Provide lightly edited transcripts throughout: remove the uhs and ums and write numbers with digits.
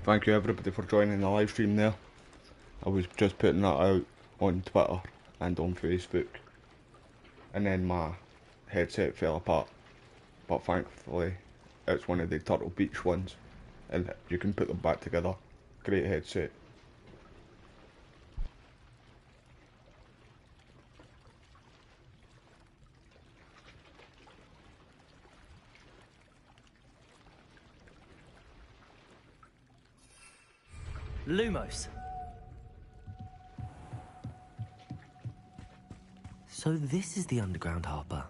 thank you everybody for joining the live stream there. I was just putting that out on Twitter and on Facebook, and then my headset fell apart, but thankfully it's one of the Turtle Beach ones and you can put them back together. Great headset. Lumos. So this is the underground harbour.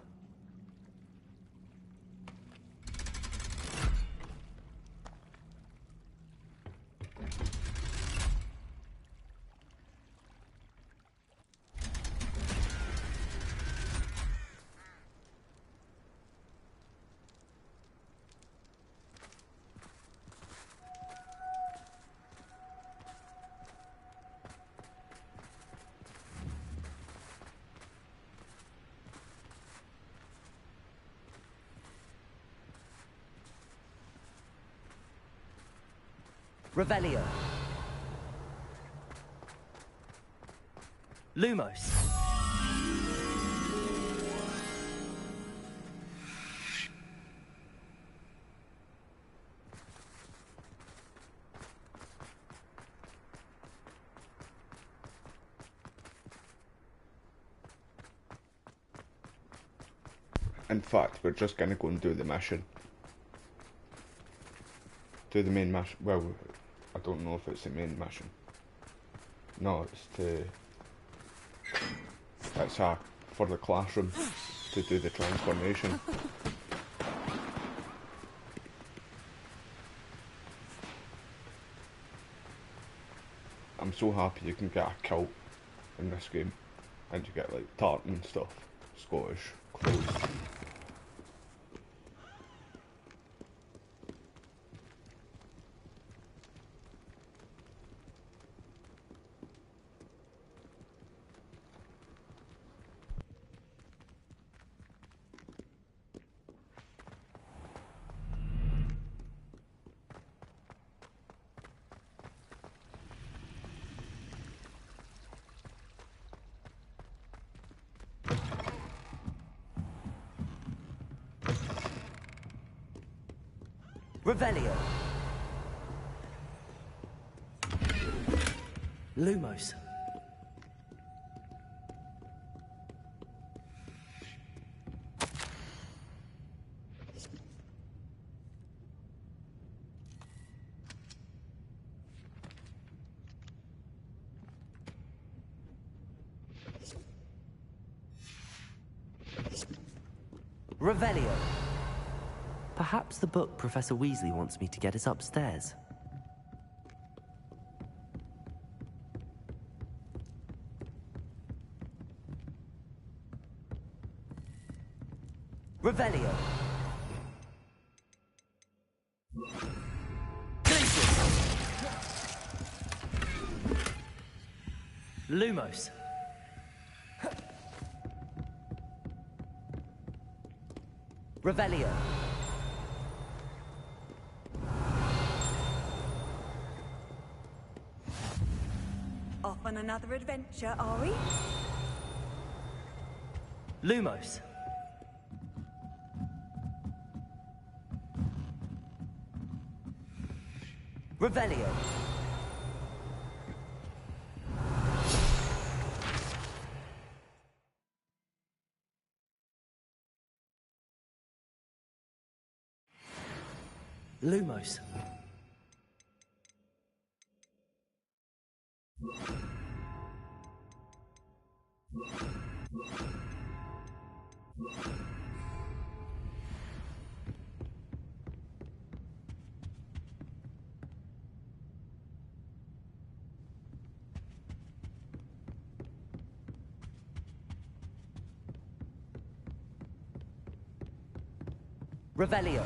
Revelio. Lumos. In fact, we're just gonna go and do the mission. Do the main mission. Well, I don't know if it's the main mission. No, it's for the classroom to do the transformation. I'm so happy you can get a kilt in this game, and you get like tartan stuff, Scottish clothes. Revelio. Lumos. Revelio. Perhaps the book Professor Weasley wants me to get is upstairs. Revelio. Lumos. Revelio. Off on another adventure, are we? Lumos. Revelio. Lumos. Revelio.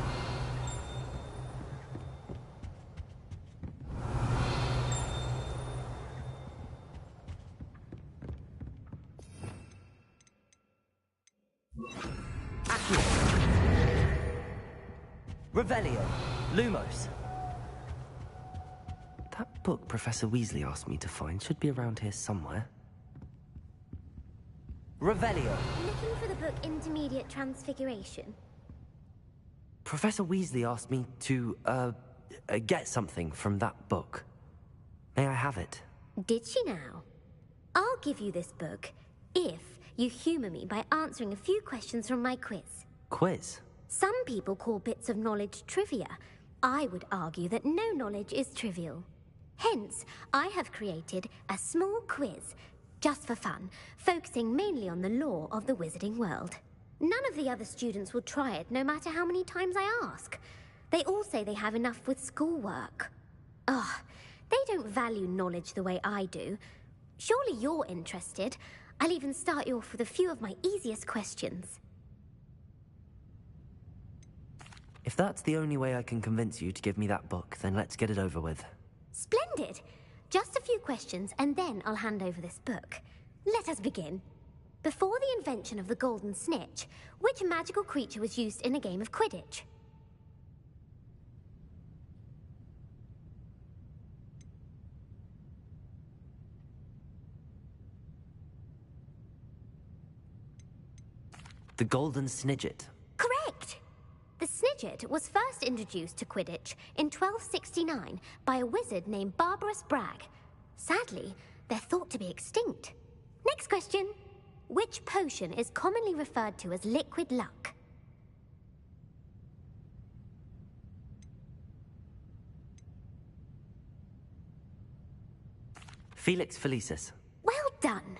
Revelio. Lumos. That book Professor Weasley asked me to find should be around here somewhere. Revelio. Looking for the book Intermediate Transfiguration? Professor Weasley asked me to, get something from that book. May I have it? Did she now? I'll give you this book if you humor me by answering a few questions from my quiz. Quiz? Some people call bits of knowledge trivia. I would argue that no knowledge is trivial. Hence, I have created a small quiz, just for fun, focusing mainly on the lore of the wizarding world. None of the other students will try it, no matter how many times I ask. They all say they have enough with schoolwork. Ugh, they don't value knowledge the way I do. Surely you're interested. I'll even start you off with a few of my easiest questions. If that's the only way I can convince you to give me that book, then let's get it over with. Splendid! Just a few questions, and then I'll hand over this book. Let us begin. Before the invention of the golden snitch, which magical creature was used in a game of Quidditch? The Golden Snidget. Correct! The Snidget was first introduced to Quidditch in 1269 by a wizard named Barbarous Bragg. Sadly, they're thought to be extinct. Next question. Which potion is commonly referred to as liquid luck? Felix Felicis. Well done!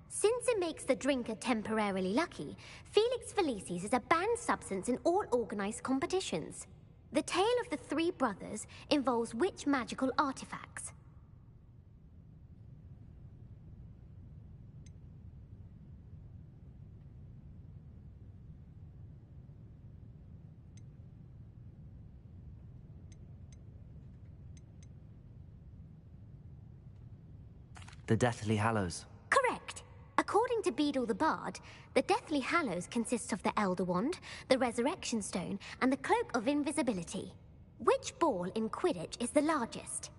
Since it makes the drinker temporarily lucky, Felix Felicis is a banned substance in all organized competitions. The tale of the three brothers involves which magical artifacts? The Deathly Hallows. Correct. According to Beedle the Bard, the Deathly Hallows consists of the Elder Wand, the Resurrection Stone, and the Cloak of Invisibility. Which ball in Quidditch is the largest?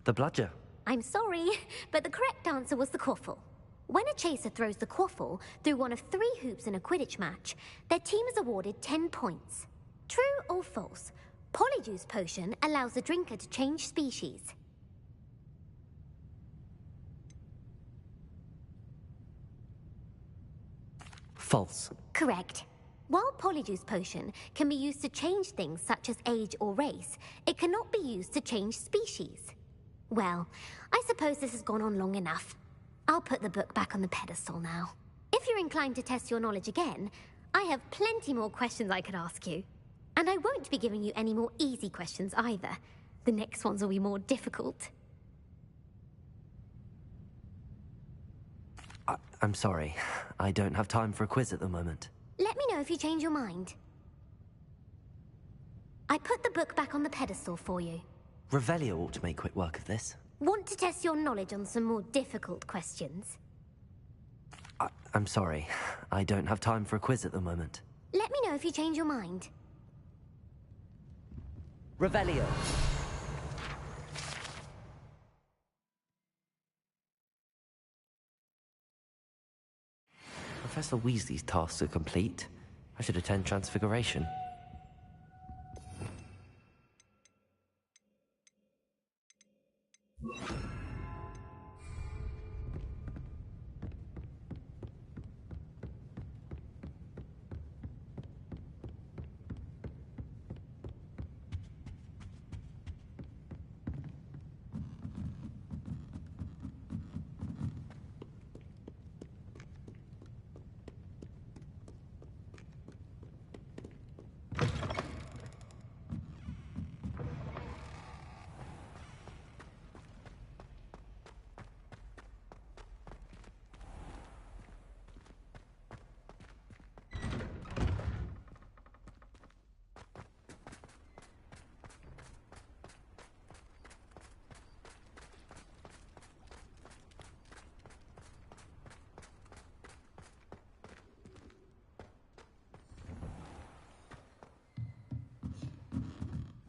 The Bludger. I'm sorry, but the correct answer was the quaffle. When a chaser throws the quaffle through one of 3 hoops in a Quidditch match, their team is awarded 10 points. True or false? Polyjuice Potion allows the drinker to change species. False. Correct. While Polyjuice Potion can be used to change things such as age or race, it cannot be used to change species. Well, I suppose this has gone on long enough. I'll put the book back on the pedestal now. If you're inclined to test your knowledge again, I have plenty more questions I could ask you. And I won't be giving you any more easy questions either. The next ones will be more difficult. I'm sorry. I don't have time for a quiz at the moment. Let me know if you change your mind. I put the book back on the pedestal for you. Revelio ought to make quick work of this. Want to test your knowledge on some more difficult questions? I'm sorry. I don't have time for a quiz at the moment. Let me know if you change your mind. Revelio. Professor Weasley's tasks are complete. I should attend Transfiguration.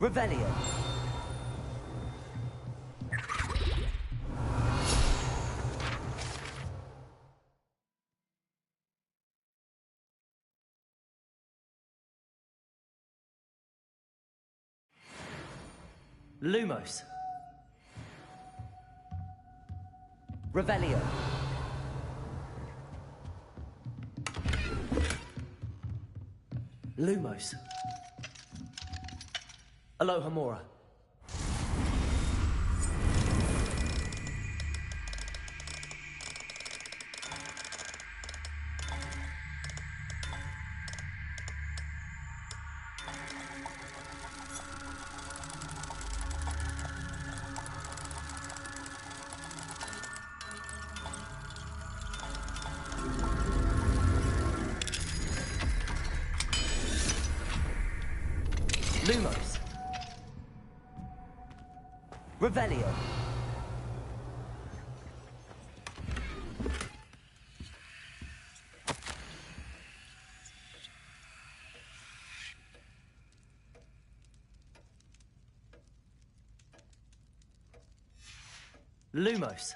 Revelio. Lumos. Revelio. Lumos. Alohomora. Lumos. Revelio. Lumos.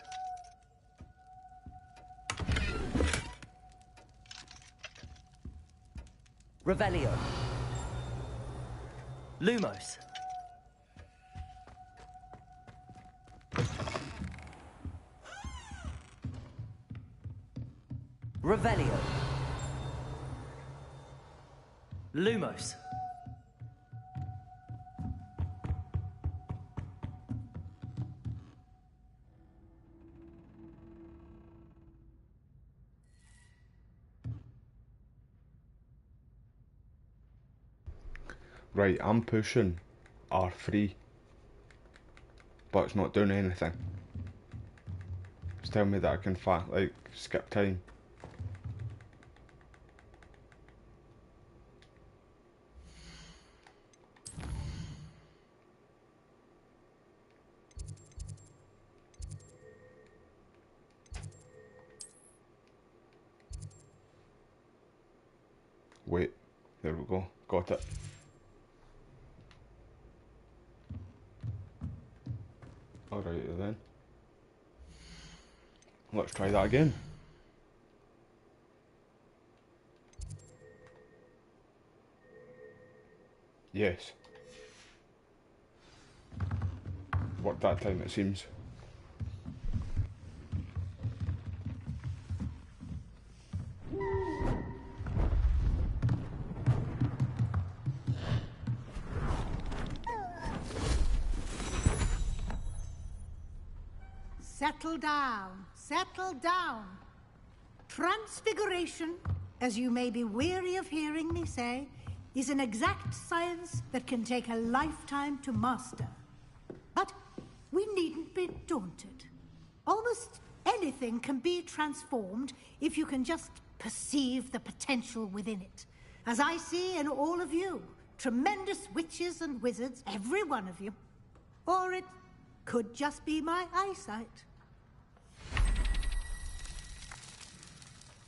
Revelio. Lumos. Revelio. Lumos. Right, I'm pushing R3, but it's not doing anything. It's telling me that I can skip time. Wait, there we go, got it. Alright then. Let's try that again. Yes. Worked that time, it seems. Settle down, settle down. Transfiguration, as you may be weary of hearing me say, is an exact science that can take a lifetime to master. But we needn't be daunted. Almost anything can be transformed if you can just perceive the potential within it. As I see in all of you, tremendous witches and wizards, every one of you. Or it could just be my eyesight.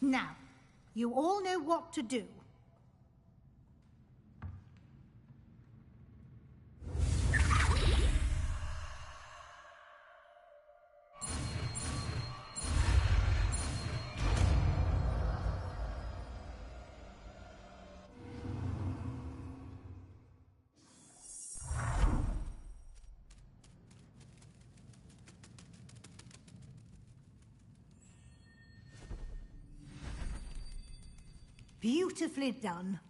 Now, you all know what to do. Beautifully done.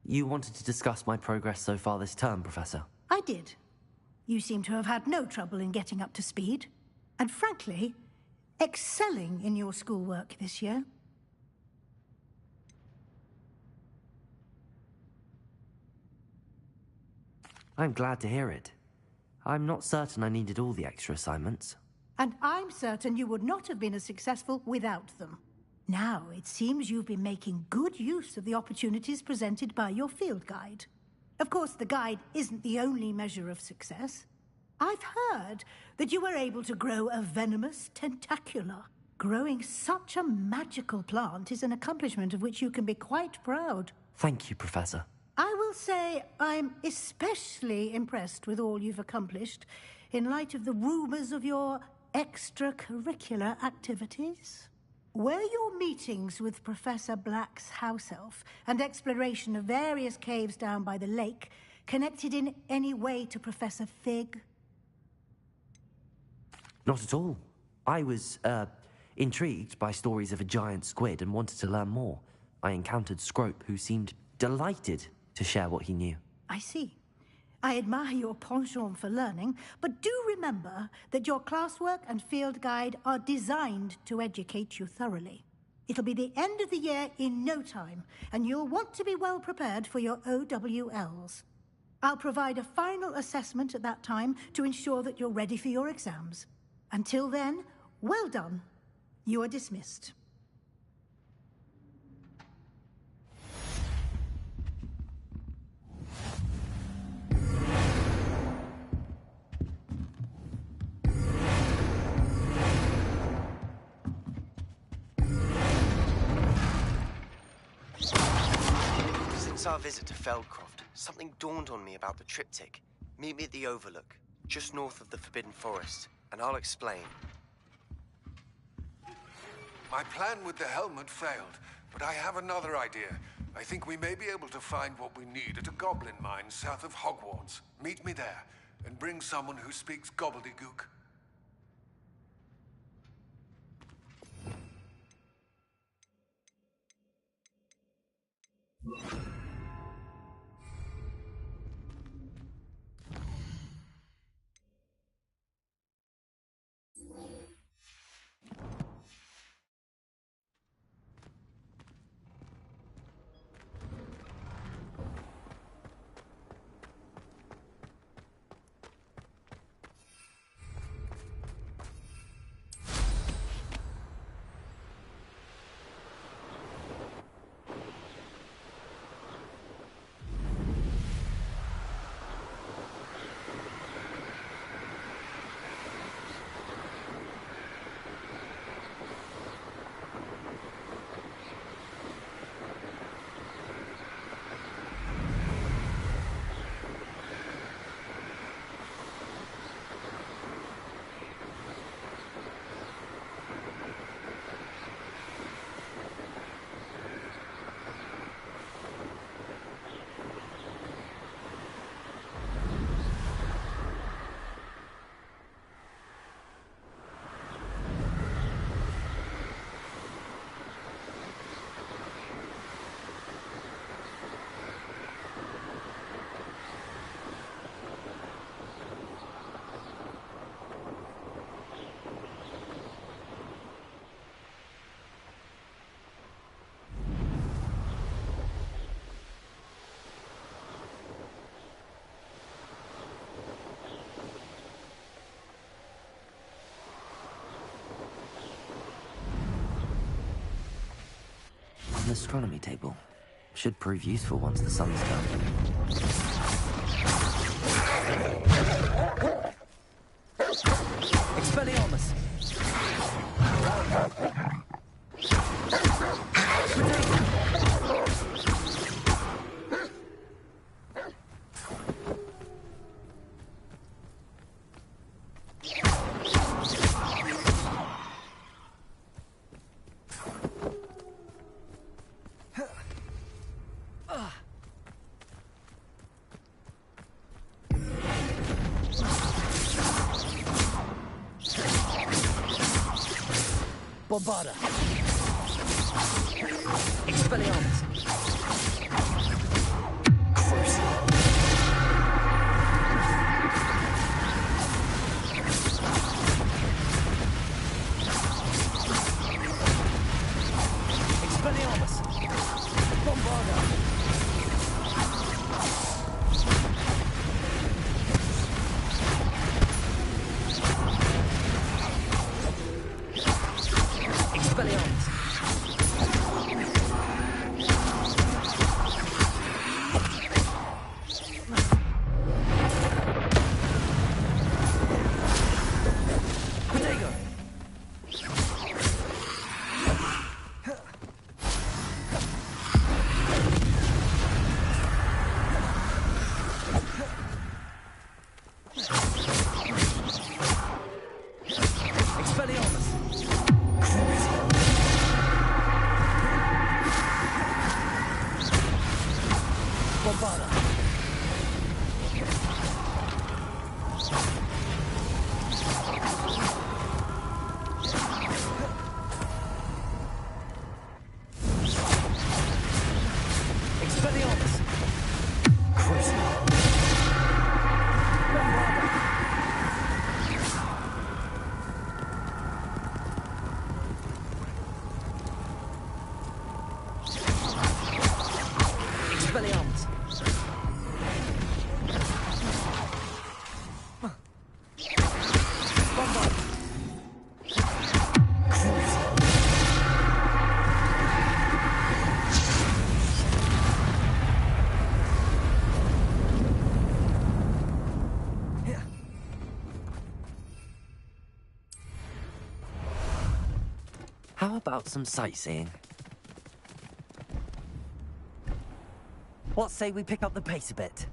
You wanted to discuss my progress so far this term, Professor? I did. You seem to have had no trouble in getting up to speed. And frankly, excelling in your schoolwork this year. I'm glad to hear it. I'm not certain I needed all the extra assignments. And I'm certain you would not have been as successful without them. Now, it seems you've been making good use of the opportunities presented by your field guide. Of course, the guide isn't the only measure of success. I've heard that you were able to grow a venomous tentacula. Growing such a magical plant is an accomplishment of which you can be quite proud. Thank you, Professor. I will say I'm especially impressed with all you've accomplished in light of the rumors of your extracurricular activities. Were your meetings with Professor Black's house elf and exploration of various caves down by the lake connected in any way to Professor Fig? Not at all. I was, intrigued by stories of a giant squid and wanted to learn more. I encountered Scrope, who seemed delighted to share what he knew. I see. I admire your penchant for learning, but do remember that your classwork and field guide are designed to educate you thoroughly. It'll be the end of the year in no time, and you'll want to be well prepared for your OWLs. I'll provide a final assessment at that time to ensure that you're ready for your exams. Until then, well done. You are dismissed. Since our visit to Feldcroft, something dawned on me about the triptych. Meet me at the Overlook, just north of the Forbidden Forest, and I'll explain. My plan with the helmet failed, but I have another idea. I think we may be able to find what we need at a goblin mine south of Hogwarts. Meet me there, and bring someone who speaks gobbledygook. An astronomy table. Should prove useful once the sun's done. Expelliarmus! Bombarda. Expelliarmus. Crucible. Expelliarmus. Bombarda. Expelliarmus. How about some sightseeing? What say we pick up the pace a bit?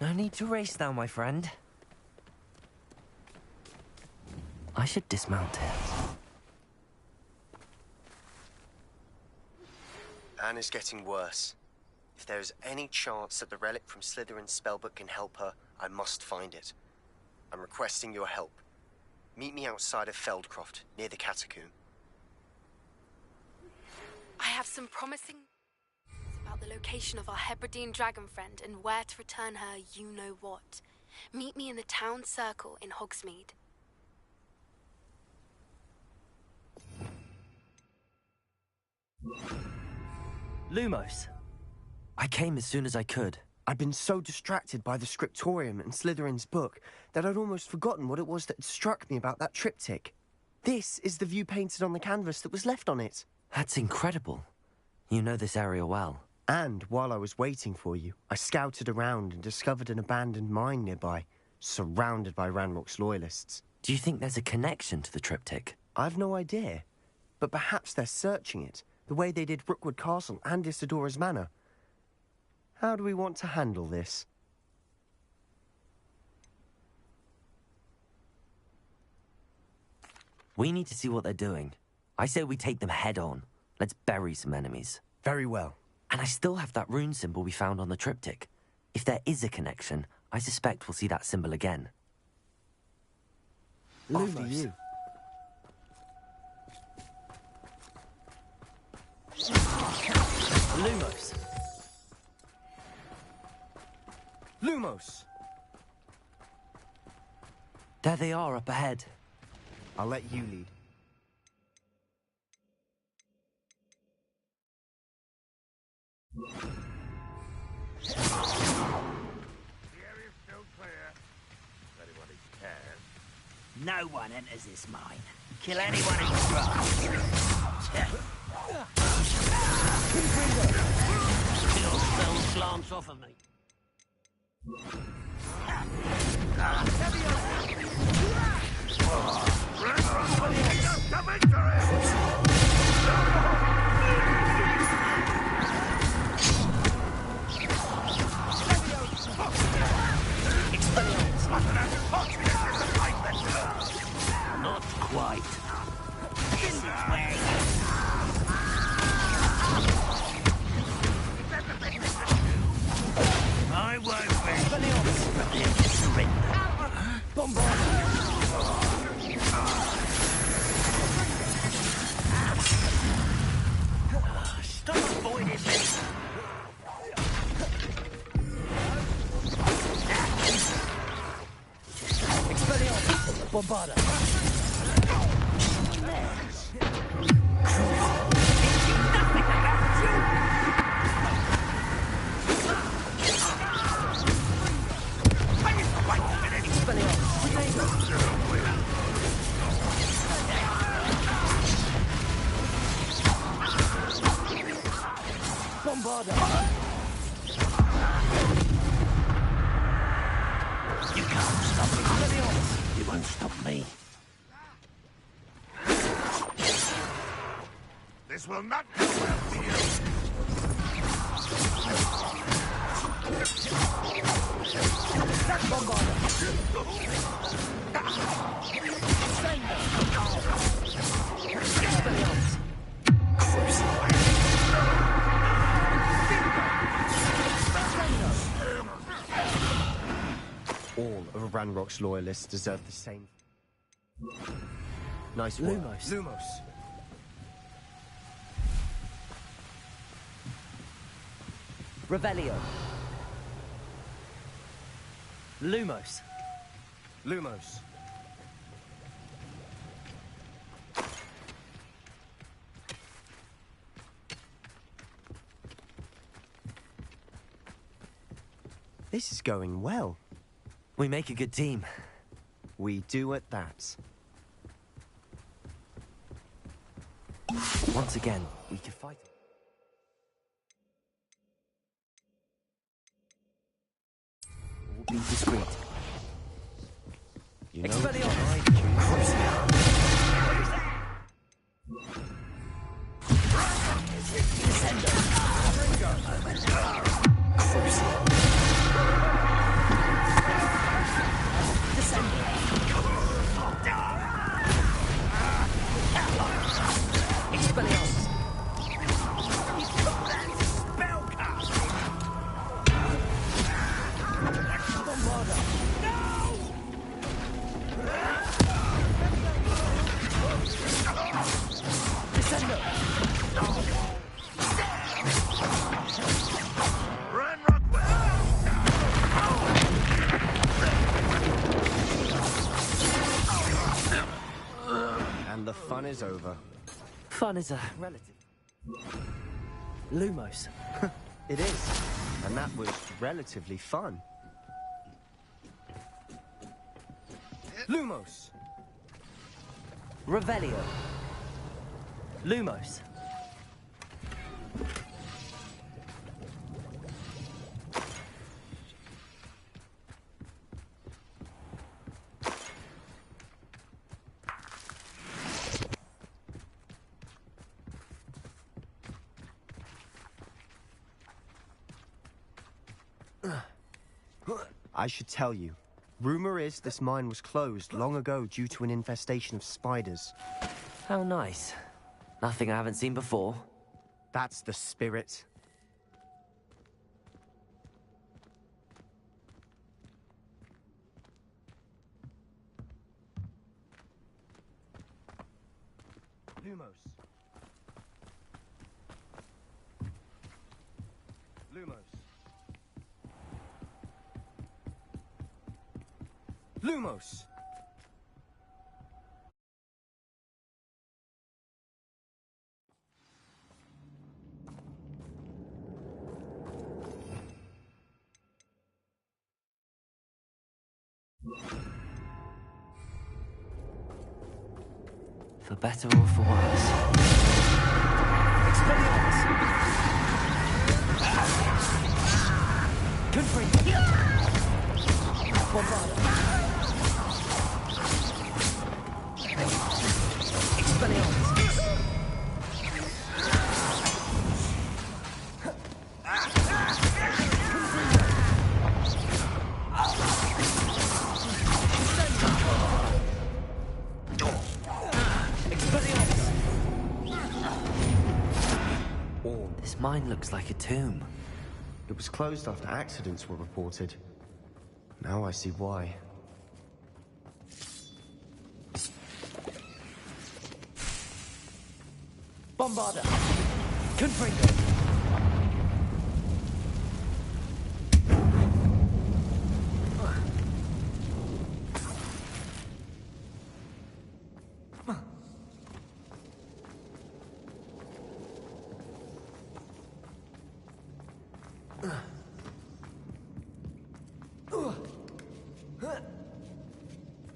No need to race now, my friend. I should dismount it. Anne is getting worse. If there is any chance that the relic from Slytherin's spellbook can help her, I must find it. I'm requesting your help. Meet me outside of Feldcroft, near the catacomb. I have some promising about the location of our Hebridean dragon friend and where to return her you-know-what. Meet me in the town circle in Hogsmeade. Lumos. I came as soon as I could. I'd been so distracted by the scriptorium and Slytherin's book that I'd almost forgotten what it was that had struck me about that triptych. This is the view painted on the canvas that was left on it. That's incredible. You know this area well. And while I was waiting for you, I scouted around and discovered an abandoned mine nearby, surrounded by Ranrock's loyalists. Do you think there's a connection to the triptych? I've no idea, but perhaps they're searching it, the way they did Rookwood Castle and Isidora's Manor. How do we want to handle this? We need to see what they're doing. I say we take them head on. Let's bury some enemies. Very well. And I still have that rune symbol we found on the triptych. If there is a connection, I suspect we'll see that symbol again. After you. Lumos. Lumos! There they are up ahead. I'll let you lead. The area's still clear. If anybody cares. No one enters this mine. Kill anyone who tries. Kill spell slants off of me. Not quite. This is where I won't be. Surrender. Bombard. Stop avoiding this. Expelliarmus. Bombarda. You can't stop me. You won't stop me. This will not go well for you. Ranrock's loyalists deserve the same. Nice work. Lumos. Revelio. Lumos. Lumos. This is going well. We make a good team. We do at that. Once again, we can fight. We'll be discreet. You know, and the fun is over. Fun is a relative. Lumos. It is. And that was relatively fun. Lumos. Revelio. Lumos. I should tell you. Rumor is this mine was closed long ago due to an infestation of spiders. How nice. Nothing I haven't seen before. That's the spirit. Lumos. Lumos. Lumos! For better or for worse. Expelliarmus! Confringo! Bombarda! Expelliarmus! This mine looks like a tomb. It was closed after accidents were reported. Now I see why. Bombarda! Confringo!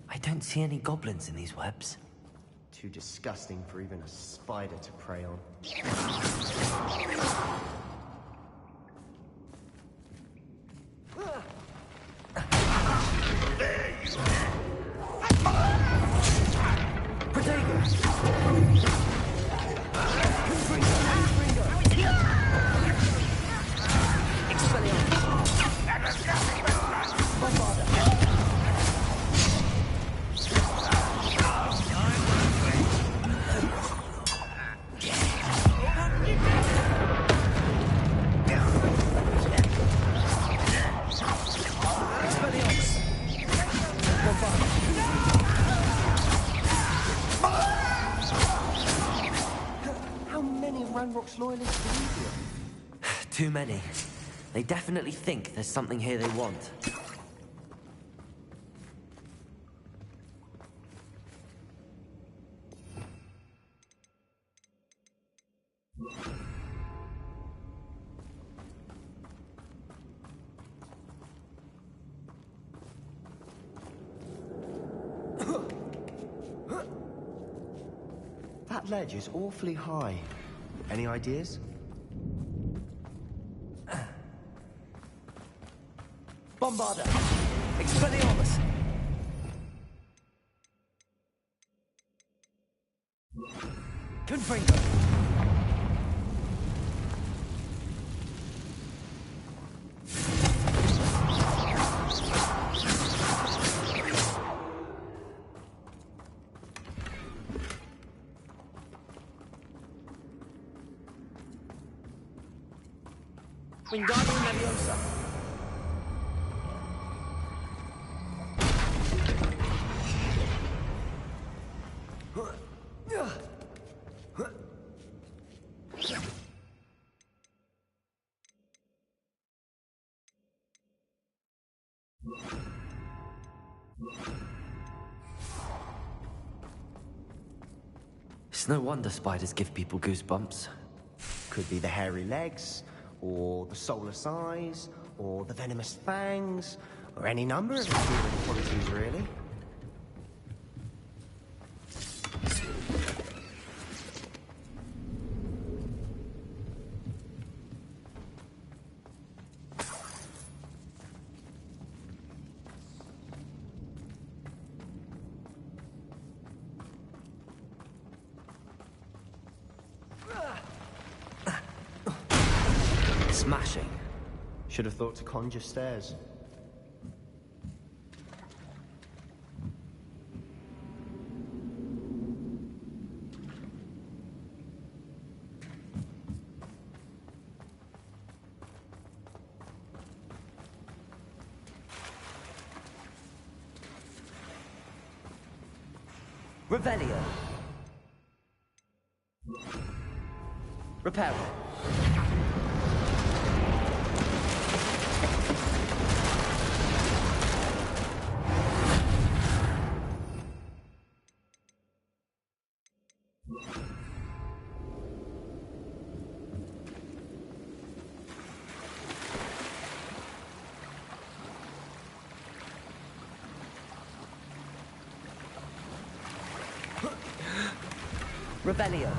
I don't see any goblins in these webs. Too disgusting for even a spider to prey on. Ranrock's loyalists believe you? Too many. They definitely think there's something here they want. That ledge is awfully high. Any ideas? Bombarda! Expelliarmus! Confringo! Wingardium Leviosa! It's no wonder spiders give people goosebumps. Could be the hairy legs, or the soulless eyes, or the venomous fangs, or any number of endearing qualities, really. Smashing. Should have thought to conjure stairs. Revelio. Reparo. Revelio.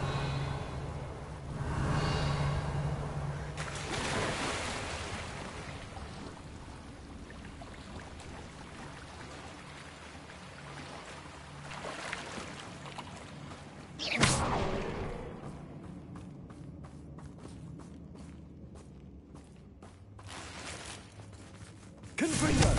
Confringo.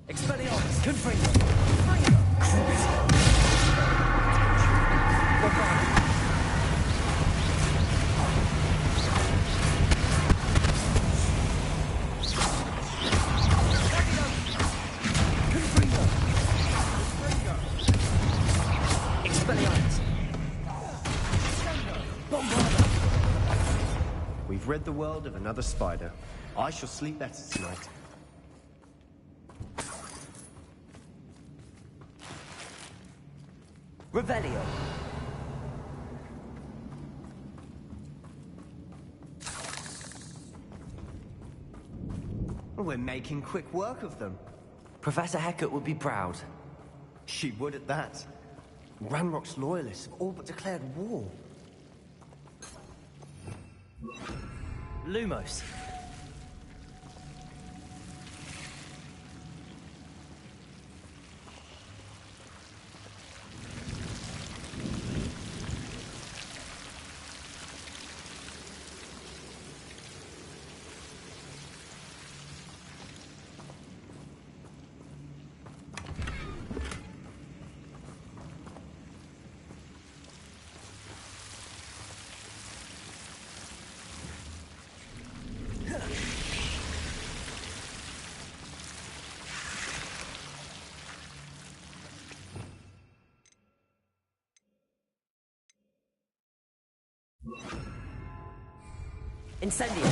Expelliarmus, Confringo. We've rid the world of another spider. I shall sleep better tonight. Revelio. We're making quick work of them. Professor Hecat would be proud. She would at that. Ranrock's loyalists have all but declared war. Lumos. Incendio.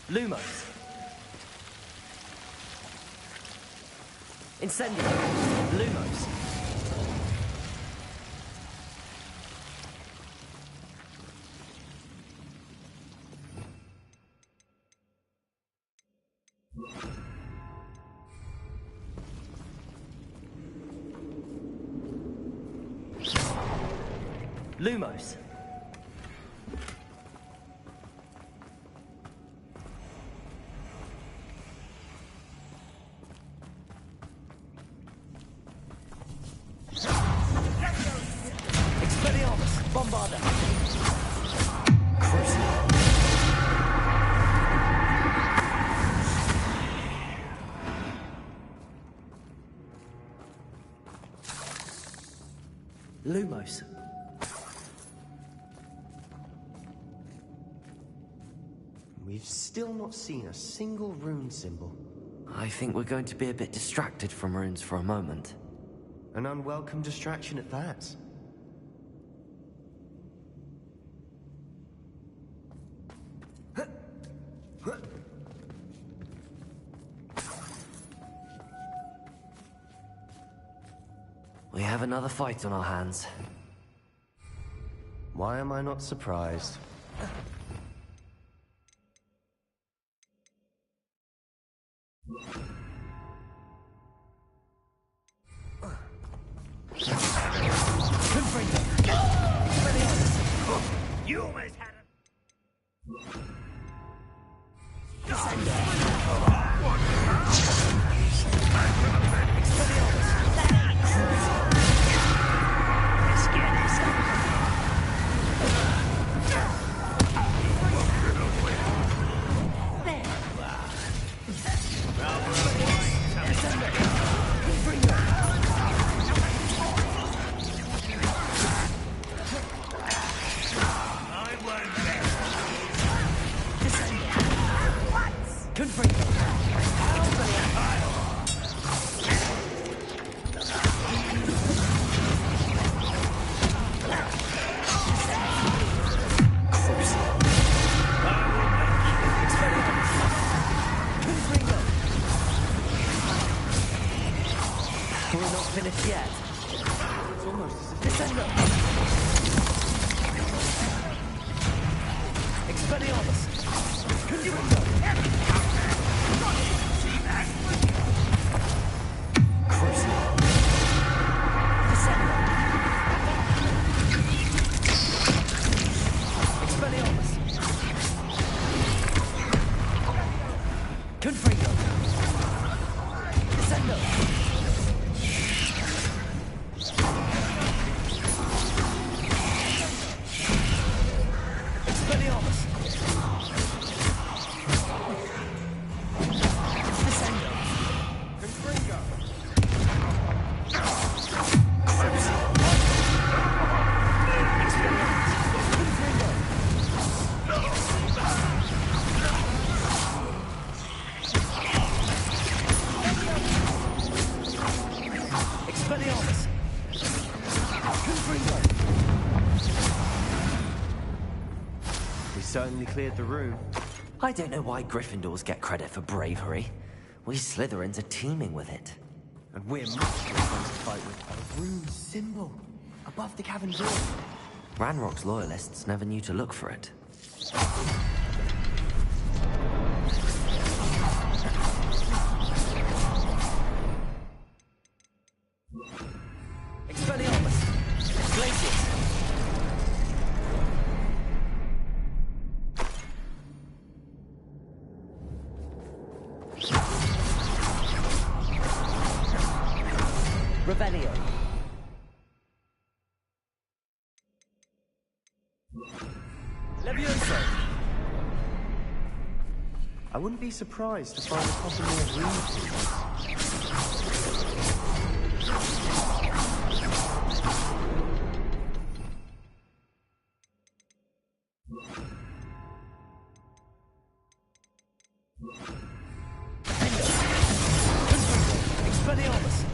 Lumos. Incendio. Lumos. Lumos. Expelliarmus. Bombarda. Lumos. We've still not seen a single rune symbol. I think we're going to be a bit distracted from runes for a moment. An unwelcome distraction at that. We have another fight on our hands. Why am I not surprised? You almost had it. Finished yet? It's almost as if Descendo! Expelliarmus! Conduendo! Crucible! Descendo! Expelliarmus! Confringo! Descendo! Certainly cleared the room. I don't know why Gryffindors get credit for bravery. We Slytherins are teeming with it. And we're much more fun to fight with a rune symbol above the cavern door. Ranrock's loyalists never knew to look for it. Revelio. Levioso. I wouldn't be surprised to find a couple more rune Expelliarmus.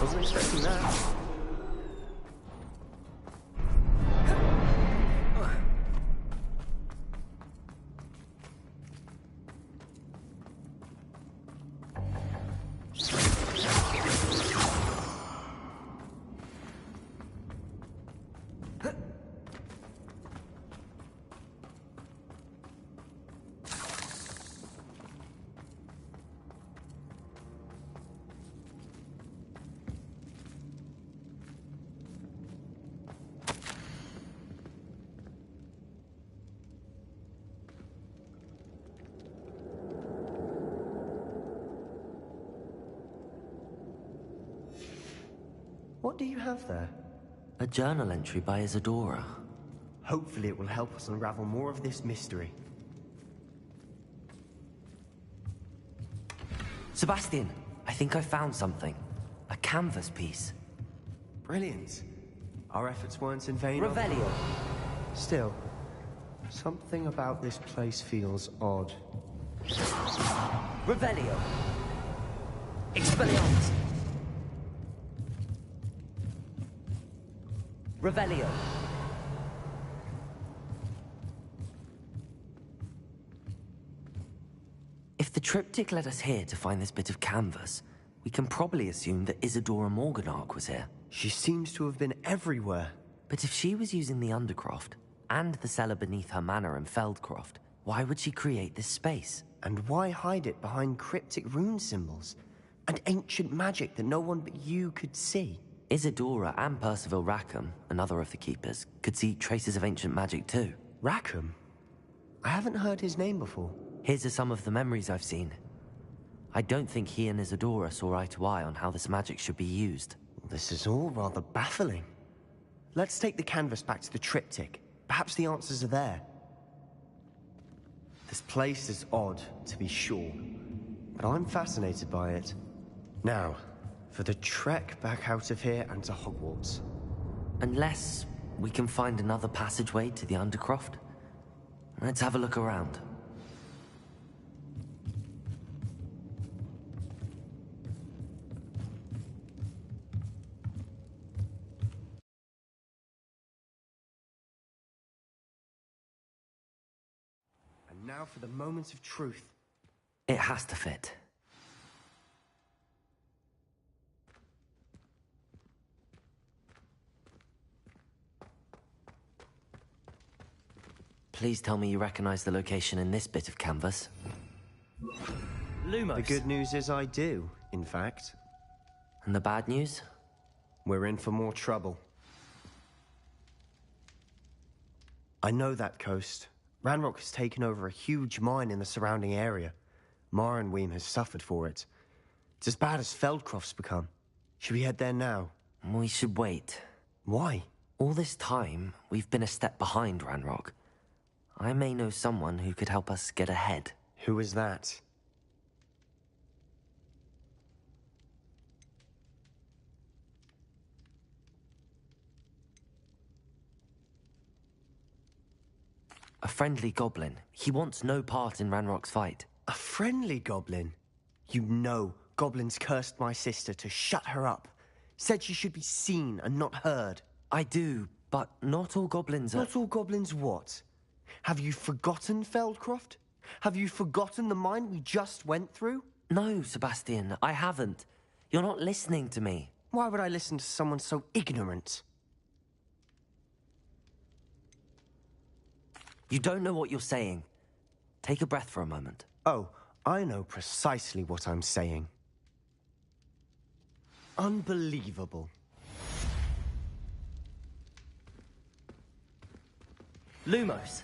Wasn't expecting that. What do you have there? A journal entry by Isadora. Hopefully it will help us unravel more of this mystery. Sebastian, I think I found something. A canvas piece. Brilliant. Our efforts weren't in vain. Revelio. Still, something about this place feels odd. Revelio. Expelliarmus. Revelio. If the triptych led us here to find this bit of canvas, we can probably assume that Isadora Morganark was here. She seems to have been everywhere. But if she was using the Undercroft, and the cellar beneath her manor in Feldcroft, why would she create this space? And why hide it behind cryptic rune symbols? And ancient magic that no one but you could see? Isadora and Percival Rackham, another of the Keepers, could see traces of ancient magic too. Rackham? I haven't heard his name before. His are some of the memories I've seen. I don't think he and Isadora saw eye to eye on how this magic should be used. This is all rather baffling. Let's take the canvas back to the triptych. Perhaps the answers are there. This place is odd, to be sure, but I'm fascinated by it. Now, for the trek back out of here and to Hogwarts. Unless we can find another passageway to the Undercroft. Let's have a look around. And now for the moment of truth. It has to fit. Please tell me you recognize the location in this bit of canvas. Lumos. The good news is I do, in fact. And the bad news? We're in for more trouble. I know that coast. Ranrock has taken over a huge mine in the surrounding area. Marenweem has suffered for it. It's as bad as Feldcroft's become. Should we head there now? We should wait. Why? All this time, we've been a step behind Ranrock. I may know someone who could help us get ahead. Who is that? A friendly goblin. He wants no part in Ranrock's fight. A friendly goblin? You know goblins cursed my sister to shut her up. Said she should be seen and not heard. I do, but not all goblins are... Not all goblins what? Have you forgotten Feldcroft? Have you forgotten the mine we just went through? No, Sebastian, I haven't. You're not listening to me. Why would I listen to someone so ignorant? You don't know what you're saying. Take a breath for a moment. Oh, I know precisely what I'm saying. Unbelievable. Lumos.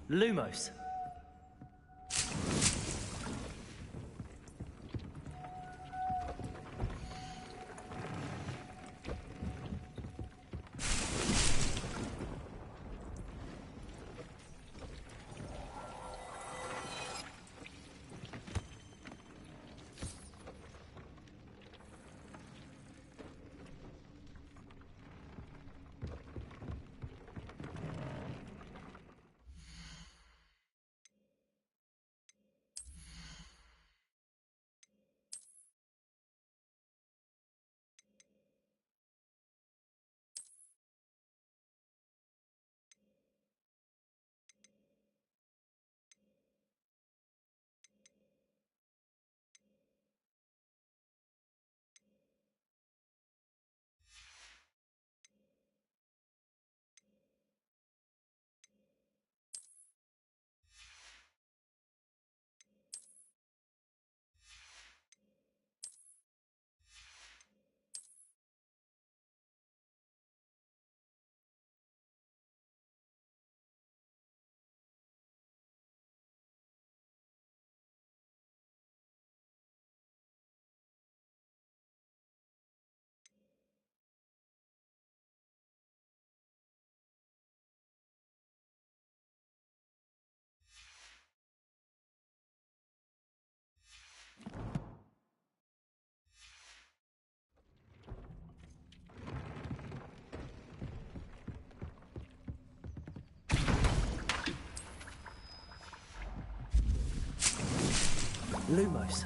Lumos. Lumos.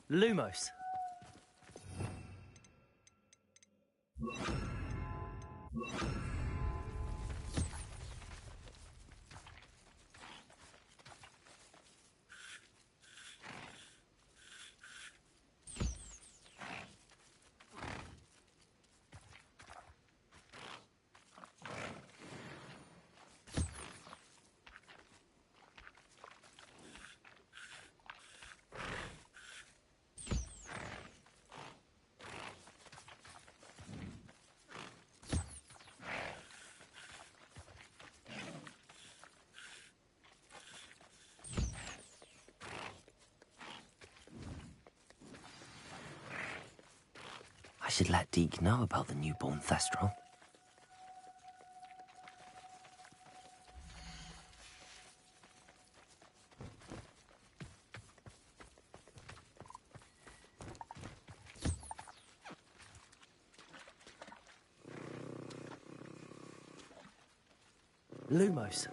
Lumos. should let Deke know about the newborn Thestral. Lumos.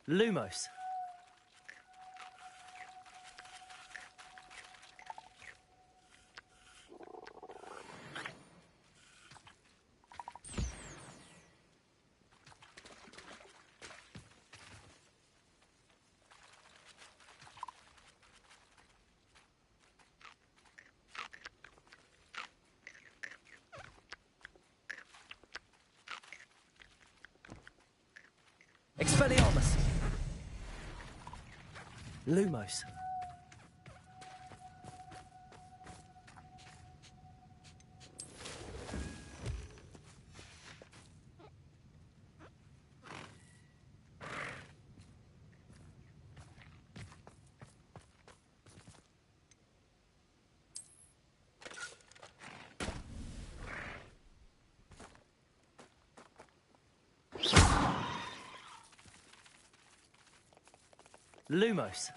Lumos. Expelliarmus! Lumos. Lumos.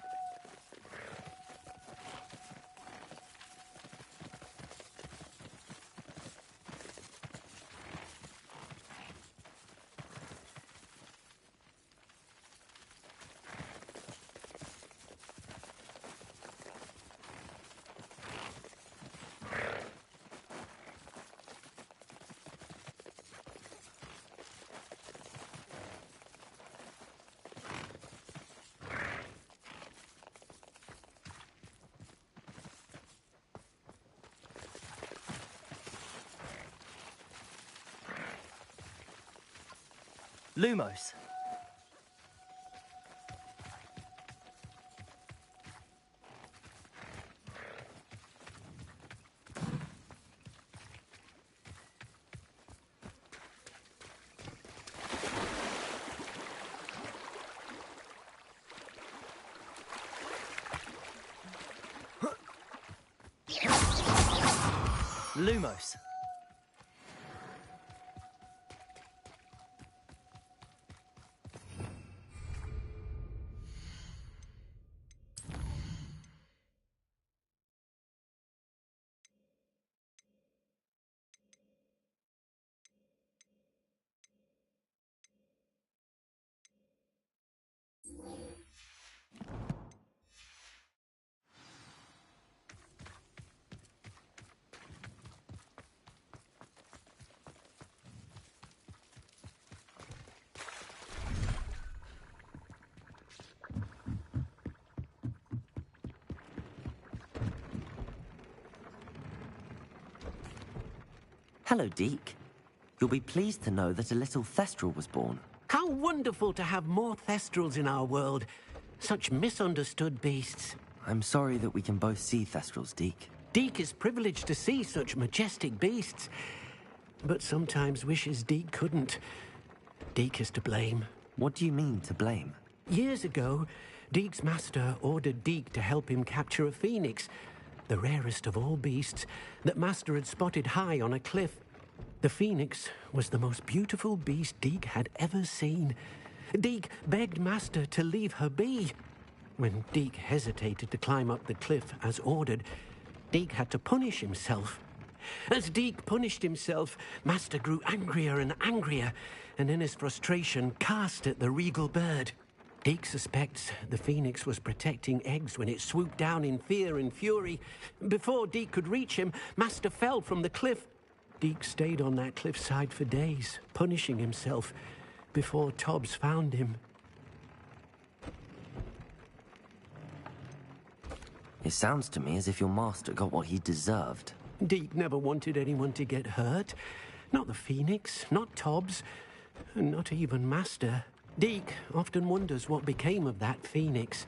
Lumos. Lumos. Hello, Deke. You'll be pleased to know that a little Thestral was born. How wonderful to have more Thestrals in our world. Such misunderstood beasts. I'm sorry that we can both see Thestrals, Deke. Deke is privileged to see such majestic beasts, but sometimes wishes Deke couldn't. Deke is to blame. What do you mean, to blame? Years ago, Deke's master ordered Deke to help him capture a phoenix, the rarest of all beasts, that Master had spotted high on a cliff. The phoenix was the most beautiful beast Deke had ever seen. Deke begged Master to leave her be. When Deke hesitated to climb up the cliff as ordered, Deke had to punish himself. As Deke punished himself, Master grew angrier and angrier, and in his frustration cast at the regal bird. Deke suspects the phoenix was protecting eggs when it swooped down in fear and fury. Before Deke could reach him, Master fell from the cliff. Deke stayed on that cliffside for days, punishing himself, before Tobbs found him. It sounds to me as if your master got what he deserved. Deke never wanted anyone to get hurt. Not the phoenix, not Tobbs, Not even Master. Deke often wonders what became of that phoenix.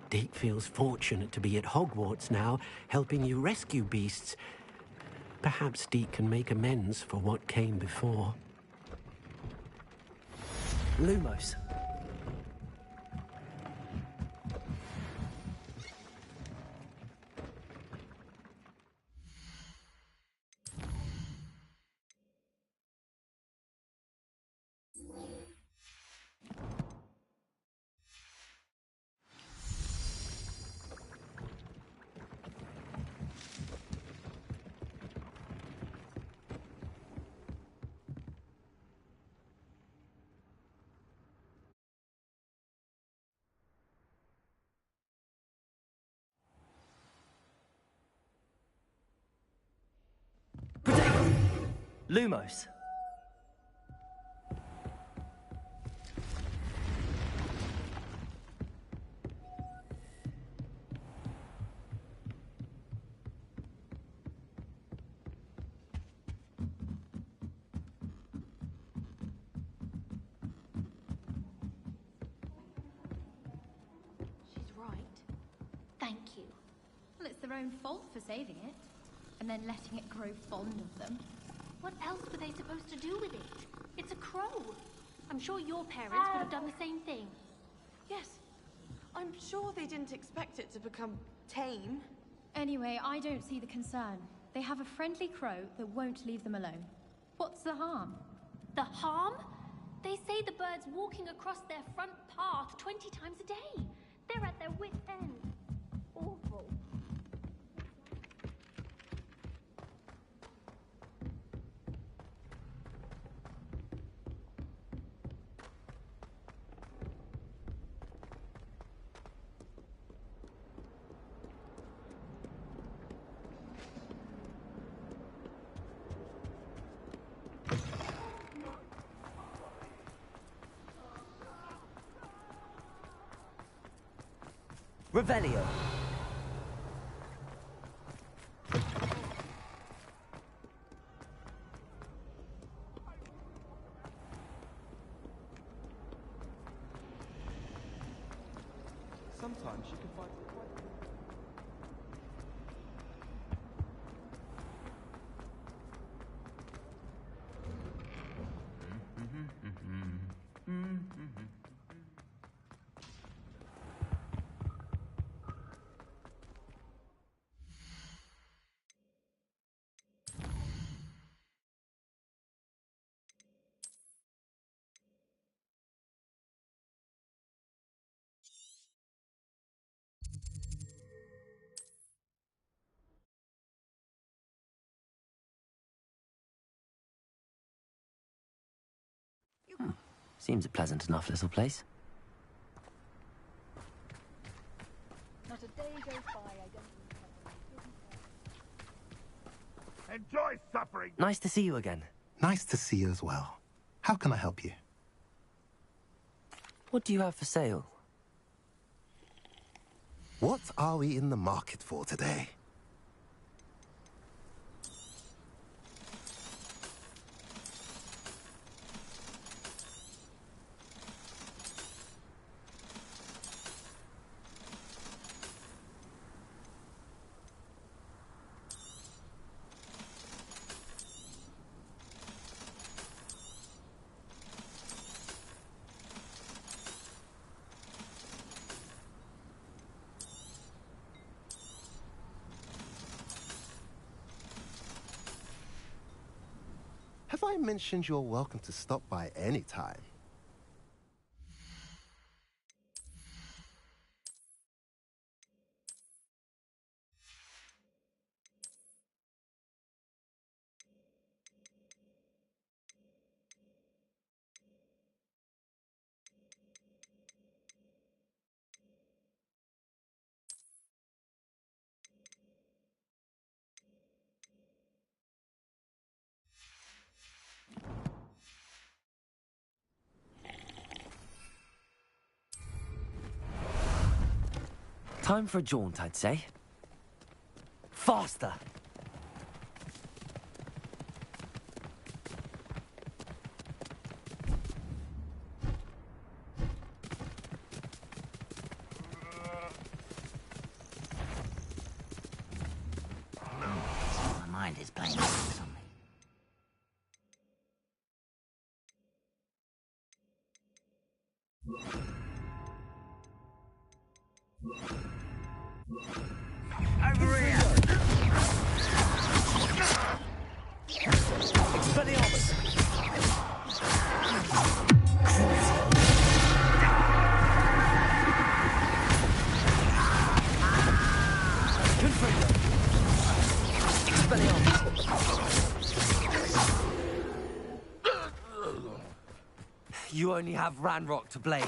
Deke feels fortunate to be at Hogwarts now, helping you rescue beasts. Perhaps Deke can make amends for what came before. Lumos. Lumos. She's right. Thank you. Well, it's their own fault for saving it, and then letting it grow fond of them. What else were they supposed to do with it? It's a crow. I'm sure your parents would have done the same thing. Yes. I'm sure they didn't expect it to become tame. Anyway, I don't see the concern. They have a friendly crow that won't leave them alone. What's the harm? The harm? They say the bird's walking across their front path 20 times a day. They're at their wit's end. Awful. Revelio. Sometimes you can find Seems a pleasant enough little place. Not a day goes by I don't... Enjoy suffering! Nice to see you again. Nice to see you as well. How can I help you? What do you have for sale? What are we in the market for today? Have I mentioned you're welcome to stop by any time? Time for a jaunt, I'd say. Faster! is playing tricks on me. Over here! Expelliarmus! You only have Ranrock to blame.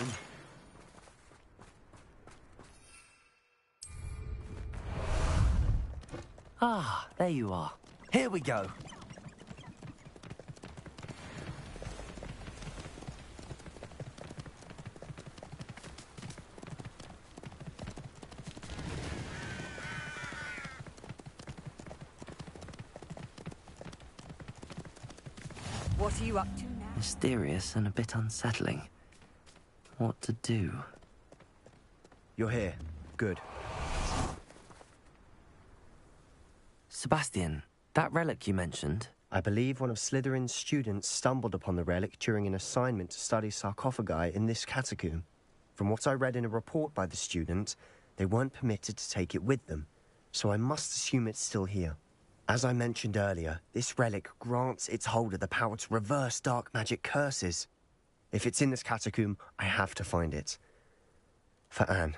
Ah, there you are. Here we go. What are you up to now? Mysterious and a bit unsettling. What to do? You're here. Good. Sebastian, that relic you mentioned... I believe one of Slytherin's students stumbled upon the relic during an assignment to study sarcophagi in this catacomb. From what I read in a report by the student, they weren't permitted to take it with them, so I must assume it's still here. As I mentioned earlier, this relic grants its holder the power to reverse dark magic curses. If it's in this catacomb, I have to find it. For Anne.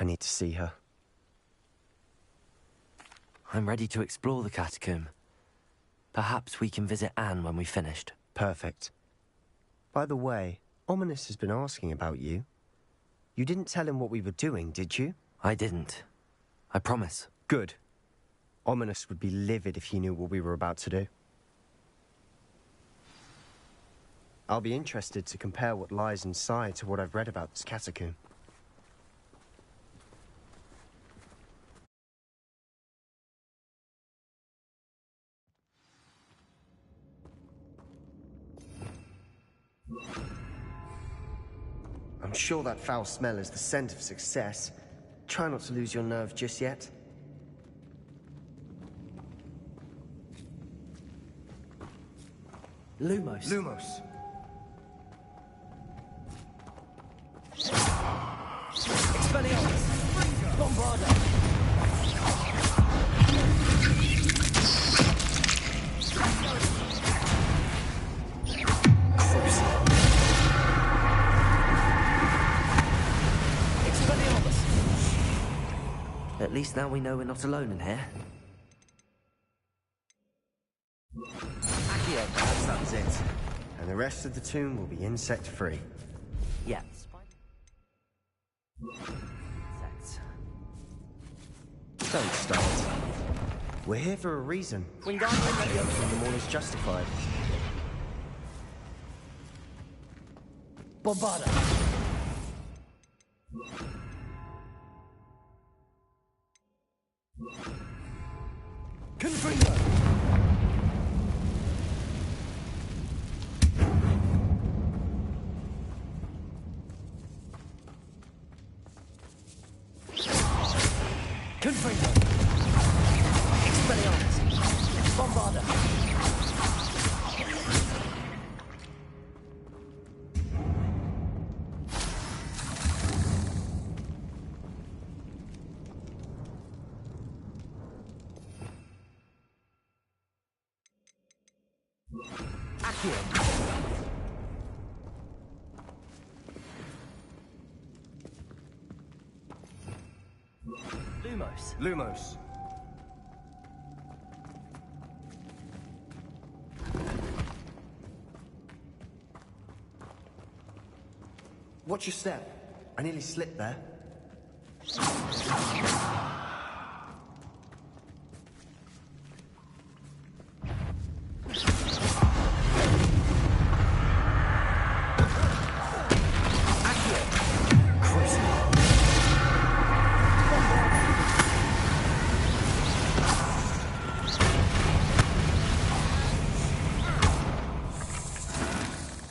I need to see her. I'm ready to explore the catacomb. Perhaps we can visit Anne when we've finished. Perfect. By the way, Ominous has been asking about you. You didn't tell him what we were doing, did you? I didn't. I promise. Good. Ominous would be livid if he knew what we were about to do. I'll be interested to compare what lies inside to what I've read about this catacomb. I'm sure that foul smell is the scent of success. Try not to lose your nerve just yet. Lumos. Lumos. Expelliarmus! Bombarda! At least now we know we're not alone in here. Accio, perhaps that's it. And the rest of the tomb will be insect-free. Yeah. Insects. Don't start. We're here for a reason. When the more is justified. Bombarda! Confringo! Confringo! Expelliarmus! Bombarda! Lumos. Lumos. Watch your step. I nearly slipped there.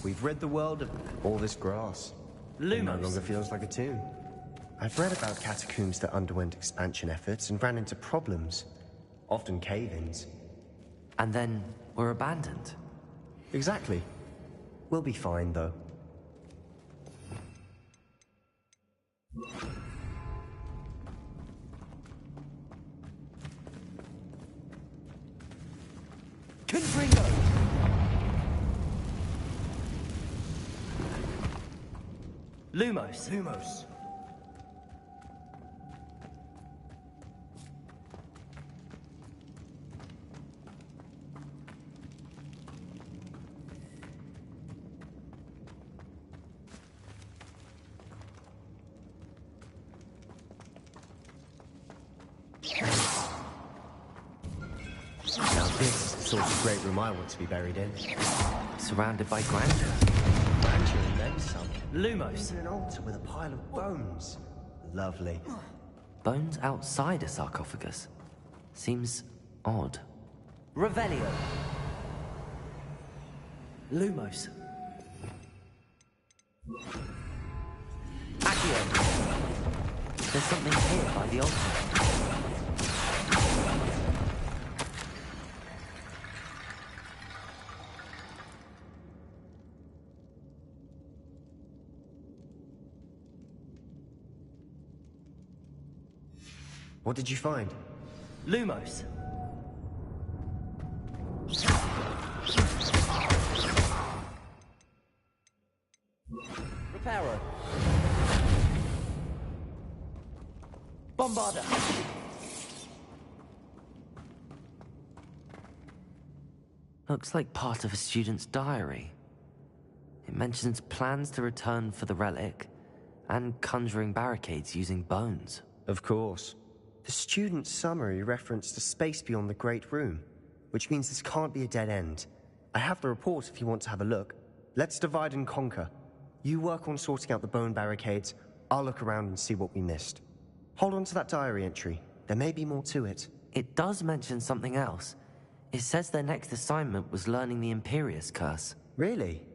We've rid the world of all this grass. It no longer feels like a tomb. I've read about catacombs that underwent expansion efforts and ran into problems. often cave-ins. And then were abandoned. Exactly. We'll be fine, though. Confringo! Lumos. Lumos. Now this is the sort of great room I want to be buried in. Surrounded by grandeur. Grandeur and then some. Lumos. Even an altar with a pile of bones. Lovely. Bones outside a sarcophagus. Seems odd. Revelio. Lumos. Accio. There's something here by the altar. What did you find? Lumos. Reparo. Bombarda. Looks like part of a student's diary. It mentions plans to return for the relic and conjuring barricades using bones. Of course. The student's summary referenced a space beyond the Great Room, which means this can't be a dead end. I have the report if you want to have a look. Let's divide and conquer. You work on sorting out the bone barricades, I'll look around and see what we missed. Hold on to that diary entry. There may be more to it. It does mention something else. It says their next assignment was learning the Imperius Curse. Really?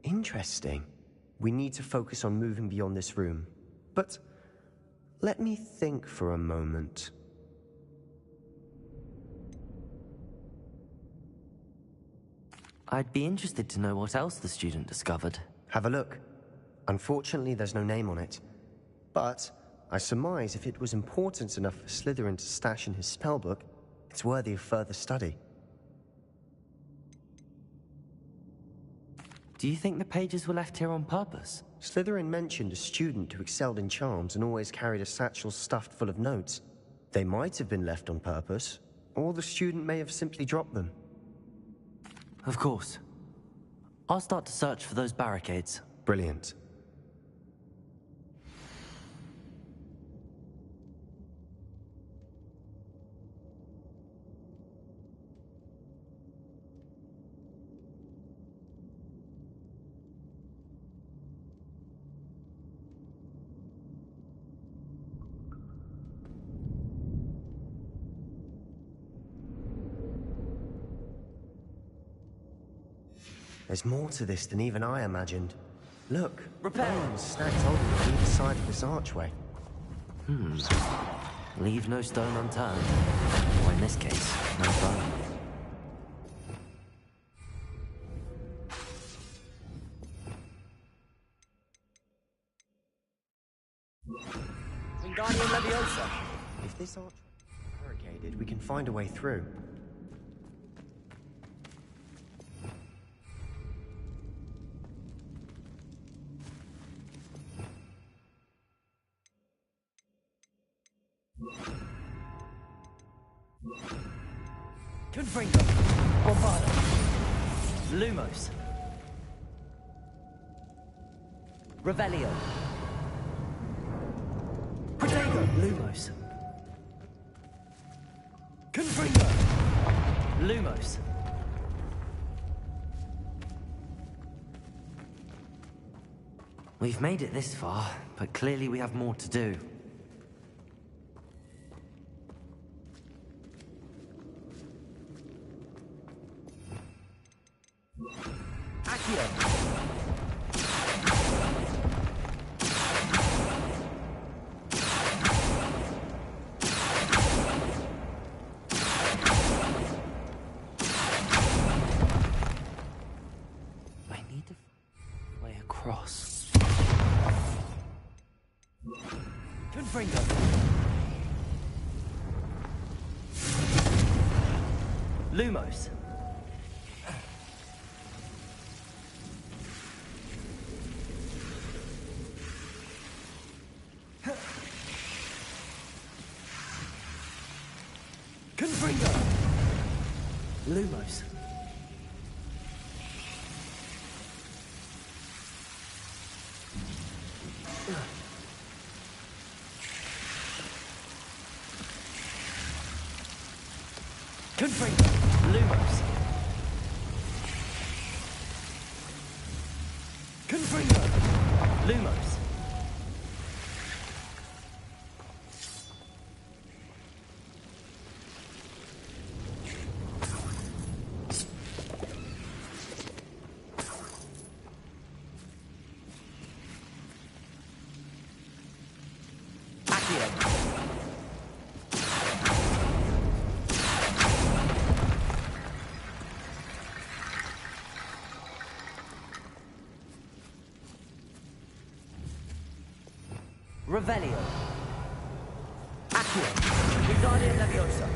Interesting. We need to focus on moving beyond this room. But let me think for a moment. I'd be interested to know what else the student discovered. Have a look. Unfortunately, there's no name on it. But I surmise if it was important enough for Slytherin to stash in his spellbook, it's worthy of further study. Do you think the pages were left here on purpose? Slytherin mentioned a student who excelled in charms and always carried a satchel stuffed full of notes. They might have been left on purpose, or the student may have simply dropped them. Of course. I'll start to search for those barricades. Brilliant. There's more to this than even I imagined. Look, bones stacked on either side of this archway. Leave no stone unturned. Or in this case, no bone. Wingardium Leviosa! If this archway is barricaded, we can find a way through. Confringo. Bombarda. Lumos. Revelio. Protego. Lumos. Confringo. Lumos. We've made it this far, but clearly we have more to do. Confringo! Lumos. Confringo! Lumos. Confringo! Lumos. Confringo! Lumos. Revelio. Accio. Wingardium Leviosa.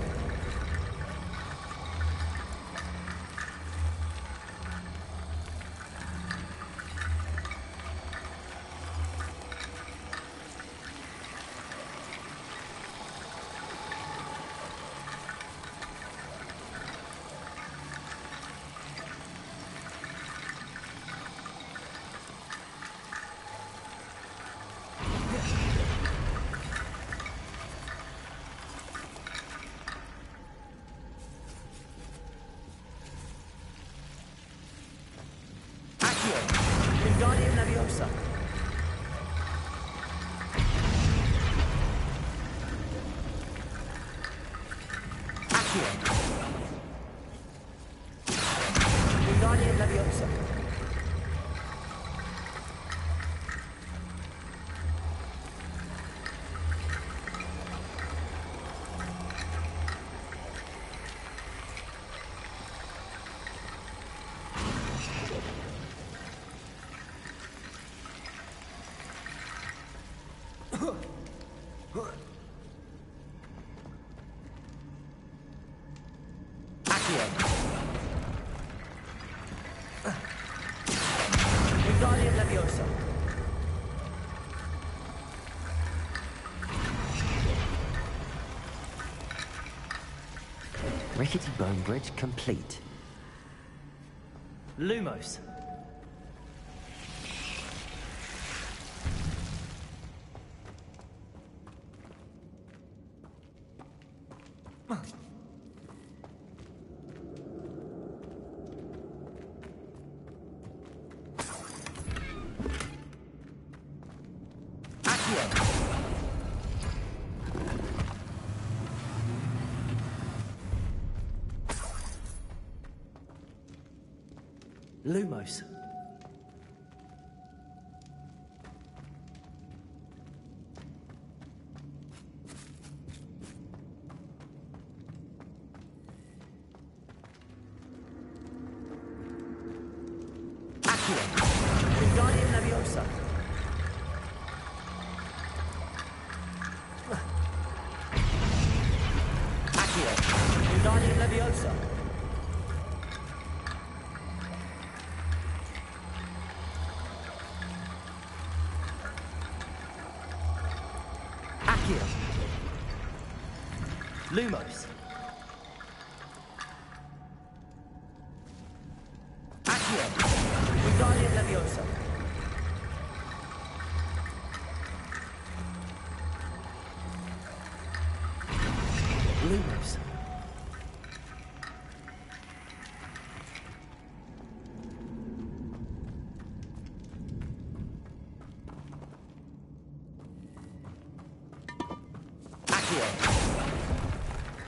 Wingardium Leviosa. Accio. Wingardium Leviosa. Wingardium Leviosa. Rickety bone bridge complete. Lumos. Lumos. Accio. Wingardium Leviosa. Accio. Wingardium Leviosa. Accio. Lumos. Accio. Wingardium Leviosa. Lumos.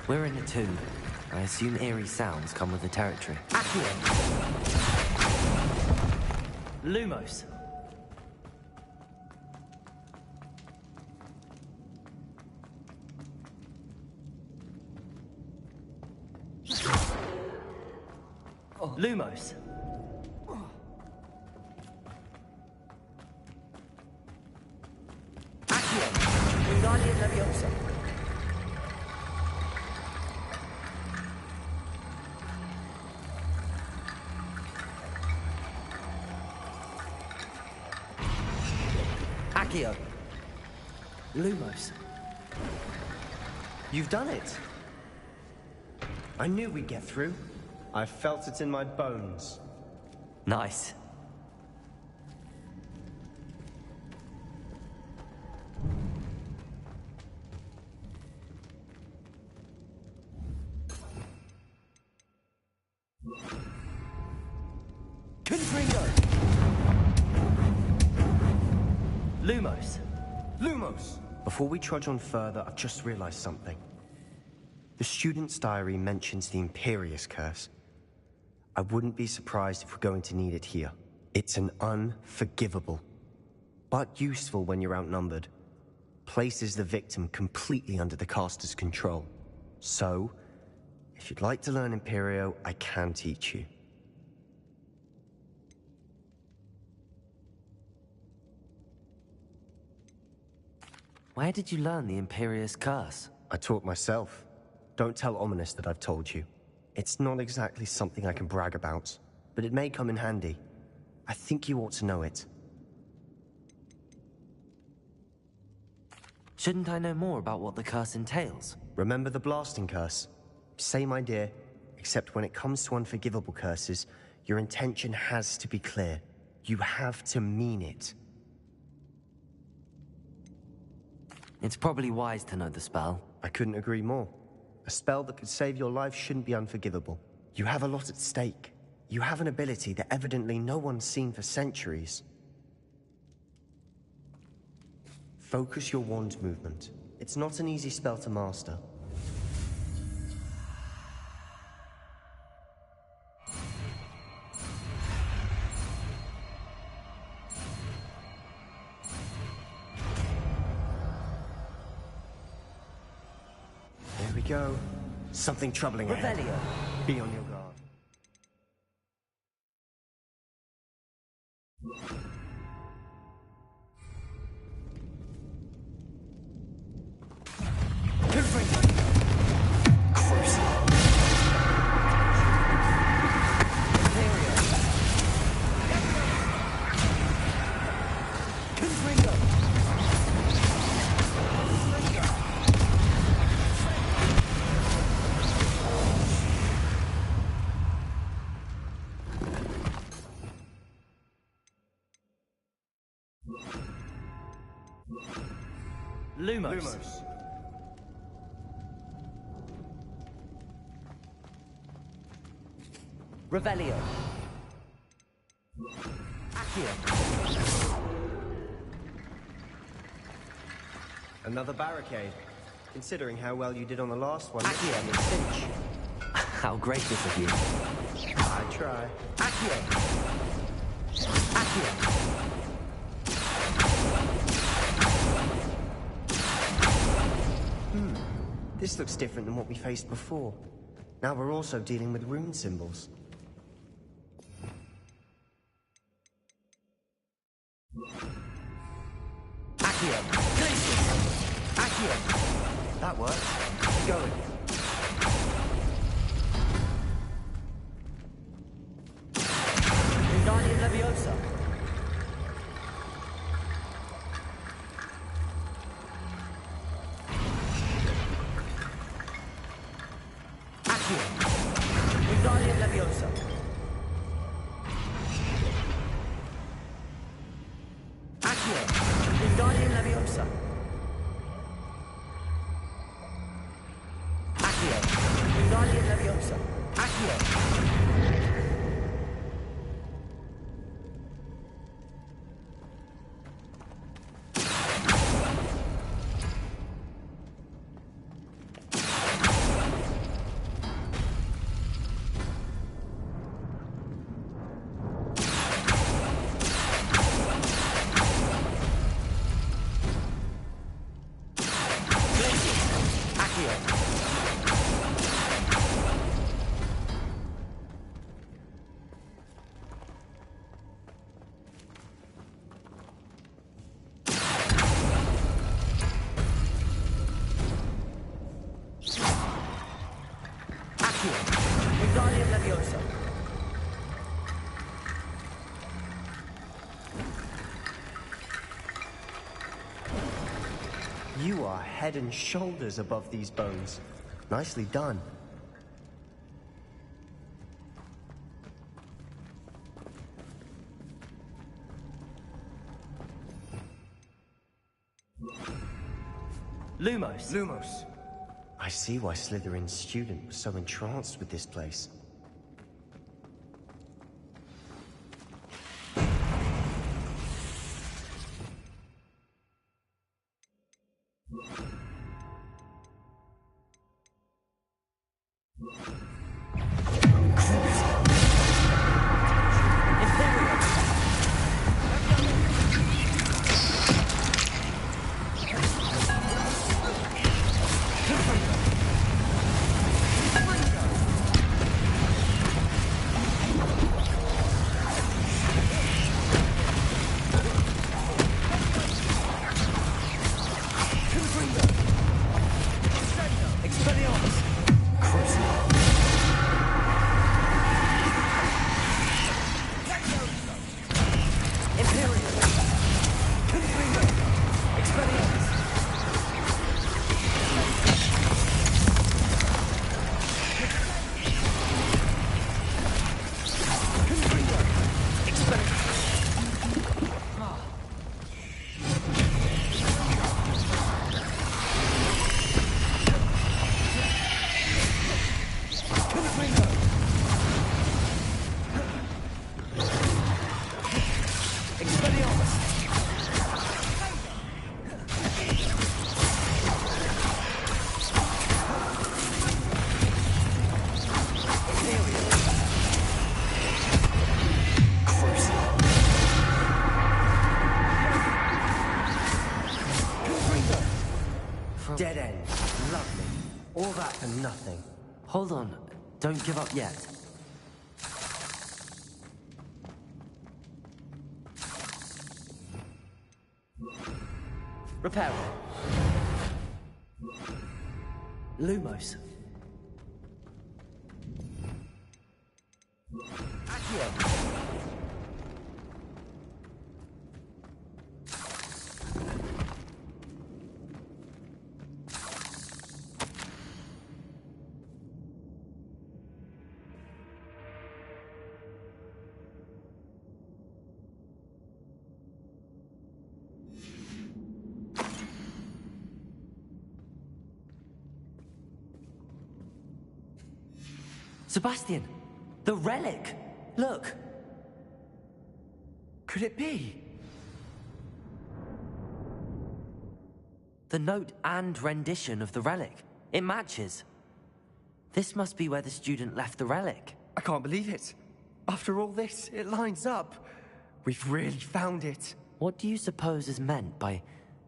We're in a tomb. I assume eerie sounds come with the territory. Accio. Lumos. Lumos. Accio. Wingardium Accio. Lumos. You've done it. I knew we'd get through. I felt it in my bones. Nice. Confringo! Lumos. Lumos! Before we trudge on further, I've just realized something. The student's diary mentions the Imperious Curse. I wouldn't be surprised if we're going to need it here. It's an unforgivable, but useful when you're outnumbered. Places the victim completely under the caster's control. So, if you'd like to learn Imperio, I can teach you. Where did you learn the Imperious Curse? I taught myself. Don't tell Ominous that I've told you. It's not exactly something I can brag about, but it may come in handy. I think you ought to know it. Shouldn't I know more about what the curse entails? Remember the blasting curse? Same idea, except when it comes to unforgivable curses, your intention has to be clear. You have to mean it. It's probably wise to know the spell. I couldn't agree more. A spell that could save your life shouldn't be unforgivable. You have a lot at stake. You have an ability that evidently no one's seen for centuries. Focus your wand movement. It's not an easy spell to master. There we go. Something troubling ahead. Revelio. Be on your guard. Lumos. Revelio. Accio. Another barricade. Considering how well you did on the last one. Accio and Cinch. How gracious of you. I try. Accio. Accio. This looks different than what we faced before. Now we're also dealing with rune symbols. Accio. Accio. That works. Keep going. Wingardium Leviosa. Wingardium Leviosa. Accio. Wingardium Leviosa. Accio. Wingardium Leviosa. Accio. Wingardium Leviosa. You are head and shoulders above these bones. Nicely done. Lumos. Lumos. I see why Slytherin's student was so entranced with this place. Dead end. Lovely. All that for nothing. Hold on. Don't give up yet. Repair it. Lumos. Accio. Sebastian! The relic! Look! Could it be? The note and rendition of the relic. It matches. This must be where the student left the relic. I can't believe it. After all this, it lines up. We've really found it. What do you suppose is meant by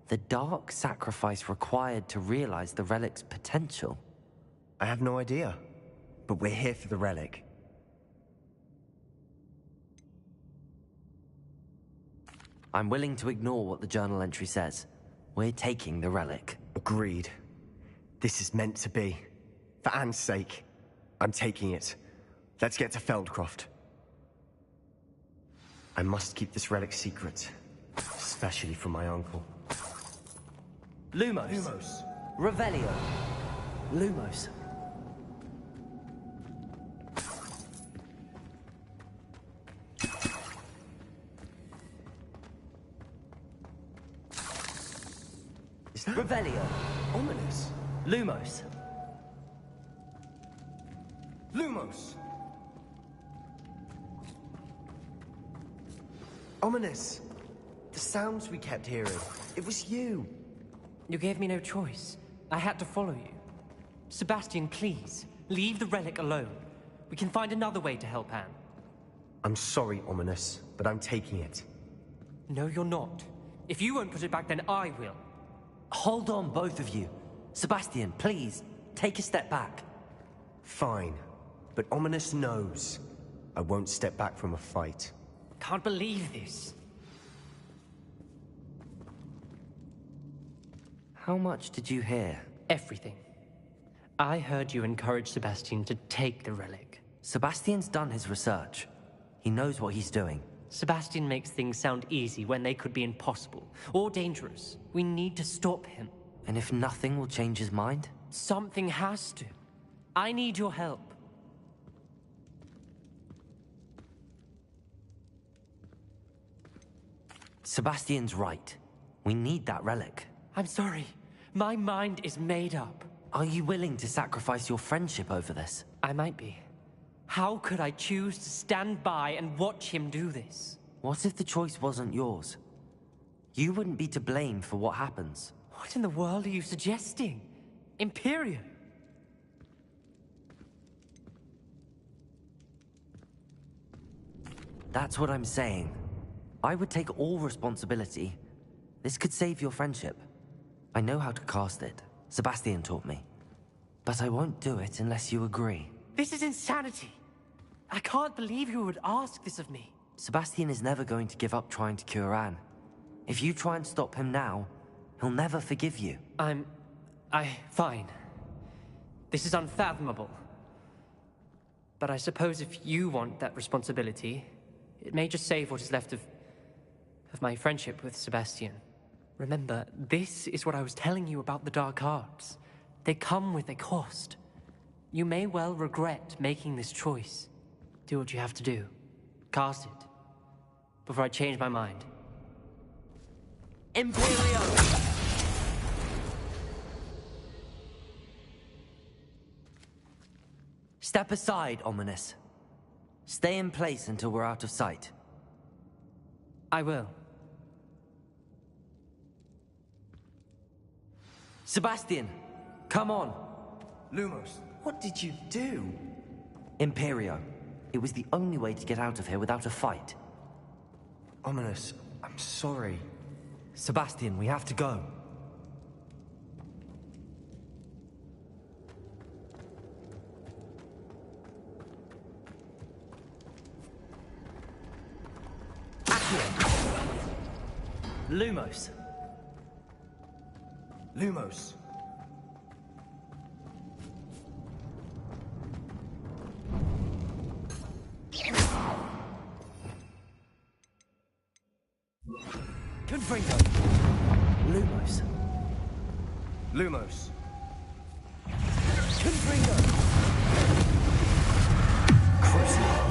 the dark sacrifice required to realize the relic's potential? I have no idea. But we're here for the relic. I'm willing to ignore what the journal entry says. We're taking the relic. Agreed. This is meant to be. For Anne's sake, I'm taking it. Let's get to Feldcroft. I must keep this relic secret, especially from my uncle. Lumos. Lumos. Revelio. Lumos. Is that Revelio. ominous? Lumos. Lumos. Ominous. The sounds we kept hearing. It was you. You gave me no choice. I had to follow you. Sebastian, please, leave the relic alone. We can find another way to help Anne. I'm sorry, Ominous, but I'm taking it. No, you're not. If you won't put it back, then I will. Hold on, both of you. Sebastian, please, take a step back. Fine, but Ominous knows I won't step back from a fight. Can't believe this. How much did you hear? Everything. I heard you encourage Sebastian to take the relic. Sebastian's done his research. He knows what he's doing. Sebastian makes things sound easy when they could be impossible or dangerous. We need to stop him. And if nothing will change his mind? Something has to. I need your help. Sebastian's right. We need that relic. I'm sorry. My mind is made up. Are you willing to sacrifice your friendship over this? I might be. How could I choose to stand by and watch him do this? What if the choice wasn't yours? You wouldn't be to blame for what happens. What in the world are you suggesting? Imperium? That's what I'm saying. I would take all responsibility. This could save your friendship. I know how to cast it. Sebastian taught me. But I won't do it unless you agree. This is insanity. I can't believe you would ask this of me. Sebastian is never going to give up trying to cure Anne. If you try and stop him now, he'll never forgive you. Fine. This is unfathomable. But I suppose if you want that responsibility, it may just save what is left of my friendship with Sebastian. Remember, this is what I was telling you about the dark arts. They come with a cost. You may well regret making this choice. Do what you have to do. Cast it. Before I change my mind. Imperio! Step aside, Ominous. Stay in place until we're out of sight. I will. Sebastian, come on. Lumos, what did you do? Imperio. It was the only way to get out of here without a fight. Ominous, I'm sorry. Sebastian, we have to go. Lumos. Lumos. Confringo. Lumos. Lumos. Confringo. Crucible.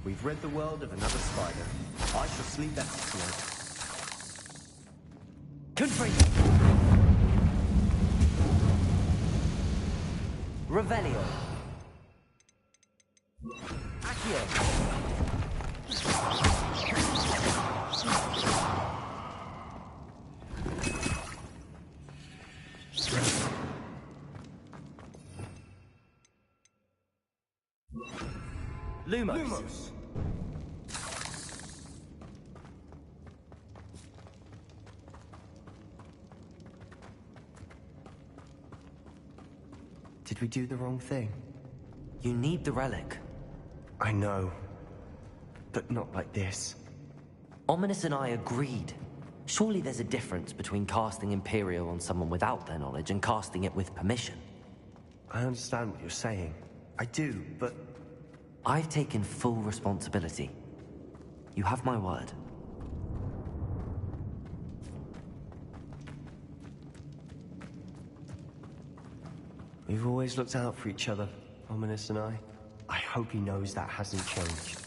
We've rid the world of another spider. I shall sleep better tonight. Confringo. Revelio. Accio. Lumos. Did we do the wrong thing? You need the relic. I know. But not like this. Ominous and I agreed. Surely there's a difference between casting Imperial on someone without their knowledge and casting it with permission. I understand what you're saying. I do, but... I've taken full responsibility. You have my word. We've always looked out for each other, Ominous and I. I hope he knows that hasn't changed.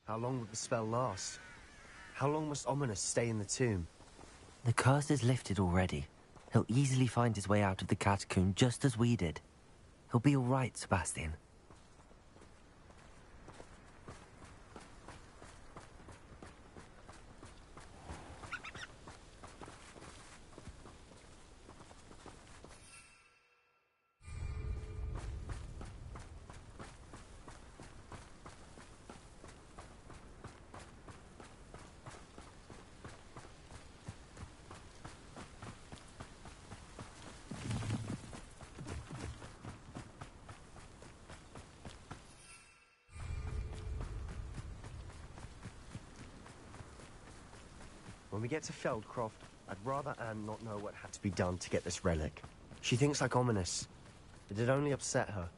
How long would the spell last? How long must Ominous stay in the tomb? The curse is lifted already. He'll easily find his way out of the catacomb just as we did. He'll be all right, Sebastian. When we get to Feldcroft, I'd rather Anne not know what had to be done to get this relic. She thinks like Ominous. It'd only upset her.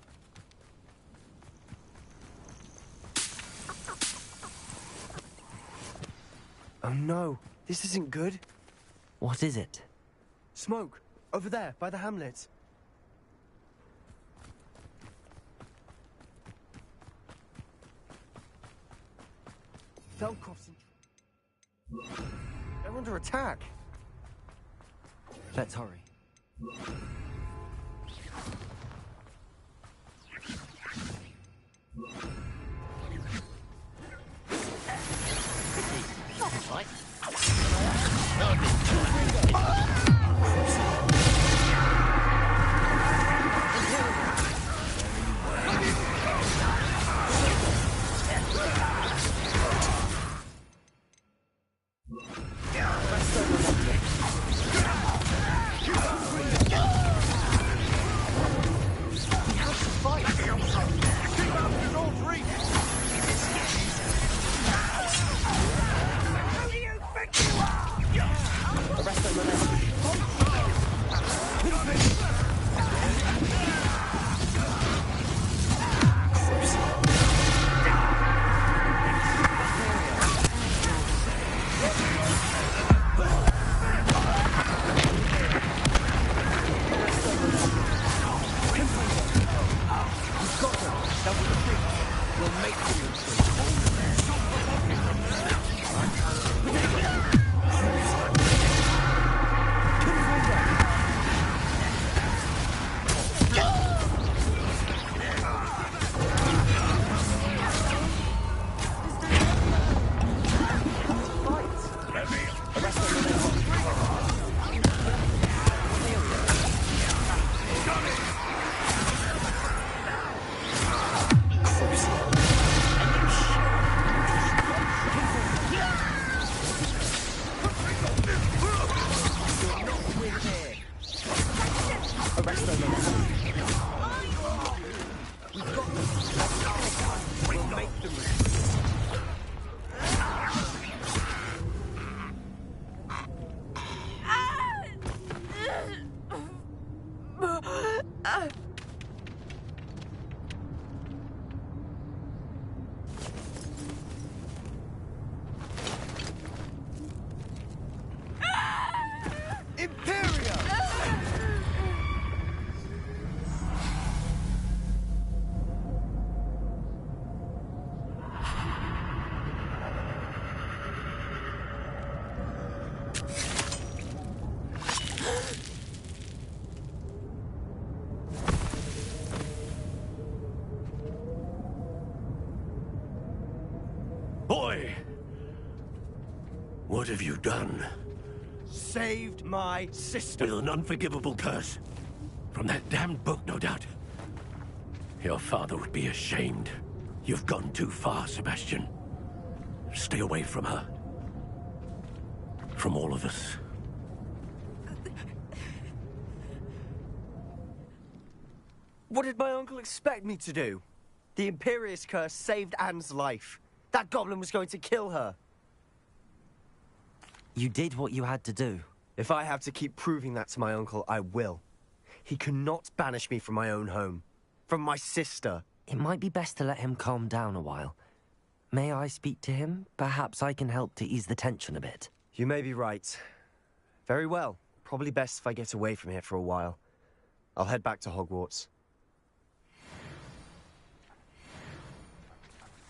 Oh no, this isn't good. What is it? Smoke! Over there, by the hamlet. Feldcroft's in... They're under attack. Let's hurry. Boy! What have you done? Saved my sister. With an unforgivable curse. From that damned book, no doubt. Your father would be ashamed. You've gone too far, Sebastian. Stay away from her. From all of us. What did my uncle expect me to do? The Imperious curse saved Anne's life. That goblin was going to kill her. You did what you had to do. If I have to keep proving that to my uncle, I will. He cannot banish me from my own home. From my sister. It might be best to let him calm down a while. May I speak to him? Perhaps I can help to ease the tension a bit. You may be right. Very well. Probably best if I get away from here for a while. I'll head back to Hogwarts.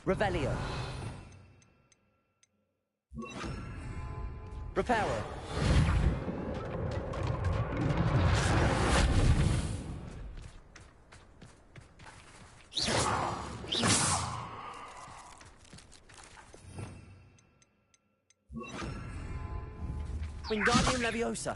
Revelio. Reparo. Wingardium Leviosa.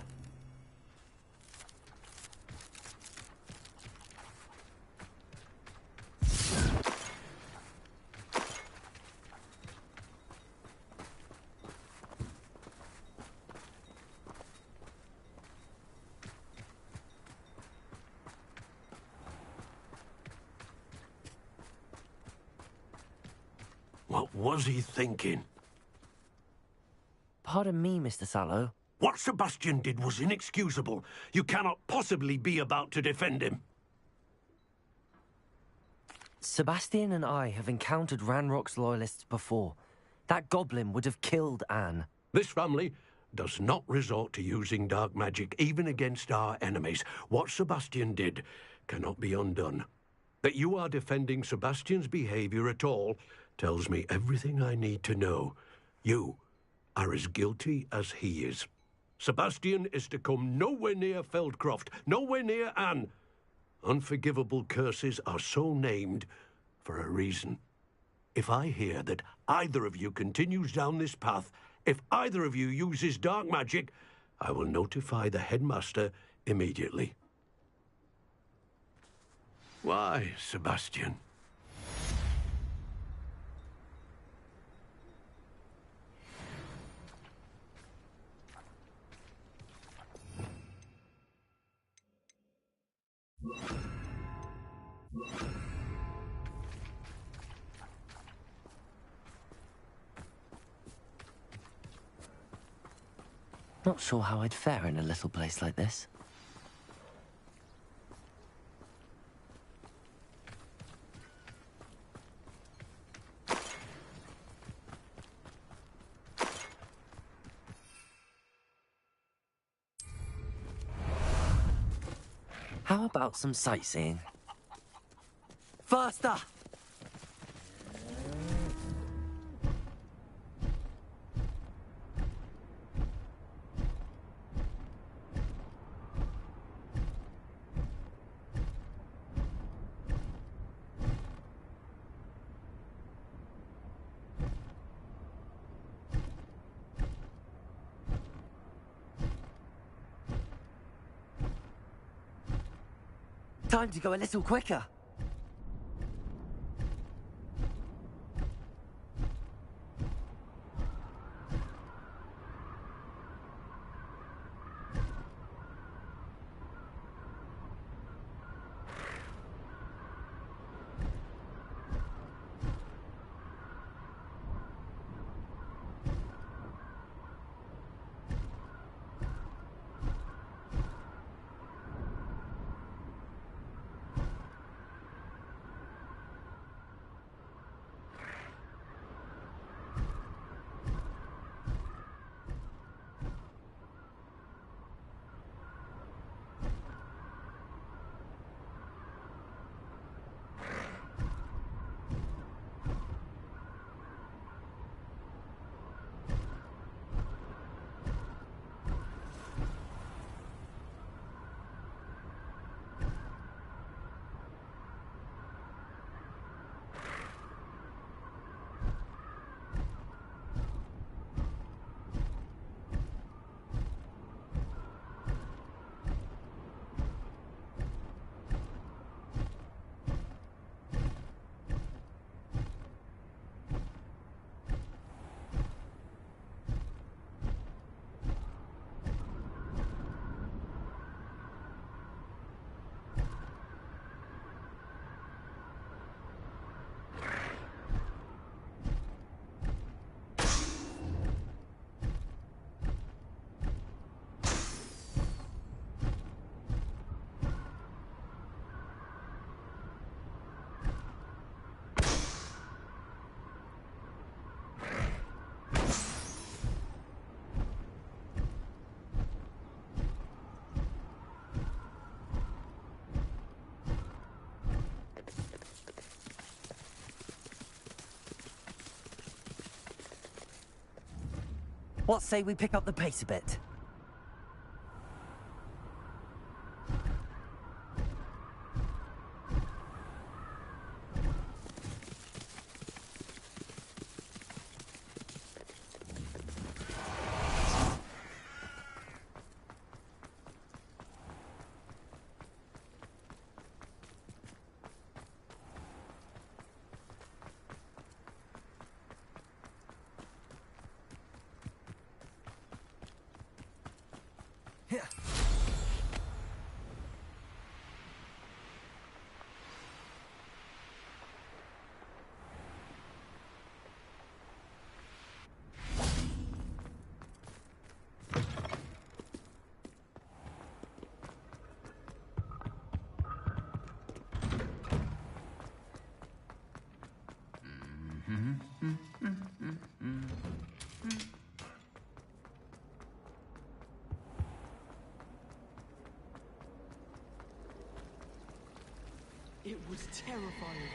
What was he thinking? Pardon me, Mr. Sallow. What Sebastian did was inexcusable. You cannot possibly be about to defend him. Sebastian and I have encountered Ranrock's loyalists before. That goblin would have killed Anne. This family does not resort to using dark magic, even against our enemies. What Sebastian did cannot be undone. That you are defending Sebastian's behavior at all tells me everything I need to know. You are as guilty as he is. Sebastian is to come nowhere near Feldcroft, nowhere near Anne. Unforgivable curses are so named for a reason. If I hear that either of you continues down this path, if either of you uses dark magic, I will notify the headmaster immediately. Why, Sebastian? Not sure how I'd fare in a little place like this. How about some sightseeing? Faster! Time to go a little quicker. What say we pick up the pace a bit? It was terrifying.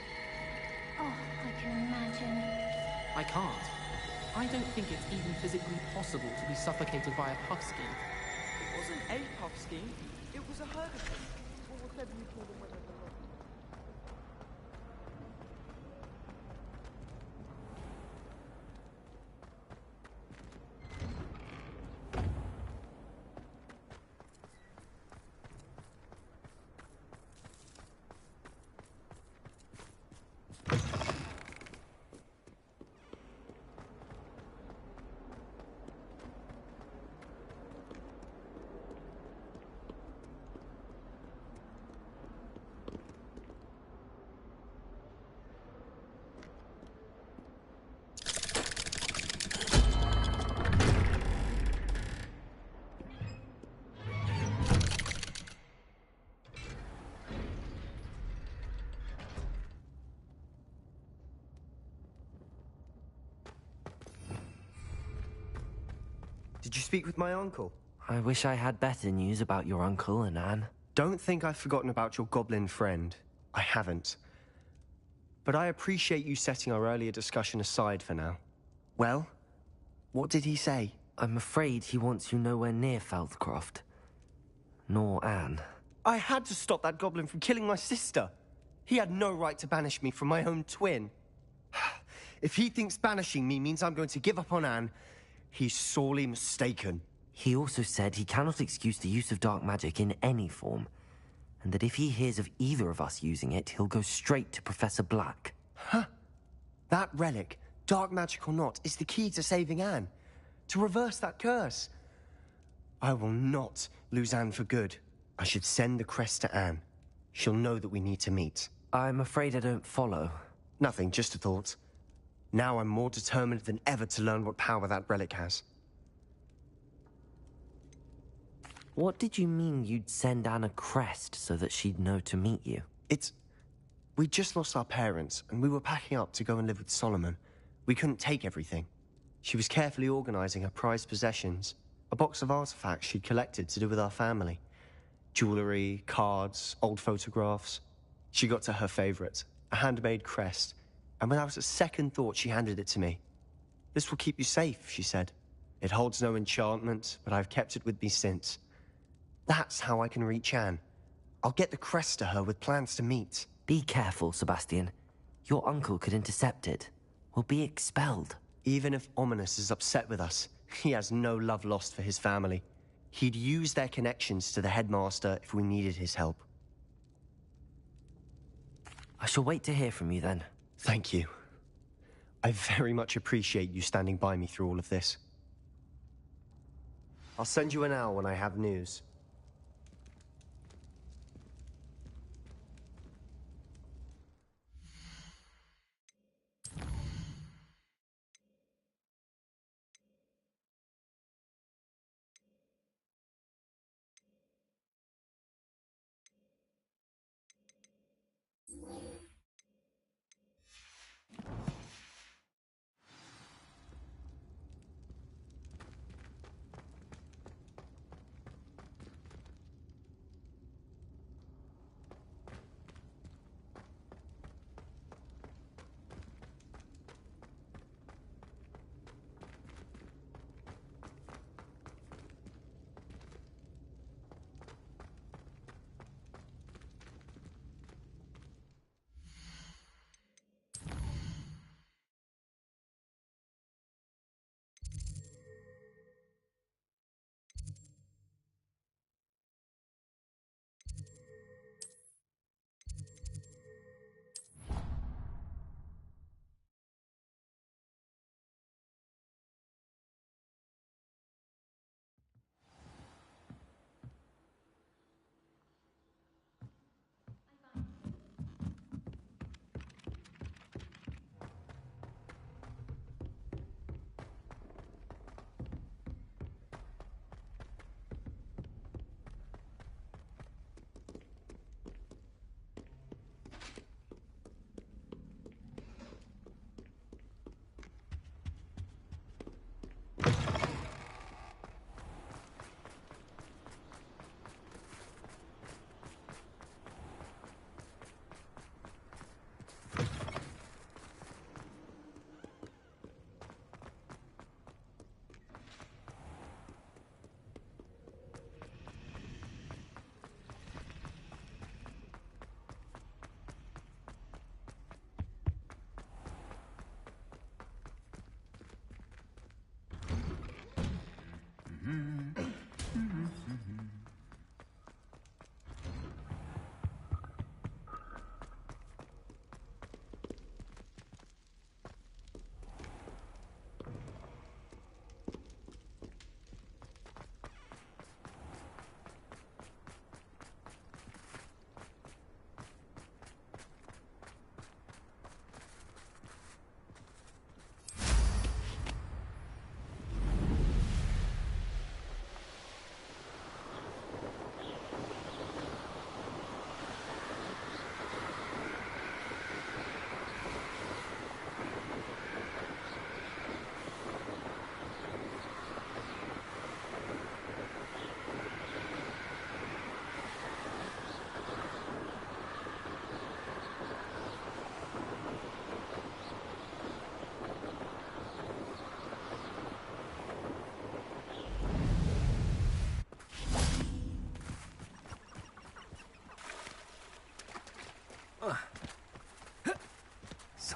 Oh, I can imagine. I can't. I don't think it's even physically possible to be suffocated by a puffskein. It wasn't a puffskein, it was a hurricane, or whatever you call them when they're below. Did you speak with my uncle? I wish I had better news about your uncle and Anne. Don't think I've forgotten about your goblin friend. I haven't. But I appreciate you setting our earlier discussion aside for now. Well, what did he say? I'm afraid he wants you nowhere near Feldcroft. Nor Anne. I had to stop that goblin from killing my sister. He had no right to banish me from my own twin. If he thinks banishing me means I'm going to give up on Anne, he's sorely mistaken. He also said he cannot excuse the use of dark magic in any form, and that if he hears of either of us using it, he'll go straight to Professor Black. Huh? That relic, dark magic or not, is the key to saving Anne. To reverse that curse. I will not lose Anne for good. I should send the crest to Anne. She'll know that we need to meet. I'm afraid I don't follow. Nothing, just a thought. Now I'm more determined than ever to learn what power that relic has. What did you mean you'd send Anne a crest so that she'd know to meet you? We just lost our parents, and we were packing up to go and live with Solomon. We couldn't take everything. She was carefully organizing her prized possessions, a box of artifacts she'd collected to do with our family. Jewelry, cards, old photographs. She got to her favorite, a handmade crest, and without a second thought, she handed it to me. This will keep you safe, she said. It holds no enchantment, but I've kept it with me since. That's how I can reach Anne. I'll get the crest to her with plans to meet. Be careful, Sebastian. Your uncle could intercept it. We'll be expelled. Even if Ominous is upset with us, he has no love lost for his family. He'd use their connections to the headmaster if we needed his help. I shall wait to hear from you then. Thank you. I very much appreciate you standing by me through all of this. I'll send you an owl when I have news.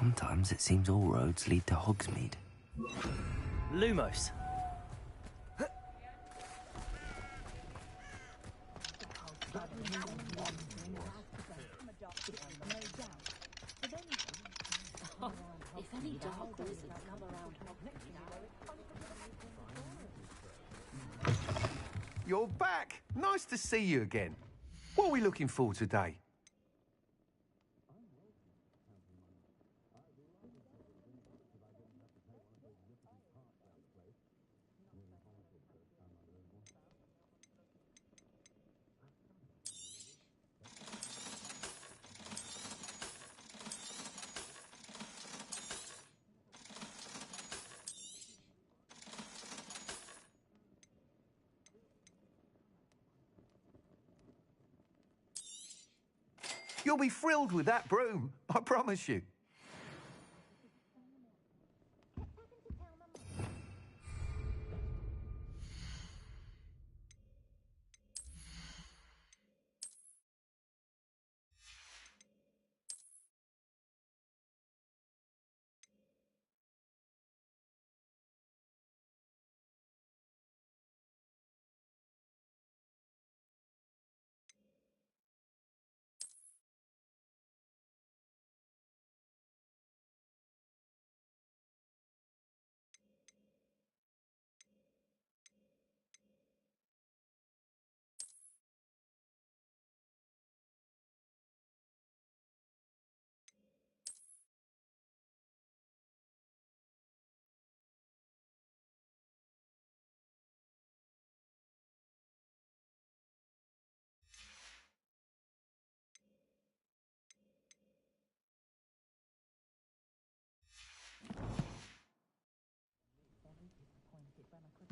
Sometimes it seems all roads lead to Hogsmeade. Lumos. If any dark wizards come around You're back! Nice to see you again. What are we looking for today? You'll be thrilled with that broom, I promise you.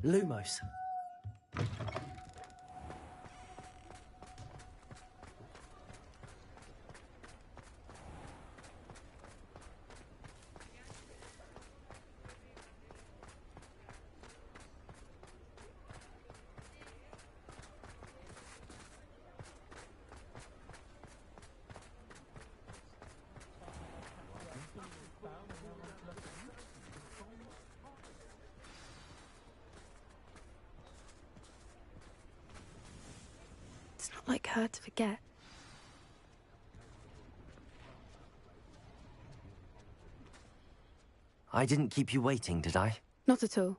Lumos. It's not like her to forget. I didn't keep you waiting, did I? Not at all.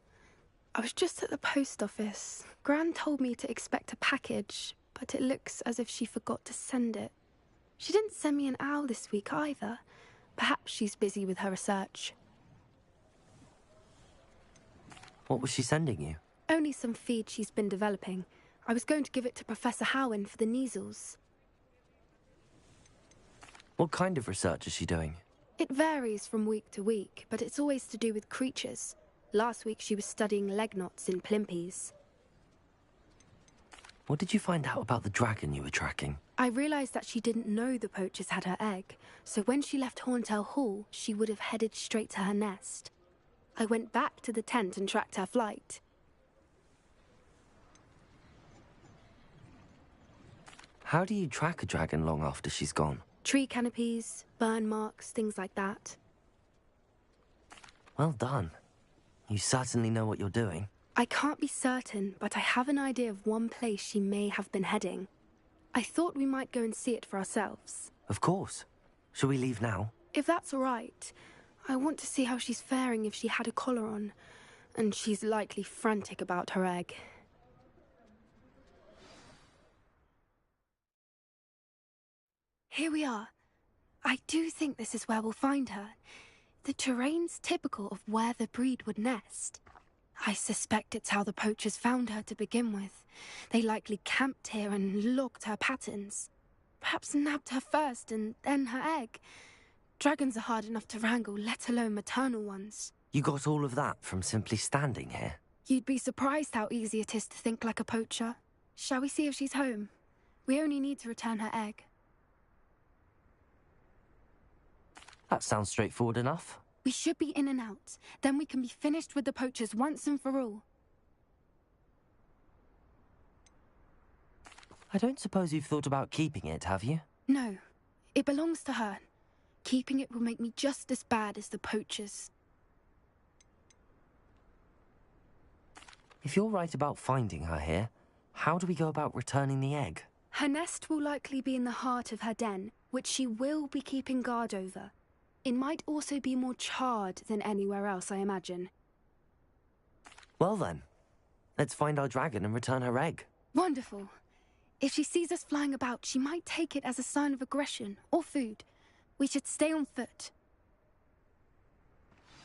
I was just at the post office. Gran told me to expect a package, but it looks as if she forgot to send it. She didn't send me an owl this week either. Perhaps she's busy with her research. What was she sending you? Only some feed she's been developing. I was going to give it to Professor Howin for the measles. What kind of research is she doing? It varies from week to week, but it's always to do with creatures. Last week she was studying leg knots in plimpies. What did you find out about the dragon you were tracking? I realised that she didn't know the poachers had her egg, so when she left Horntail Hall, she would have headed straight to her nest. I went back to the tent and tracked her flight. How do you track a dragon long after she's gone? Tree canopies, burn marks, things like that. Well done. You certainly know what you're doing. I can't be certain, but I have an idea of one place she may have been heading. I thought we might go and see it for ourselves. Of course. Shall we leave now? If that's all right. I want to see how she's faring if she had a collar on. And she's likely frantic about her egg. Here we are. I do think this is where we'll find her. The terrain's typical of where the breed would nest. I suspect it's how the poachers found her to begin with. They likely camped here and logged her patterns. Perhaps nabbed her first and then her egg. Dragons are hard enough to wrangle, let alone maternal ones. You got all of that from simply standing here? You'd be surprised how easy it is to think like a poacher. Shall we see if she's home? We only need to return her egg. That sounds straightforward enough. We should be in and out. Then we can be finished with the poachers once and for all. I don't suppose you've thought about keeping it, have you? No. It belongs to her. Keeping it will make me just as bad as the poachers. If you're right about finding her here, how do we go about returning the egg? Her nest will likely be in the heart of her den, which she will be keeping guard over. It might also be more charred than anywhere else, I imagine. Well then, let's find our dragon and return her egg. Wonderful. If she sees us flying about, she might take it as a sign of aggression or food. We should stay on foot.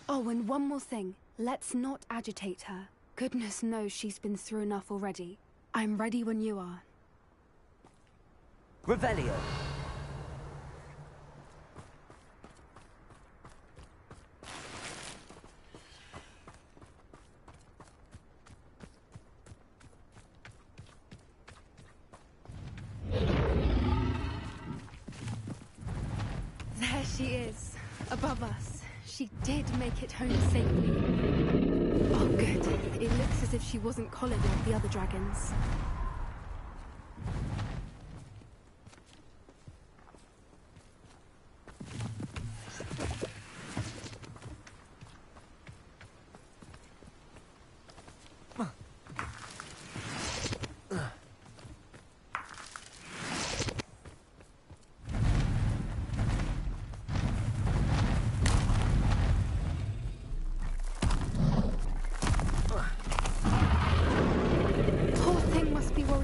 Oh, and one more thing. Let's not agitate her. Goodness knows she's been through enough already. I'm ready when you are. Revelio. There she is, above us. She did make it home safely. Oh, good. It looks as if she wasn't collared like the other dragons.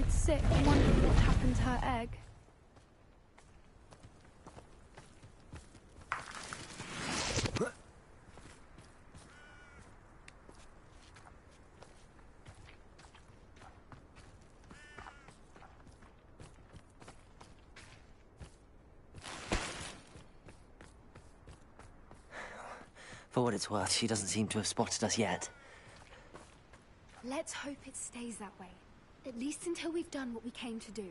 Sick, wondering what happened to her egg. For what it's worth, she doesn't seem to have spotted us yet. Let's hope it stays that way. At least until we've done what we came to do.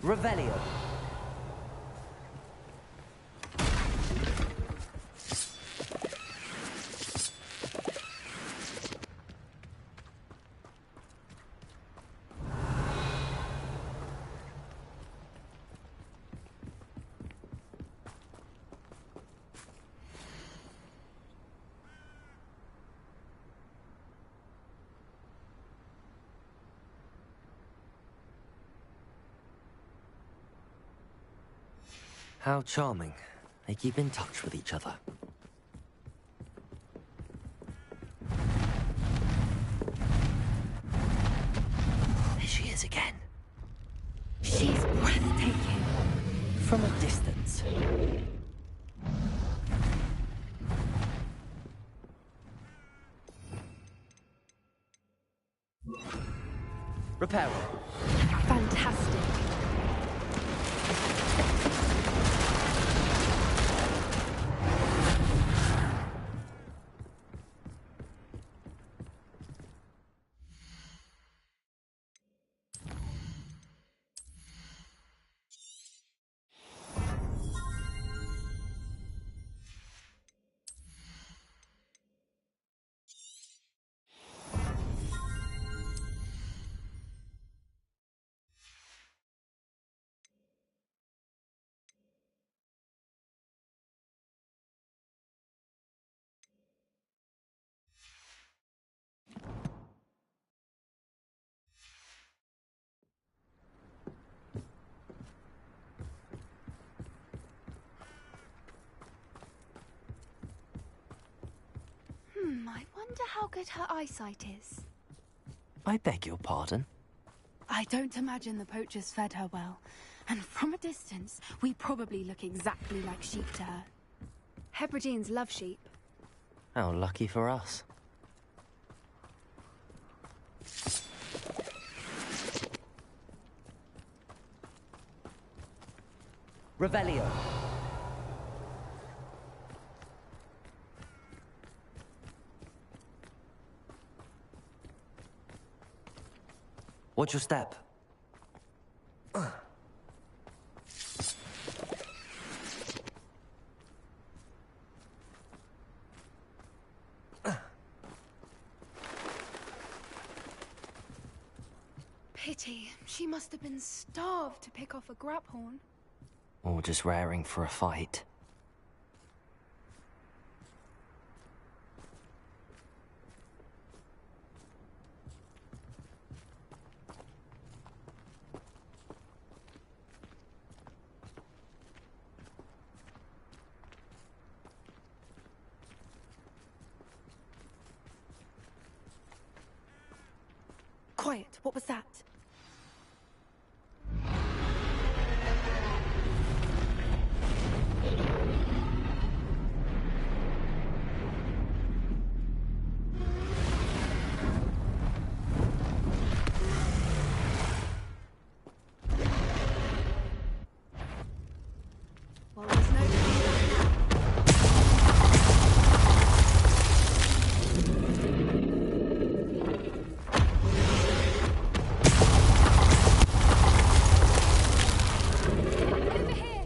Revelio. How charming. They keep in touch with each other. There she is again. She's breathtaking. From a distance. Repair. Fantastic. I wonder how good her eyesight is. I beg your pardon? I don't imagine the poachers fed her well. And from a distance, we probably look exactly like sheep to her. Hebrideans love sheep. How lucky for us. Revelio. Watch your step. Pity. She must have been starved to pick off a graphorn. Or just raring for a fight. Quiet. What was that? Well, there's no turning back now. Over here.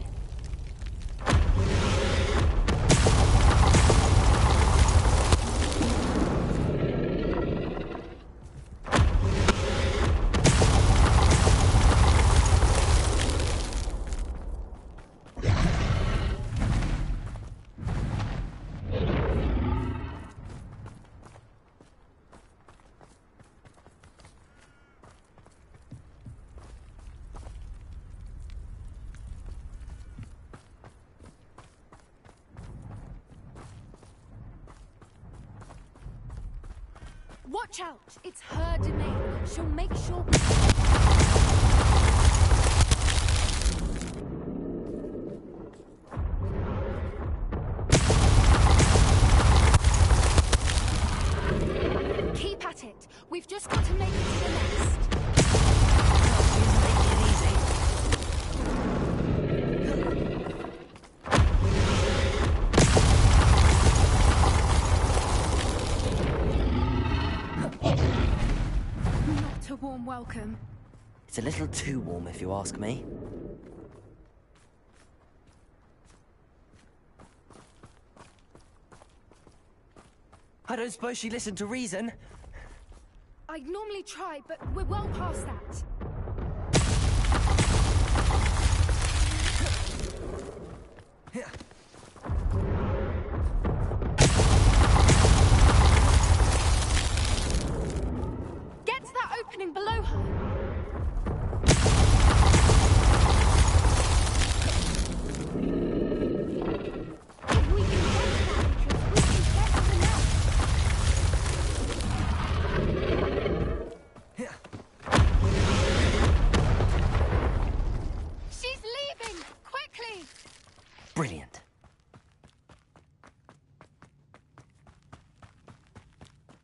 Watch out! It's her domain. She'll make sure. Keep at it. We've just got to make it to the nest. Not a warm welcome. It's a little too warm, if you ask me. I don't suppose she listened to reason. I'd normally try, but we're well past that. Get to that opening below her. If we can get to that entrance, we can get to the nest. She's leaving! Quickly! Brilliant.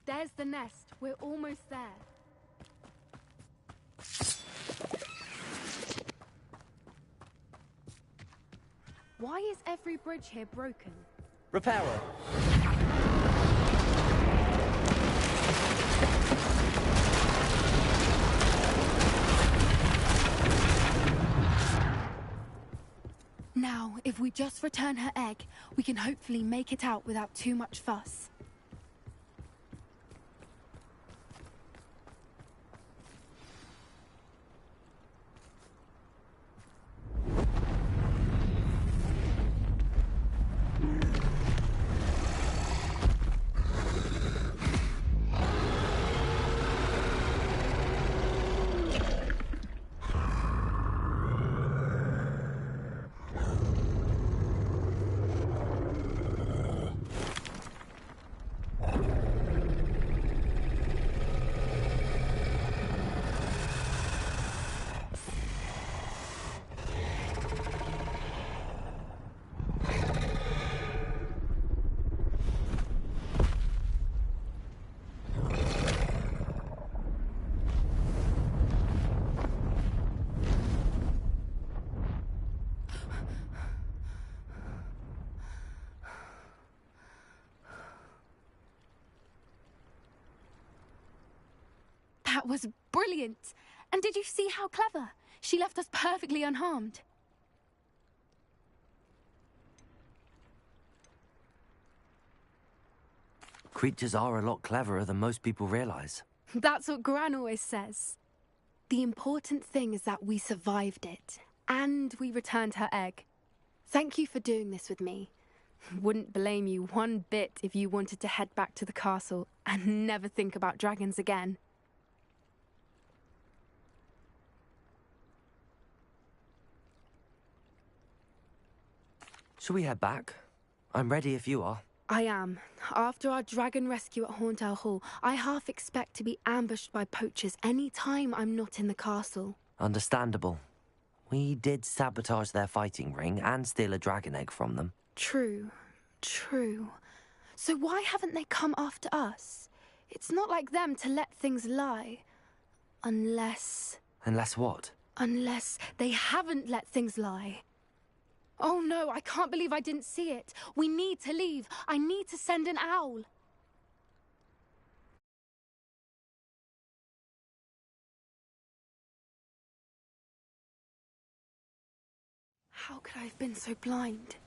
There's the nest. We're almost there. Why is every bridge here broken? Reparo. Now, if we just return her egg, we can hopefully make it out without too much fuss. That was brilliant. And did you see how clever? She left us perfectly unharmed. Creatures are a lot cleverer than most people realize. That's what Gran always says. The important thing is that we survived it, and we returned her egg. Thank you for doing this with me. Wouldn't blame you one bit if you wanted to head back to the castle and never think about dragons again. Shall we head back? I'm ready if you are. I am. After our dragon rescue at Horntail Hall, I half expect to be ambushed by poachers any time I'm not in the castle. Understandable. We did sabotage their fighting ring and steal a dragon egg from them. True. So why haven't they come after us? It's not like them to let things lie. Unless... Unless what? Unless they haven't let things lie. Oh no, I can't believe I didn't see it. We need to leave. I need to send an owl. How could I have been so blind?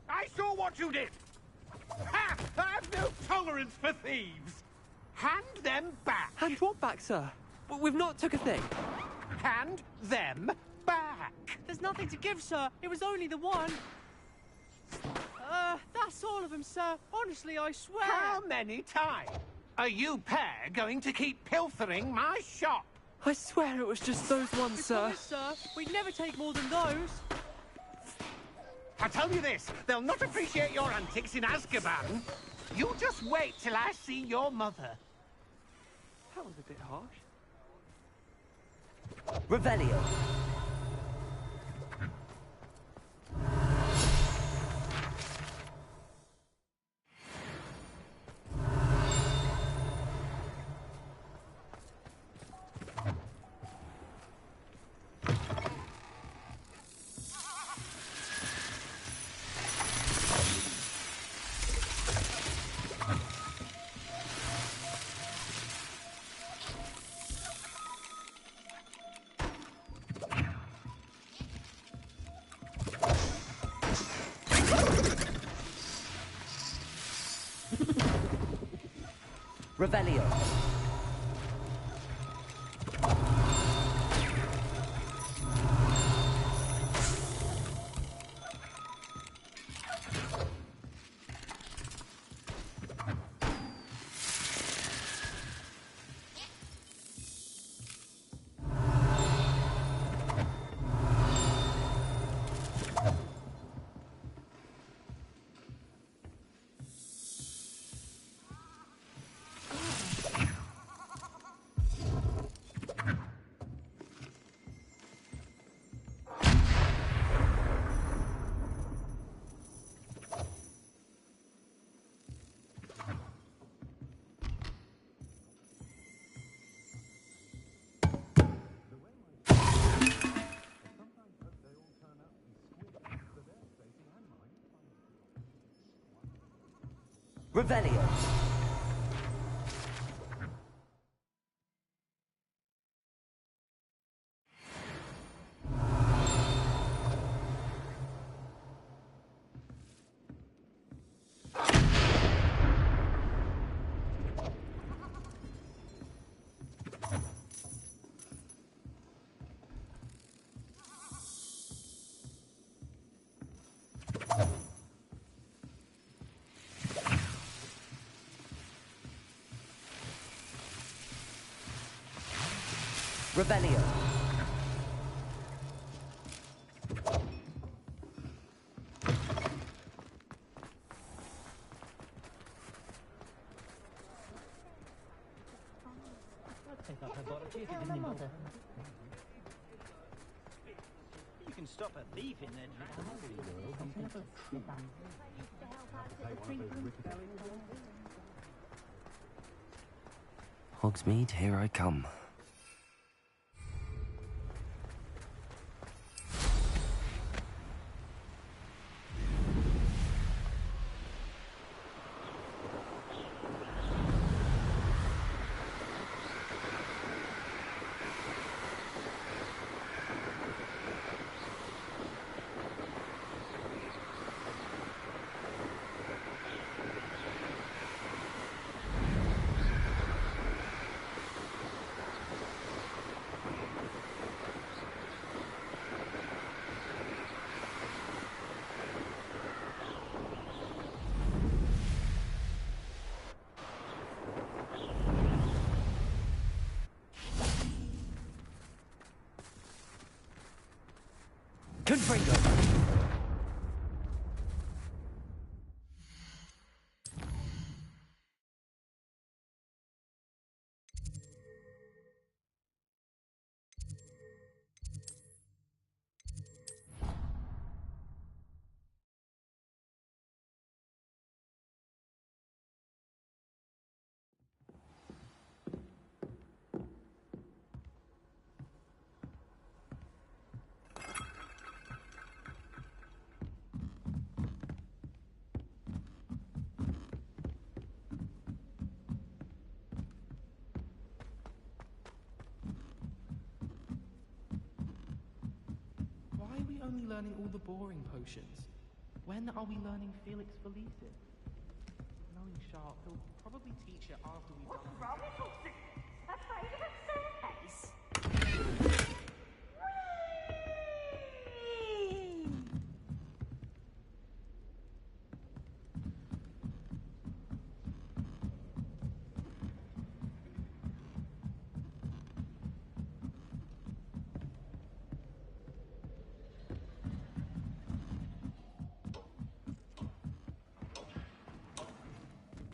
I saw what you did! Ha! I've no tolerance for thieves! Hand them back! Hand what back, sir? We've not took a thing. Hand them back! There's nothing to give, sir. It was only the one. That's all of them, sir. Honestly, I swear. How many times are you pair going to keep pilfering my shop? I swear it was just those ones, sir. Promise, sir. We'd never take more than those. I tell you this, they'll not appreciate your antics in Azkaban. You just wait till I see your mother. That was a bit harsh. Revelio. Revelio. Revelio. Revelio. You can stop a thief in there. Hogsmeade, here I come. Confringo! Why are we only learning all the boring potions? When are we learning Felix Felicis? Knowing Sharp, he'll probably teach it after we've done it. Wrong with you? Afraid of a staircase?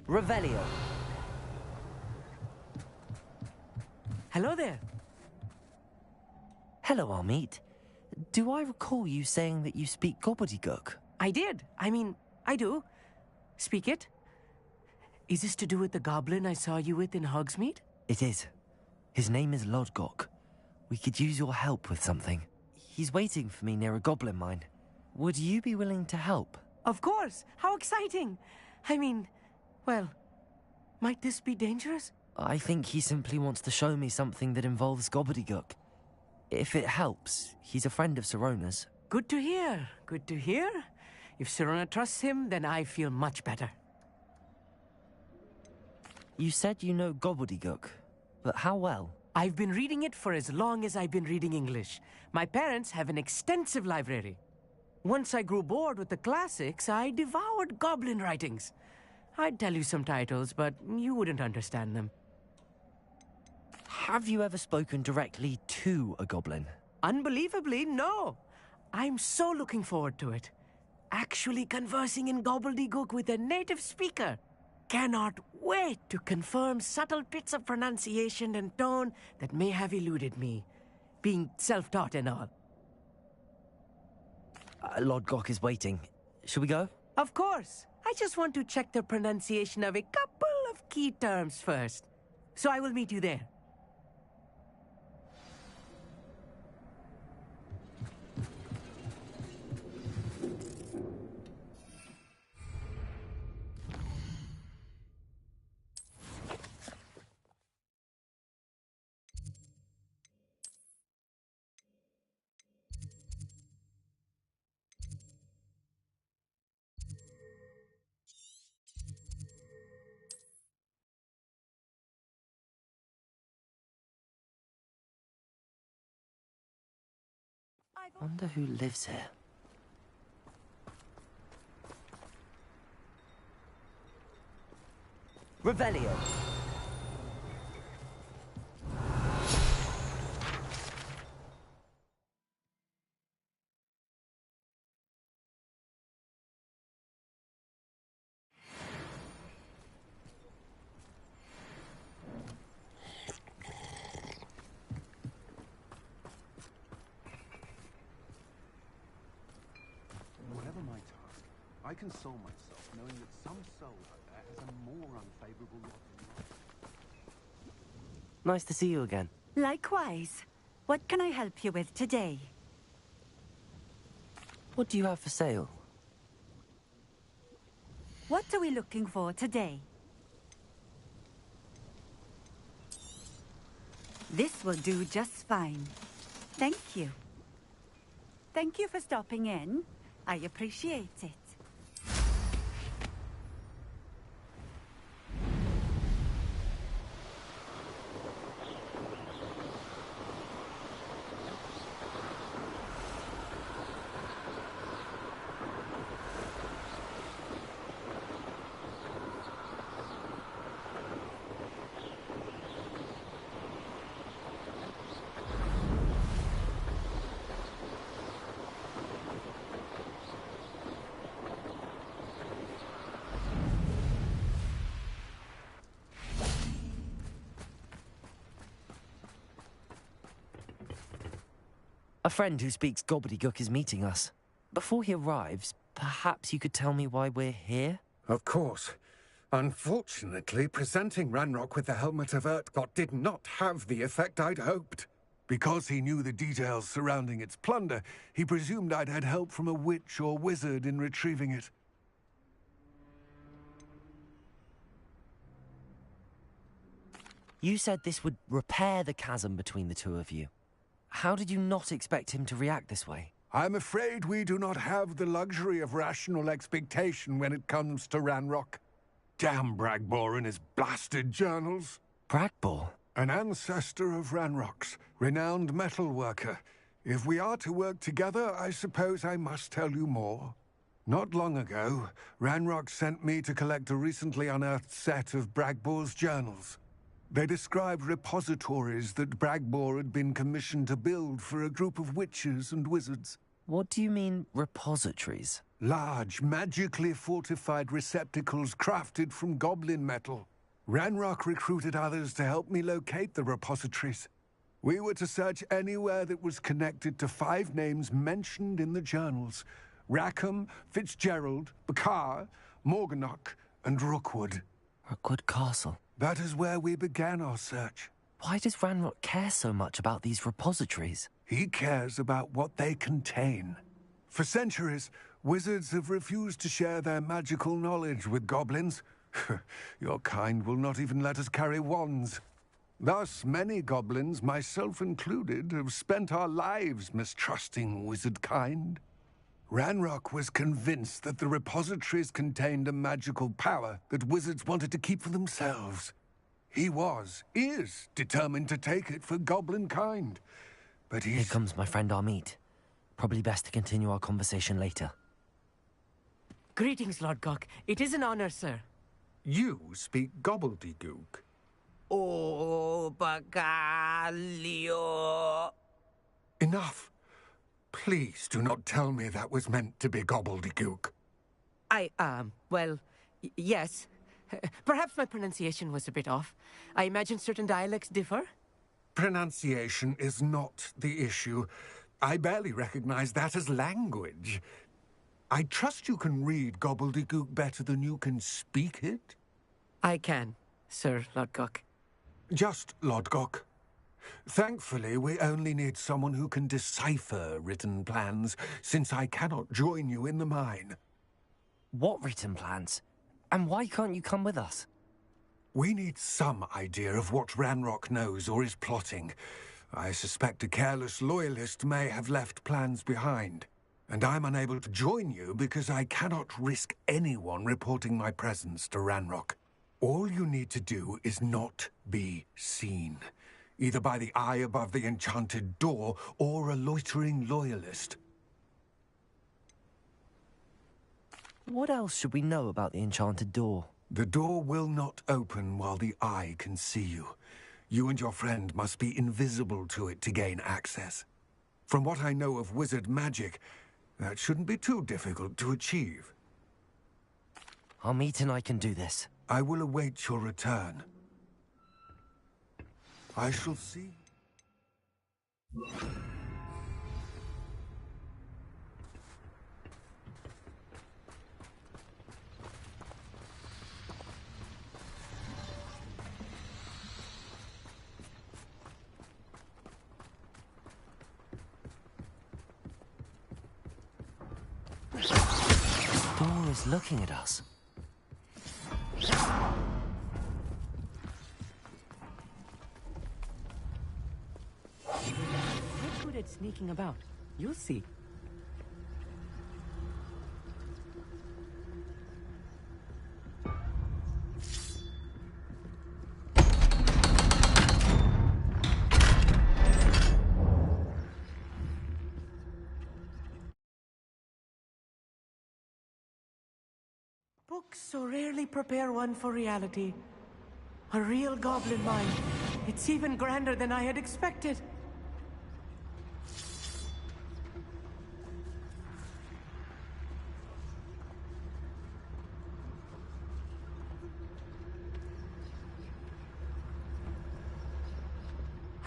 Revelio. Hello there. Hello, Armeet. Do I recall you saying that you speak gobbledygook? I did. I do. Speak it. Is this to do with the goblin I saw you with in Hogsmeade? It is. His name is Lodgok. We could use your help with something. He's waiting for me near a goblin mine. Would you be willing to help? Of course. How exciting. Well, might this be dangerous? I think he simply wants to show me something that involves gobbledygook. If it helps, he's a friend of Sirona's. Good to hear. Good to hear. If Sirona trusts him, then I feel much better. You said you know gobbledygook, but how well? I've been reading it for as long as I've been reading English. My parents have an extensive library. Once I grew bored with the classics, I devoured goblin writings. I'd tell you some titles, but you wouldn't understand them. Have you ever spoken directly to a goblin? Unbelievably, no. I'm so looking forward to it. Actually conversing in gobbledygook with a native speaker. Cannot wait to confirm subtle bits of pronunciation and tone that may have eluded me, being self-taught and all. Lodgok is waiting. Shall we go? Of course. I just want to check the pronunciation of a couple of key terms first. So I will meet you there. Wonder who lives here. Revelio. console myself knowing that some soul out there has a more unfavorable lot than mine. Nice to see you again. Likewise. What can I help you with today? What do you have for sale? What are we looking for today? This will do just fine. Thank you. Thank you for stopping in. I appreciate it. A friend who speaks gobbledygook is meeting us. Before he arrives, perhaps you could tell me why we're here? Of course. Unfortunately, presenting Ranrock with the Helmet of Urtkot did not have the effect I'd hoped. Because he knew the details surrounding its plunder, he presumed I'd had help from a witch or wizard in retrieving it. You said this would repair the chasm between the two of you. How did you not expect him to react this way? I'm afraid we do not have the luxury of rational expectation when it comes to Ranrock. Damn Bragbor and his blasted journals. Bragbor? An ancestor of Ranrock's, renowned metal worker. If we are to work together, I suppose I must tell you more. Not long ago, Ranrock sent me to collect a recently unearthed set of Bragbor's journals. They described repositories that Bragbor had been commissioned to build for a group of witches and wizards. What do you mean, repositories? Large, magically fortified receptacles crafted from goblin metal. Ranrock recruited others to help me locate the repositories. We were to search anywhere that was connected to 5 names mentioned in the journals: Rackham, Fitzgerald, Bakar, Morganach, and Rookwood. Rookwood Castle. That is where we began our search. Why does Ranrock care so much about these repositories? He cares about what they contain. For centuries, wizards have refused to share their magical knowledge with goblins. Your kind will not even let us carry wands. Thus, many goblins, myself included, have spent our lives mistrusting wizard kind. Ranrock was convinced that the repositories contained a magical power that wizards wanted to keep for themselves. He is determined to take it for goblin kind. But Here comes my friend Amit. Probably best to continue our conversation later. Greetings, Lord Gok. It is an honor, sir. You speak gobbledygook. Oh, Bacalio. Enough. Please do not tell me that was meant to be gobbledygook. Well, yes. Perhaps my pronunciation was a bit off. I imagine certain dialects differ. Pronunciation is not the issue. I barely recognize that as language. I trust you can read gobbledygook better than you can speak it? I can, Sir Lodgok. Just Lodgok. Thankfully, we only need someone who can decipher written plans, since I cannot join you in the mine. What written plans? And why can't you come with us? We need some idea of what Ranrock knows or is plotting. I suspect a careless loyalist may have left plans behind. And I'm unable to join you because I cannot risk anyone reporting my presence to Ranrock. All you need to do is not be seen, either by the eye above the enchanted door or a loitering loyalist. What else should we know about the enchanted door? The door will not open while the eye can see you. You and your friend must be invisible to it to gain access. From what I know of wizard magic, that shouldn't be too difficult to achieve. Amit and I can do this. I will await your return. I shall see. always looking at us. We're good at sneaking about. You'll see. Books so rarely prepare one for reality. A real goblin mind. It's even grander than I had expected.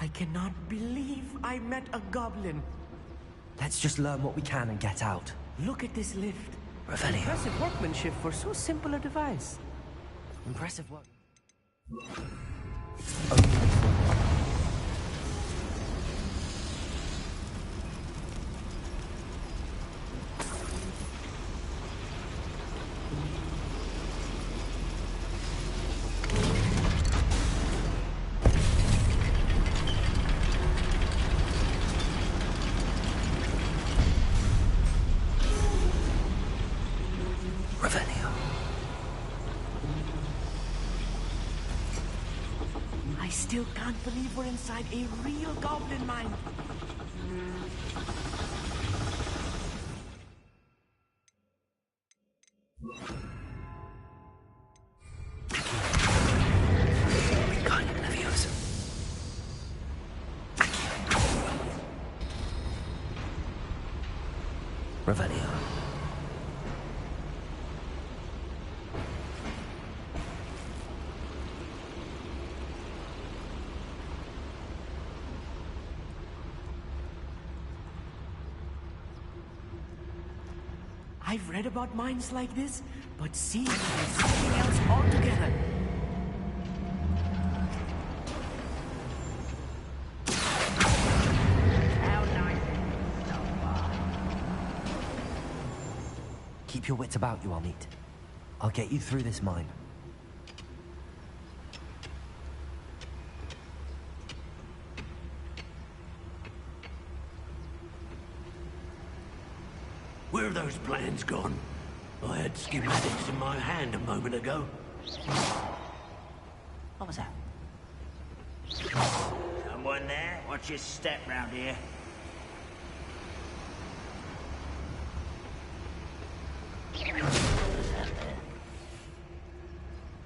I cannot believe I met a goblin. Let's just learn what we can and get out. Look at this lift. Revelio. Impressive workmanship for so simple a device. Impressive work. I still can't believe we're inside a real goblin mine. Revelio. I've read about mines like this, but seeing it is something else altogether. Keep your wits about you, Amit. I'll get you through this mine. Where have those plans gone? I had schematics in my hand a moment ago. What was that? Someone there? Watch your step round here.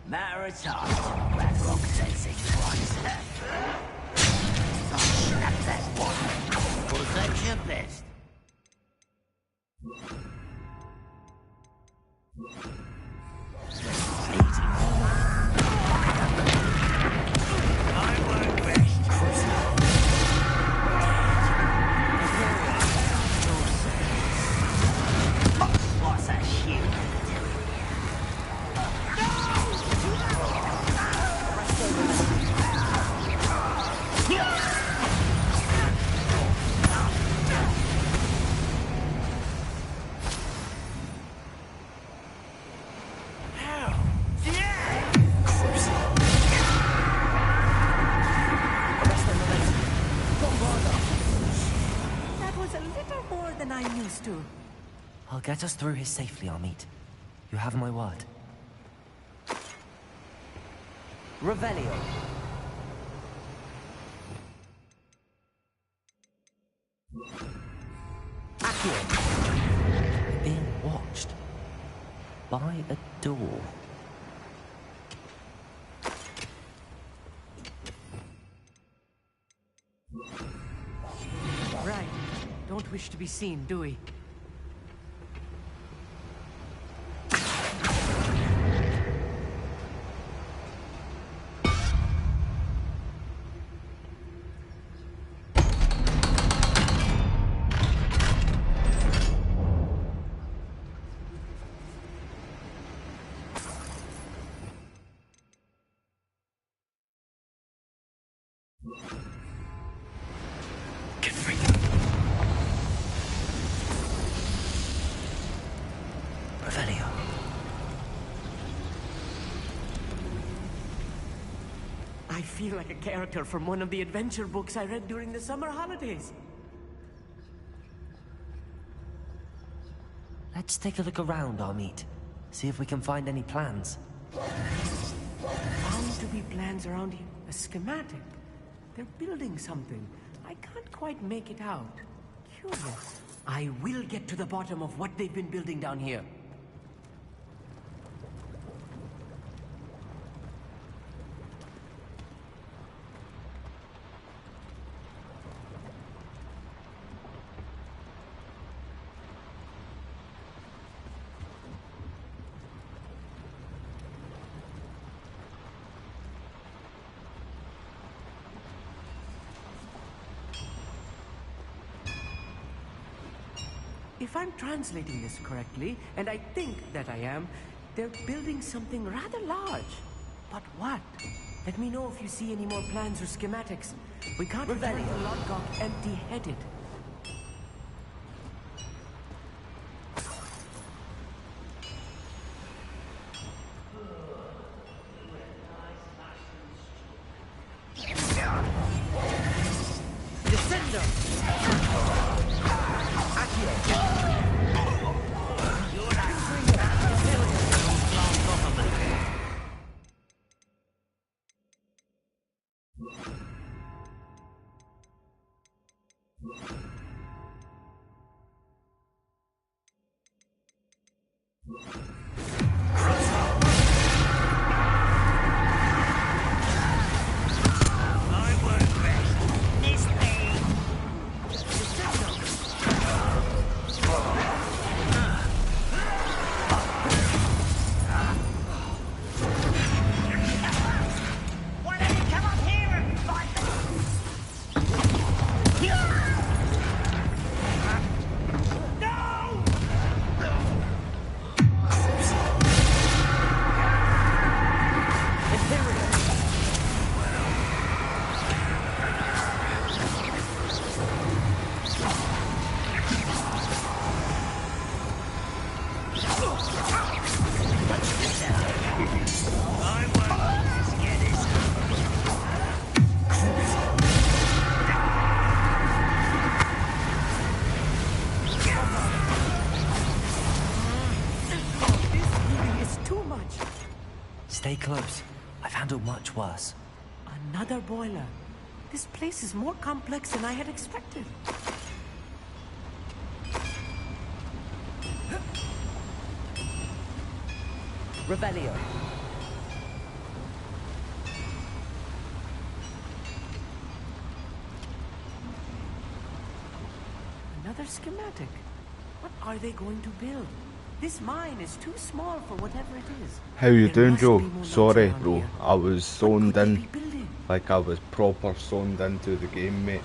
Matter of time till Radrock says it twice. Snap that one. Was that your best? I'll get us through here safely, Amit. You have my word. Revelio. Accio. Being watched by a door. Right. Don't wish to be seen, do we? I feel like a character from one of the adventure books I read during the summer holidays. Let's take a look around, Amit. See if we can find any plans. Bound to be plans around here. A schematic. They're building something. I can't quite make it out. Curious. I will get to the bottom of what they've been building down here. If I'm translating this correctly, and I think that I am, they're building something rather large. But what? Let me know if you see any more plans or schematics. We can't return to Lodgok empty-headed. Stay close. I've handled much worse. Another boiler. This place is more complex than I had expected. Revelio. Another schematic. What are they going to build? This mine is too small for whatever it is. How you doing, Joe? Sorry, bro. I was zoned in. Like I was proper zoned into the game, mate.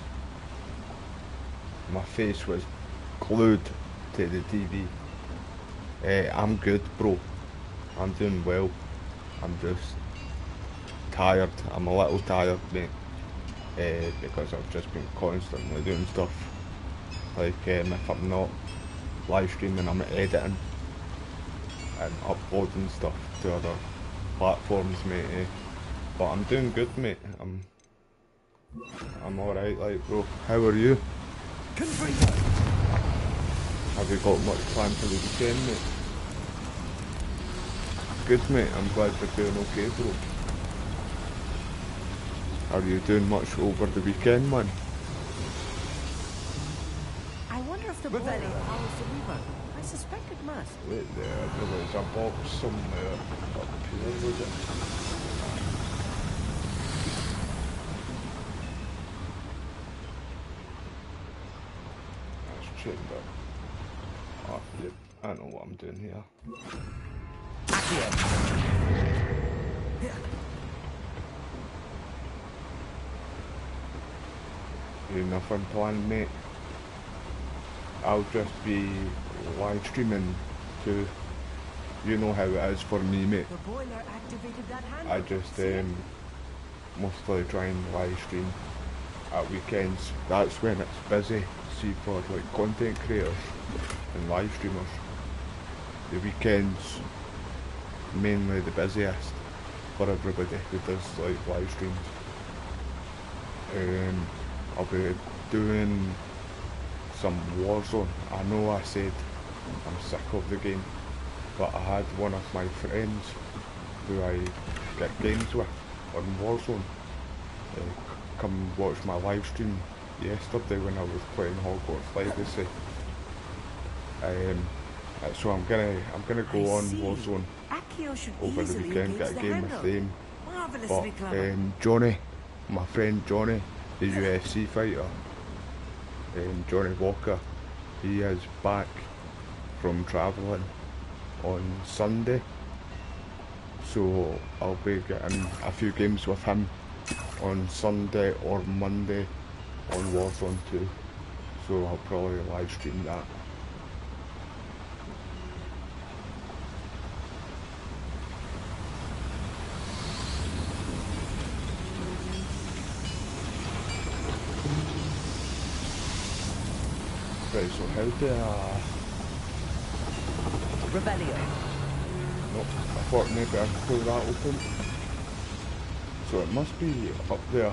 My face was glued to the TV. I'm good, bro. I'm doing well. I'm just tired. I'm a little tired, mate. Because I've just been constantly doing stuff. Like, if I'm not live streaming, I'm editing and uploading stuff to other platforms, mate. But I'm doing good, mate. I'm alright, like, bro. How are you? Have you got much planned for the weekend, mate? Good, mate. I'm glad you're doing okay, bro. Are you doing much over the weekend, man? I wonder if the boiler powers the lever. I suspect it must. Wait there's a box somewhere up here, was it? That's chamber. Oh, yep. I know what I'm doing here. You nothing planned, mate? I'll just be live streaming too. You know how it is for me, mate. The boiler activated that hand. I just mostly try and live stream at weekends. That's when it's busy. See, for like content creators and live streamers, the weekends mainly the busiest for everybody who does like live streams. I'll be doing some Warzone. I know I said I'm sick of the game, but I had one of my friends who I get games with on Warzone come watch my live stream yesterday when I was playing Hogwarts Legacy. So I'm gonna go on Warzone over the weekend, get a game with them. But Johnny, my friend Johnny, the UFC fighter, Johnny Walker, he is back from travelling on Sunday, so I'll be getting a few games with him on Sunday or Monday on Warzone 2, so I'll probably live stream that. Right, so how do Rebellion. Nope, I thought maybe I could pull that open. So it must be up there.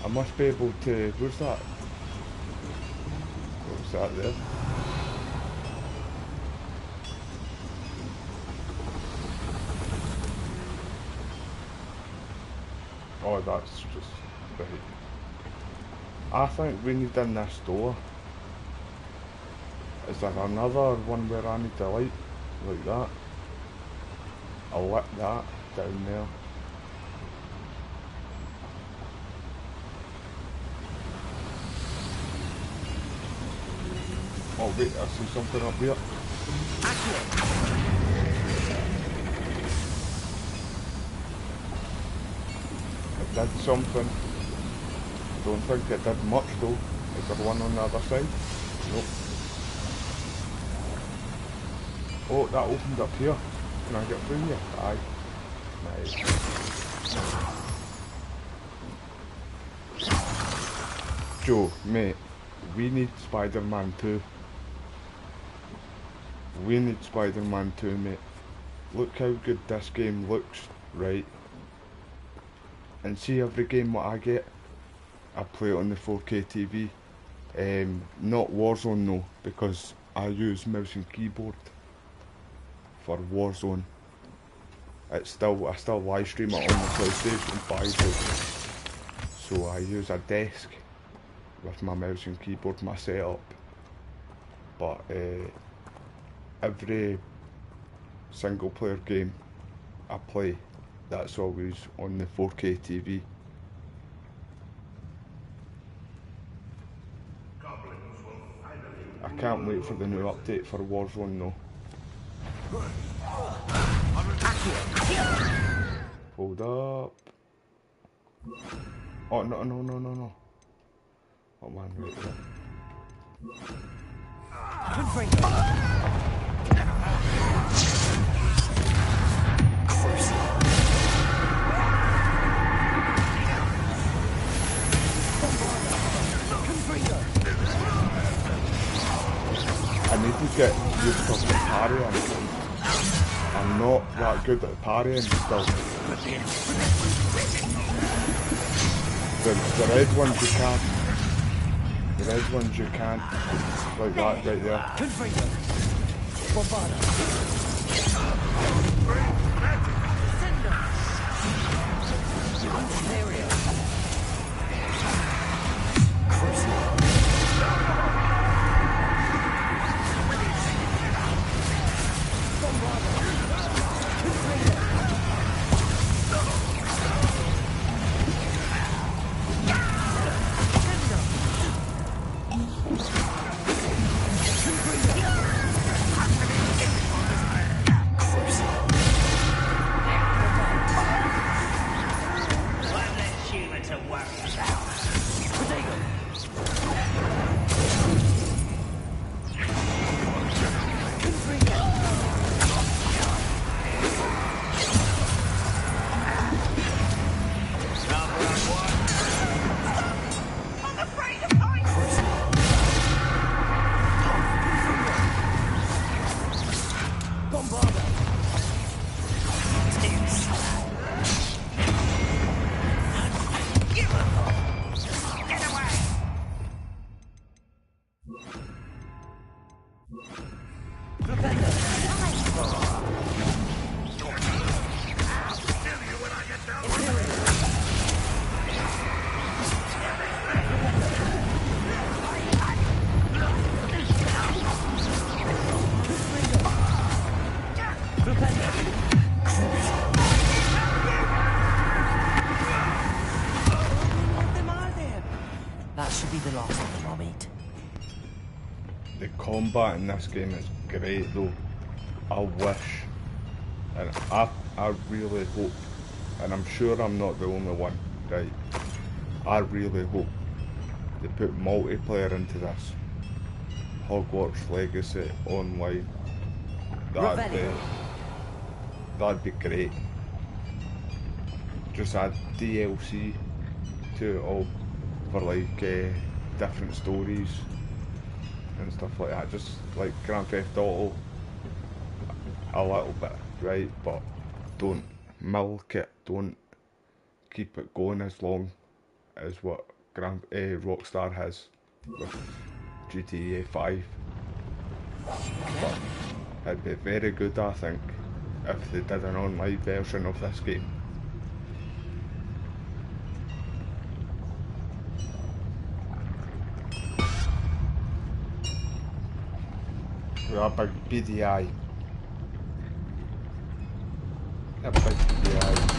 I must be able to... Where's that? What's that there? Oh, that's just... Right. I think we need in this door. Is there another one where I need to light? Like that? I'll lit that down there. Oh wait, I see something up here. It did something. Don't think it did much though. Is there one on the other side? Nope. Oh, that opened up here. Can I get through here? Aye. Nice. Joe, mate, we need Spider-Man 2. We need Spider-Man 2, mate. Look how good this game looks, right? And see every game what I get, I play it on the 4K TV. Not Warzone though, because I use mouse and keyboard for Warzone. I still live stream it on the PlayStation 5, so I use a desk with my mouse and keyboard, my setup. But every single player game I play, that's always on the 4K TV. I can't wait for the new update for Warzone though. Hold up. Oh no. Oh man, right there. I need to get used to parrying. I'm not that good at parrying still. The red ones you can't. The red ones you can't. Like that right there. combat in this game is great though. I wish, and I really hope, and I'm sure I'm not the only one, right? I really hope they put multiplayer into this. Hogwarts Legacy online. That'd be great. Just add DLC to it all for like different stories and stuff like that. Just like Grand Theft Auto a little bit, right? But don't milk it. Don't keep it going as long as what Rockstar has with GTA 5. But it'd be very good, I think, if they did an online version of this game. With a big BDI. A big BDI.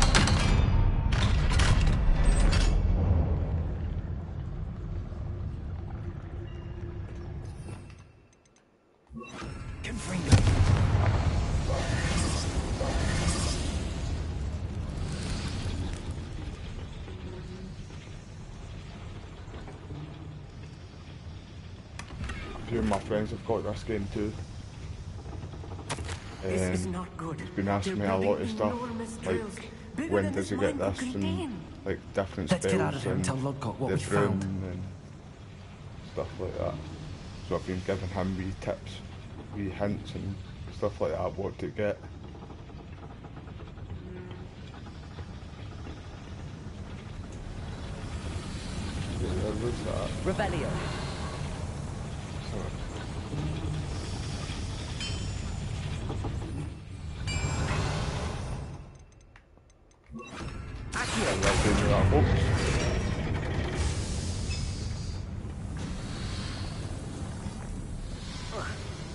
A few of my friends have got this game too. This is not good. He's been asking me a lot of stuff, like when does he get this and like different spells get out of here and and tell Lodgok what the we broom found. and stuff like that. So I've been giving him wee tips, wee hints and stuff like that what to get. What's that? Rebellion.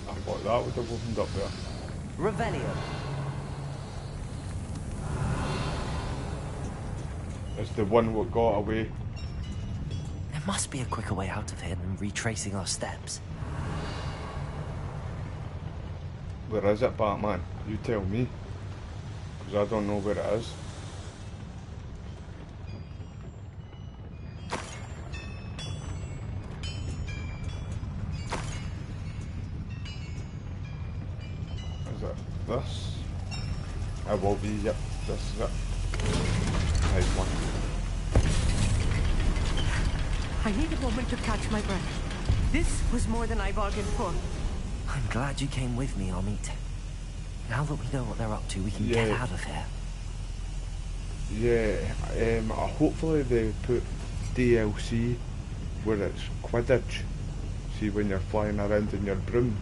I thought that would have opened up there. Rebellion. It's the one what got away. There must be a quicker way out of here than retracing our steps. Where is it, Batman? You tell me. Because I don't know where it is. Is it this? It will be, yep, this is it. Nice one. I need a moment to catch my breath. This was more than I bargained for. I'm glad you came with me, Amit. Now that we know what they're up to, we can get out of here. Yeah, hopefully they put DLC where it's Quidditch. See when you're flying around in your broom.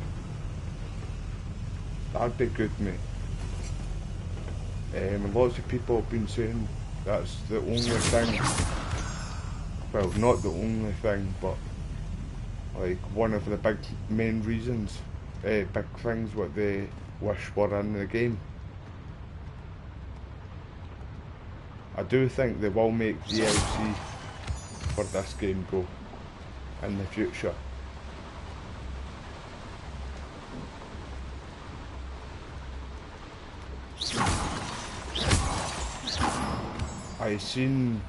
That'd be good, mate. Lots of people have been saying that's the only thing. Well, not the only thing, but like one of the big main reasons, big things what they wish were in the game. I do think they will make DLC for this game go in the future. I seen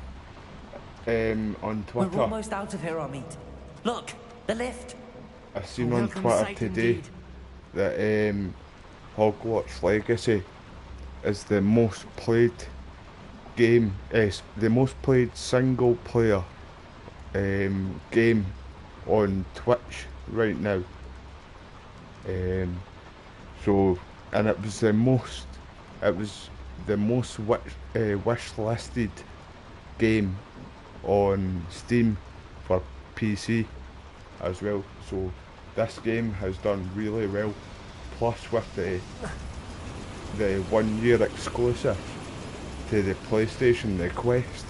on Twitter. We're almost out of here, Amit. Look, the lift. I seen on Twitter today that Hogwarts Legacy is the most played game, the most played single player game on Twitch right now. So, and it was the most wish listed game on Steam for PC as well. So this game has done really well. Plus with the 1 year exclusive to the PlayStation, the Quest.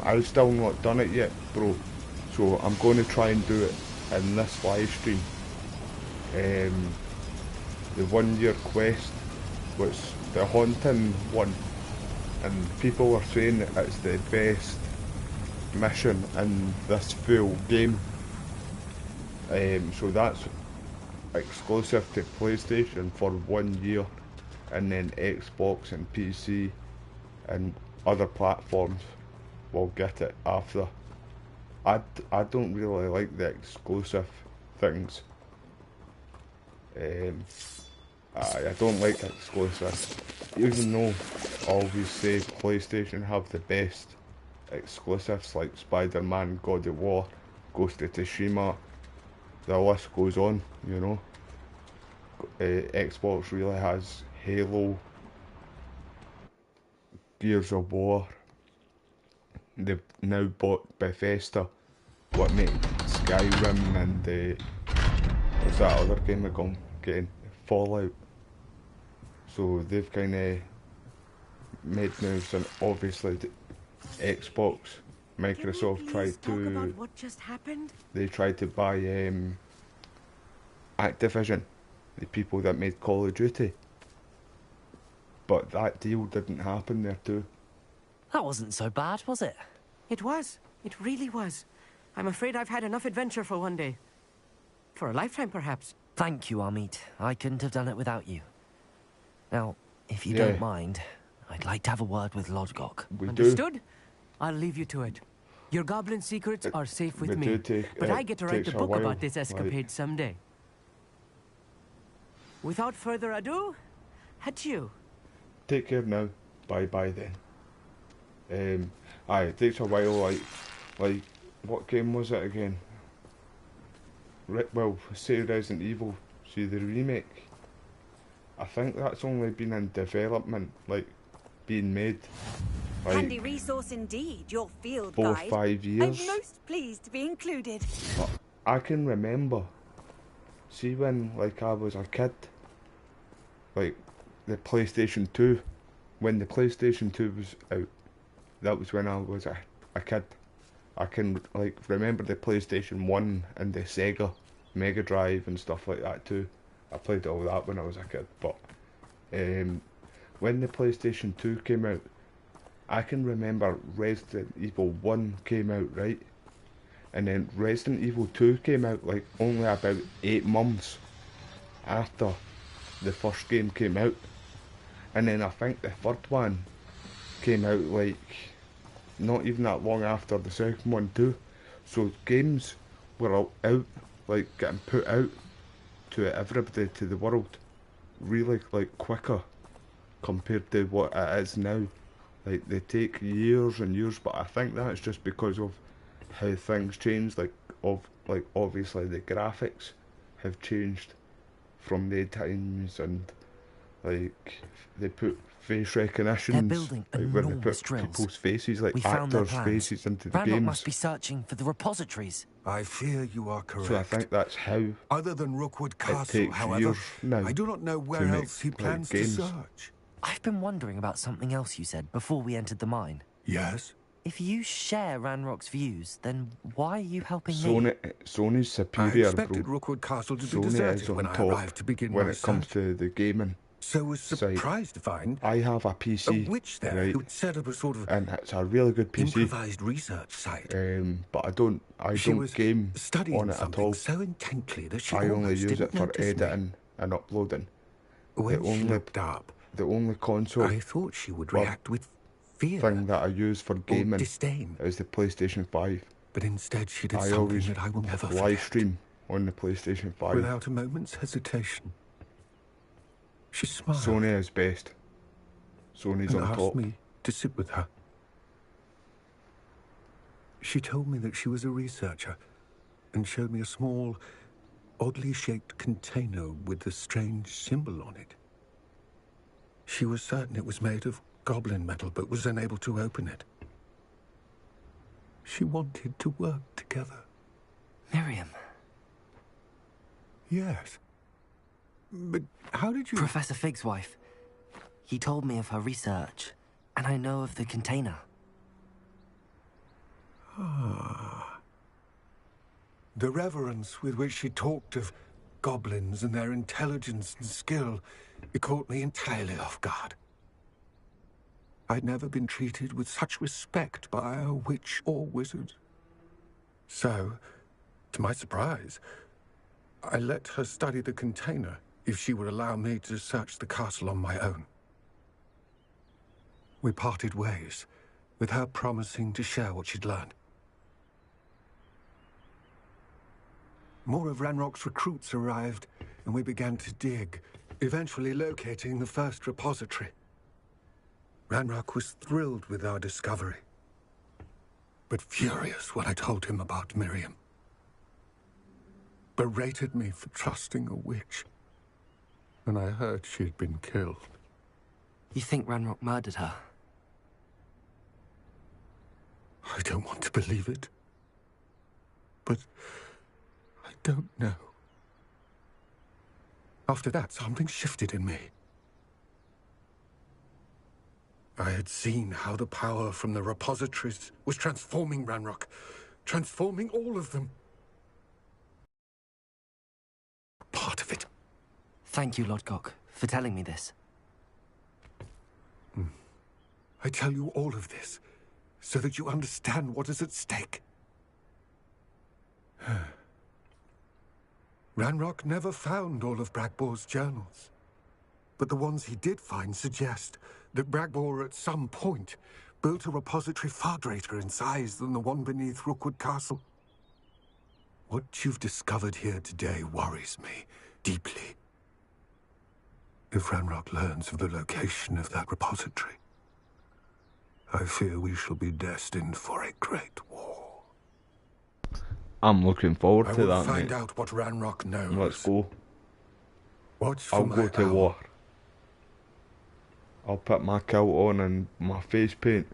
I've still not done it yet, bro. So I'm going to try and do it in this live stream. The 1 year Quest was the haunting one, and people were saying that it's the best mission in this full game. So that's exclusive to PlayStation for 1 year, and then Xbox and PC and other platforms will get it after. I don't really like the exclusive things. I don't like exclusive, even though I always say PlayStation have the best exclusives like Spider-Man, God of War, Ghost of Tsushima, the list goes on, you know. Xbox really has Halo, Gears of War. They've now bought Bethesda, what made Skyrim, and what's that other game I'm getting? Fallout. So they've kind of made moves, and obviously Xbox, Microsoft tried to. About what just happened? They tried to buy Activision, the people that made Call of Duty. But that deal didn't happen there too. That wasn't so bad, was it? It was. It really was. I'm afraid I've had enough adventure for one day. For a lifetime, perhaps. Thank you, Amit. I couldn't have done it without you. Now, if you don't mind, I'd like to have a word with Lodgok. Understood? I'll leave you to it. Your goblin secrets are safe with me, but I get to write the book about this escapade someday. Without further ado, adieu. Take care now. Bye-bye then. Aye, it takes a while, like, what game was it again? Well, say Resident Evil, see the remake. I think that's only been in development, like, being made. Like, Handy resource indeed, your field 4 or guide. 5 years. I'm most pleased to be included. But I can remember, see when, like, I was a kid, like, the PlayStation 2, when the PlayStation 2 was out, that was when I was a kid. I can, like, remember the PlayStation 1 and the Sega Mega Drive and stuff like that too. I played all that when I was a kid, but when the PlayStation 2 came out, I can remember Resident Evil 1 came out, right? And then Resident Evil 2 came out like only about 8 months after the first game came out. And then I think the third one came out like not even that long after the second one too. So games were out, like getting put out to everybody, to the world, really like quicker compared to what it is now. Like they take years and years, but I think that's just because of how things change. Like obviously the graphics have changed from the times, and like they put face recognition. They're building when they put drills. people's faces, like We found their actors' plans. faces into the Ranrock games. must be searching for the repositories. I fear you are correct. So I think that's how. Other than Rookwood It Castle, takes however, years now I do not know where to make, else he like, plans to games. search. I've been wondering about something else you said before we entered the mine. Yes? If you share Ranrock's views, then why are you helping me? Sony's superior, I expected bro. Rookwood Castle to be Sony deserted is on when I top arrived to begin when my it comes search. to the gaming. So was surprised to find I have a PC, a witch there right? who'd set up a sort of And it's a really good PC. improvised research site. But I don't She game was on studying it at something all. so intently that she I only almost use didn't it for notice me. editing and uploading. When she looked up, the only console I thought she would react with fear thing that I use for gaming disdain. is the PlayStation 5. But instead she did I something always that I will never live forget. stream on the PlayStation 5. Without a moment's hesitation, she smiled. Sony is best. Sony's and on asked top. me to sit with her. She told me that she was a researcher and showed me a small, oddly shaped container with a strange symbol on it. She was certain it was made of goblin metal, but was unable to open it. She wanted to work together. Miriam. Yes. But how did you... Professor Fig's wife. He told me of her research, and I know of the container. Ah. The reverence with which she talked of goblins and their intelligence and skill, it caught me entirely off guard. I'd never been treated with such respect by a witch or wizard. So, to my surprise, I let her study the container if she would allow me to search the castle on my own. We parted ways, with her promising to share what she'd learned. More of Ranrock's recruits arrived, and we began to dig, eventually locating the first repository. Ranrock was thrilled with our discovery, but furious when I told him about Miriam. Berated me for trusting a witch when I heard she had been killed. You think Ranrock murdered her? I don't want to believe it, but I don't know. After that, something shifted in me. I had seen how the power from the repositories was transforming Ranrock, transforming all of them. Part of it. Thank you, Lodgok, for telling me this. I tell you all of this so that you understand what is at stake. Ranrock never found all of Bragbor's journals, but the ones he did find suggest that Bragbor at some point built a repository far greater in size than the one beneath Rookwood Castle. What you've discovered here today worries me deeply. If Ranrock learns of the location of that repository, I fear we shall be destined for a great war. I'm looking forward to that, I will find mate. out what Ranrock knows. Let's go. Watch for I'll my go to owl. war. I'll put my kilt on and my face paint.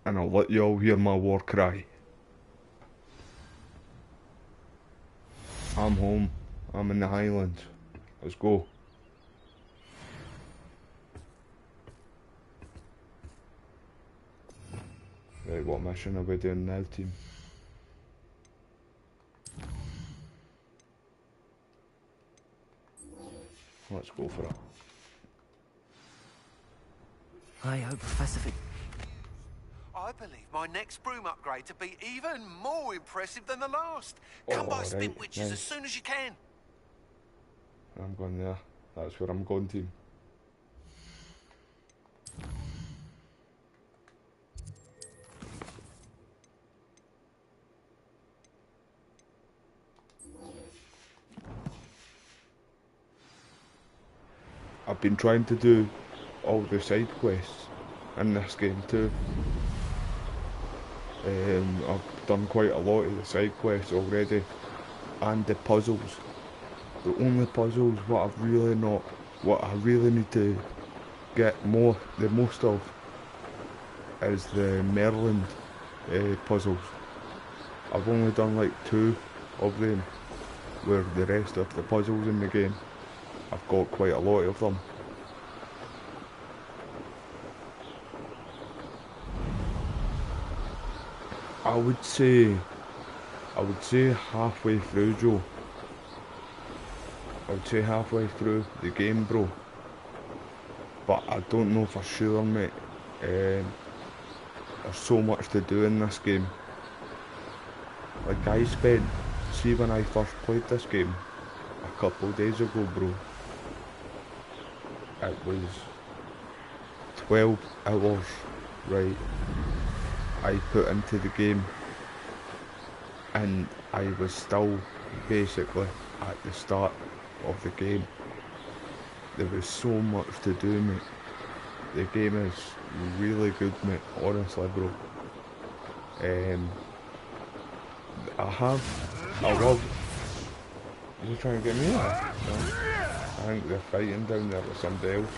And I'll let you all hear my war cry. I'm home. I'm in the Highlands. Let's go. Right, what mission are we doing now, team? Let's go for it. I hope Professor Vic... I believe my next broom upgrade to be even more impressive than the last. Come by Spin right, Witches as nice. soon as you can. I'm going there. That's where I'm going, team. I've been trying to do all the side quests in this game too. I've done quite a lot of the side quests already, and the puzzles. The only puzzles what I really need to get the most of is the Maryland puzzles. I've only done like 2 of them, where the rest of the puzzles in the game, I've got quite a lot of them. I would say halfway through, Joe. I would say halfway through the game, bro. But I don't know for sure, mate. There's so much to do in this game. Like I spent, see when I first played this game, a couple of days ago, bro. It was 12 hours, right, I put into the game, and I was still basically at the start of the game. There was so much to do, mate. The game is really good, mate, honestly, bro. I love... Are you trying to get me out? No? I think they're fighting down there with somebody else.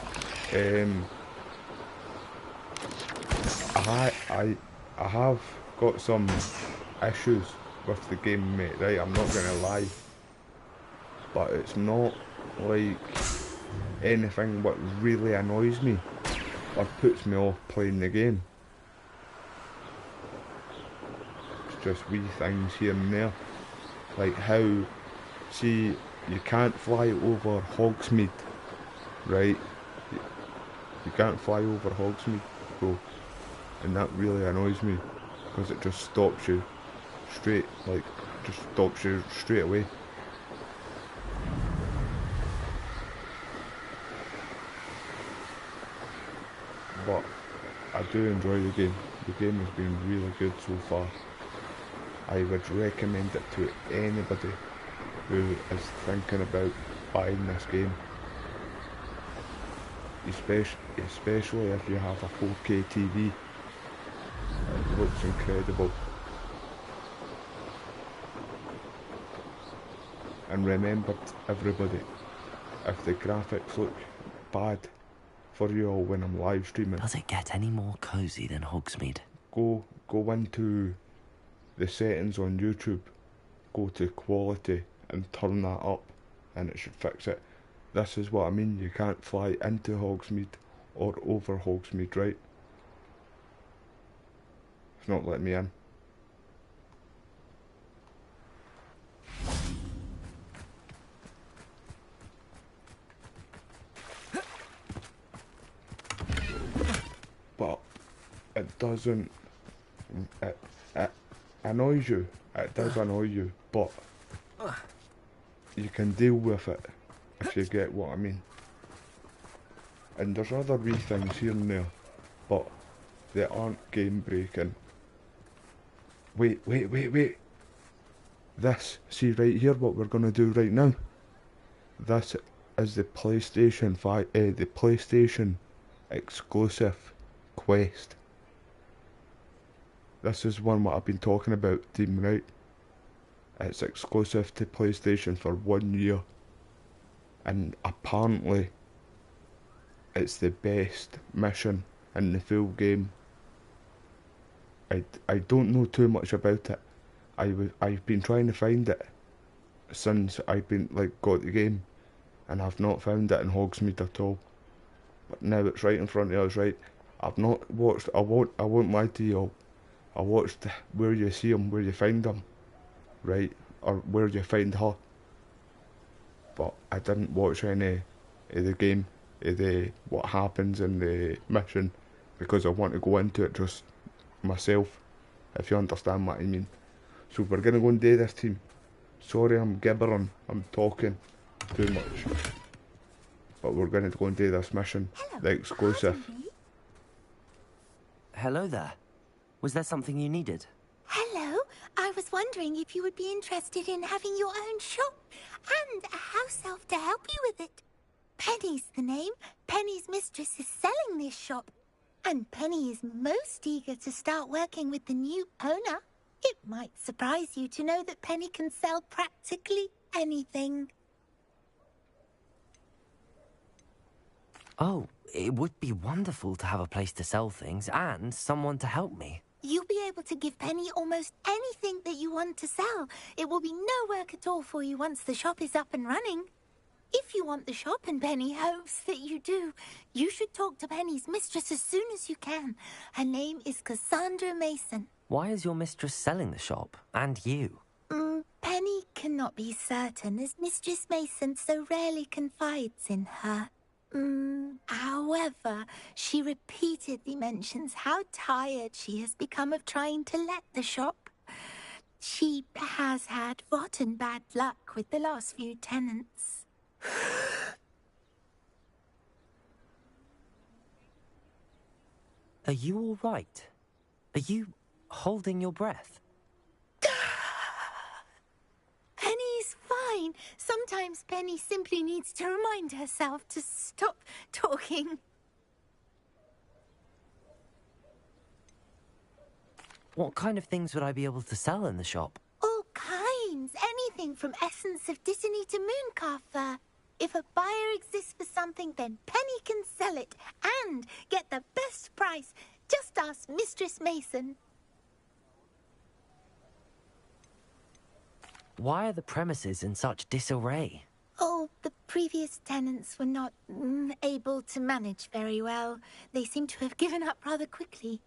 I have got some issues with the game, mate, right? I'm not gonna lie. But it's not like anything what really annoys me or puts me off playing the game. It's just wee things here and there. Like how, see, you can't fly over Hogsmeade, right? You can't fly over Hogsmeade, bro. And that really annoys me, because it just stops you straight, like, just stops you straight away. But I do enjoy the game. The game has been really good so far. I would recommend it to anybody who is thinking about buying this game. Especially if you have a 4K TV. It looks incredible. And remember, everybody, if the graphics look bad for you all when I'm live streaming, does it get any more cozy than Hogsmeade? Go into the settings on YouTube, go to quality and turn that up, and it should fix it. This is what I mean, you can't fly into Hogsmeade or over Hogsmeade, right? It's not letting me in. But it doesn't, it annoys you, it does annoy you, but you can deal with it, if you get what I mean. And there's other wee things here and there, but they aren't game breaking. Wait. This, see right here, what we're gonna do right now. This is the PlayStation 5, the PlayStation exclusive quest. This is one what I've been talking about, team, right? It's exclusive to PlayStation for 1 year. And apparently, it's the best mission in the full game. I don't know too much about it. I've been trying to find it since I've been got the game, and I've not found it in Hogsmeade at all. But now it's right in front of us, right? I've not watched. I won't lie to you all. I watched where you see them, where you find them, right, or where you find her. But I didn't watch any of the game, what happens in the mission, because I want to go into it just myself, if you understand what I mean. So we're gonna go and do this, team. Sorry, I'm gibbering, I'm talking too much. But we're gonna go and do this mission, the exclusive. Hello there. Was there something you needed? Hello. I was wondering if you would be interested in having your own shop and a house elf to help you with it. Penny's the name. Penny's mistress is selling this shop. And Penny is most eager to start working with the new owner. It might surprise you to know that Penny can sell practically anything. Oh, it would be wonderful to have a place to sell things and someone to help me. You'll be able to give Penny almost anything that you want to sell. It will be no work at all for you once the shop is up and running. If you want the shop, and Penny hopes that you do, you should talk to Penny's mistress as soon as you can. Her name is Cassandra Mason. Why is your mistress selling the shop? And you? Penny cannot be certain, as Mistress Mason so rarely confides in her. However, she repeatedly mentions how tired she has become of trying to let the shop. She has had rotten bad luck with the last few tenants. Are you all right? Are you holding your breath? Penny's fine. Sometimes Penny simply needs to remind herself to stop talking. What kind of things would I be able to sell in the shop? All kinds. Anything from essence of Dittany to mooncar fur. If a buyer exists for something, then Penny can sell it and get the best price. Just ask Mistress Mason. Why are the premises in such disarray? Oh, the previous tenants were not able to manage very well. They seem to have given up rather quickly.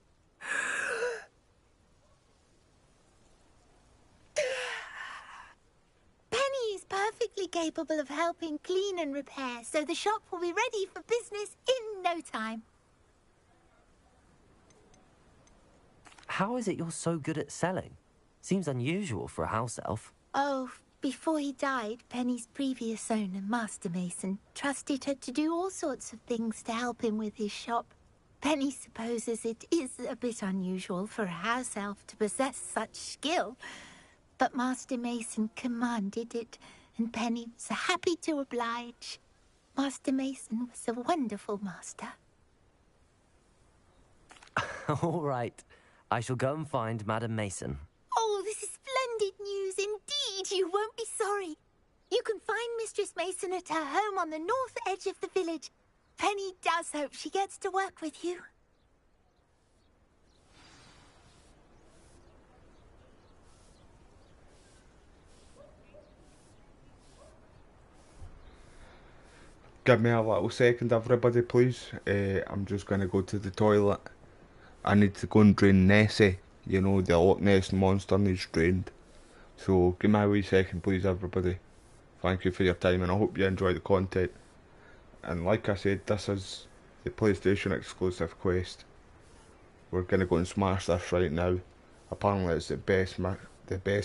Penny is perfectly capable of helping clean and repair, so the shop will be ready for business in no time. How is it you're so good at selling? Seems unusual for a house elf. Oh, before he died, Penny's previous owner, Master Mason, trusted her to do all sorts of things to help him with his shop. Penny supposes it is a bit unusual for a house elf to possess such skill, but Master Mason commanded it, and Penny was happy to oblige. Master Mason was a wonderful master. All right. I shall go and find Madam Mason. Oh, this is splendid news indeed. You won't be sorry. You can find Mistress Mason at her home on the north edge of the village. Penny does hope she gets to work with you. Give me a little second, everybody, please. I'm just going to go to the toilet. I need to go and drain Nessie. You know, the Loch Ness monster needs drained. So, give me a wee second, please, everybody. Thank you for your time, and I hope you enjoy the content. And like I said, this is the PlayStation exclusive quest. We're going to go and smash this right now. Apparently it's the best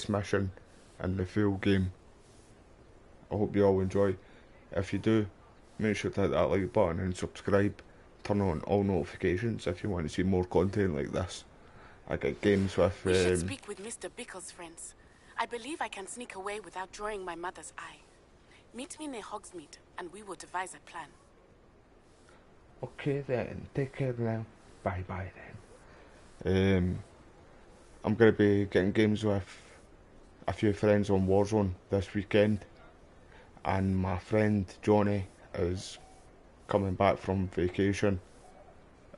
mission in the full game. I hope you all enjoy. If you do, make sure to hit that like button and subscribe. Turn on all notifications if you want to see more content like this. I get games with... We should speak with Mr. Bickle's friends. I believe I can sneak away without drawing my mother's eye. Meet me near Hogsmeade, and we will devise a plan. Okay then, take care now. Bye bye then. I'm going to be getting games with a few friends on Warzone this weekend. And my friend Johnny is coming back from vacation.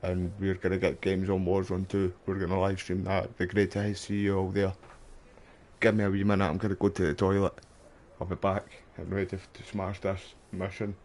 And we're going to get games on Warzone too. We're going to live stream that. It'd be great to see you all there. Give me a wee minute, I'm going to go to the toilet. I'll be back and ready to smash this mission.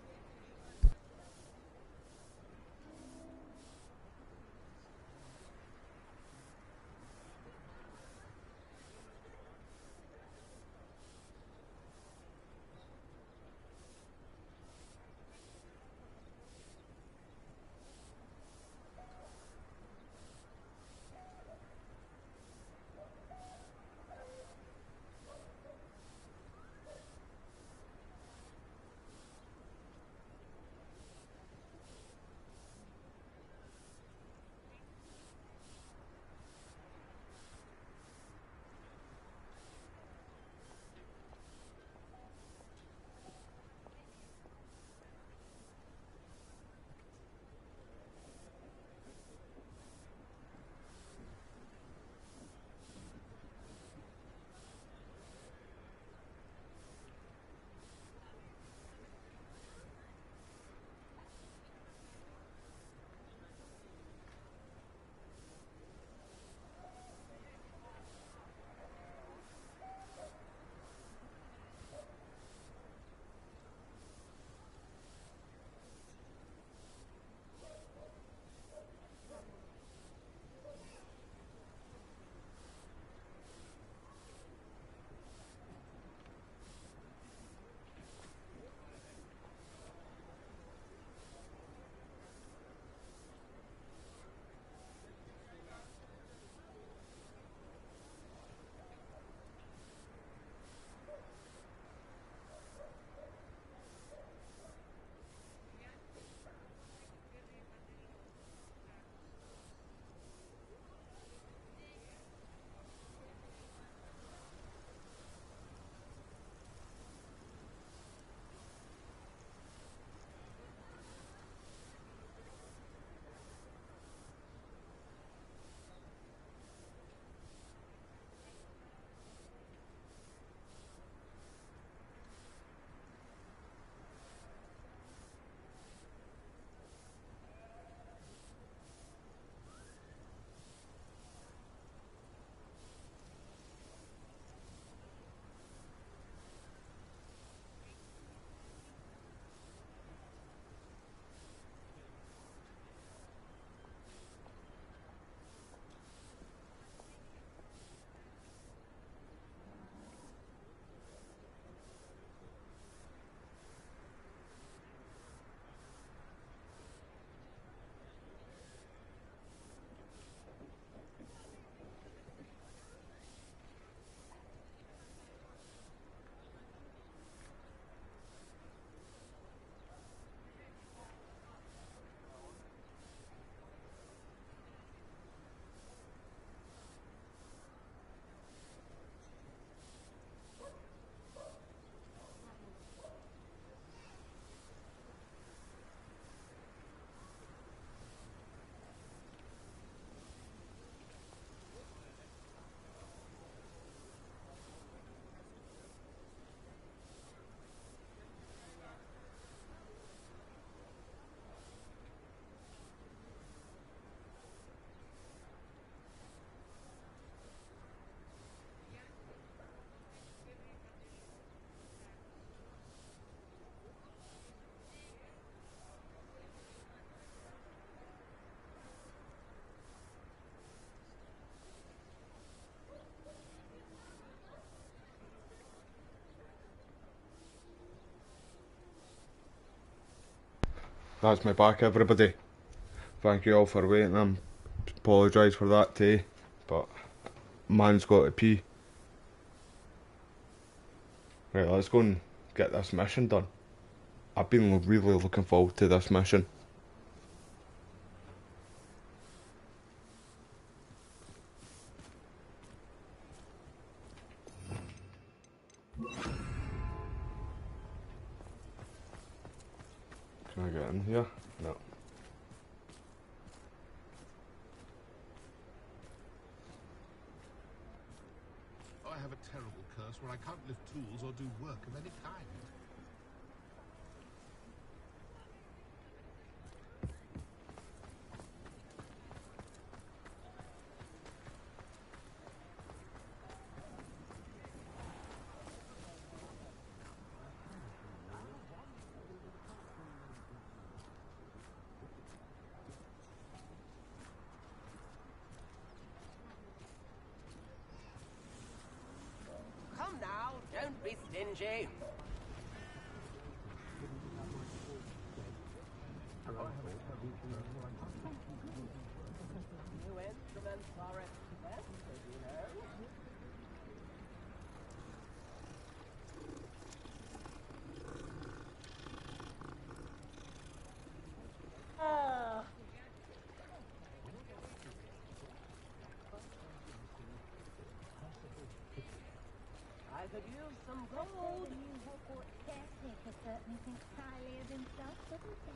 That's my back, everybody. Thank you all for waiting. I apologise for that too, but man's got to pee. Right, let's go and get this mission done. I've been really looking forward to this mission. Can I get in here? No. I have a terrible curse where I can't lift tools or do work of any kind. Come now, don't be stingy. New instruments are expensive, you know. I could use some gold. The new Hogwarts caretaker certainly thinks highly of himself, doesn't he?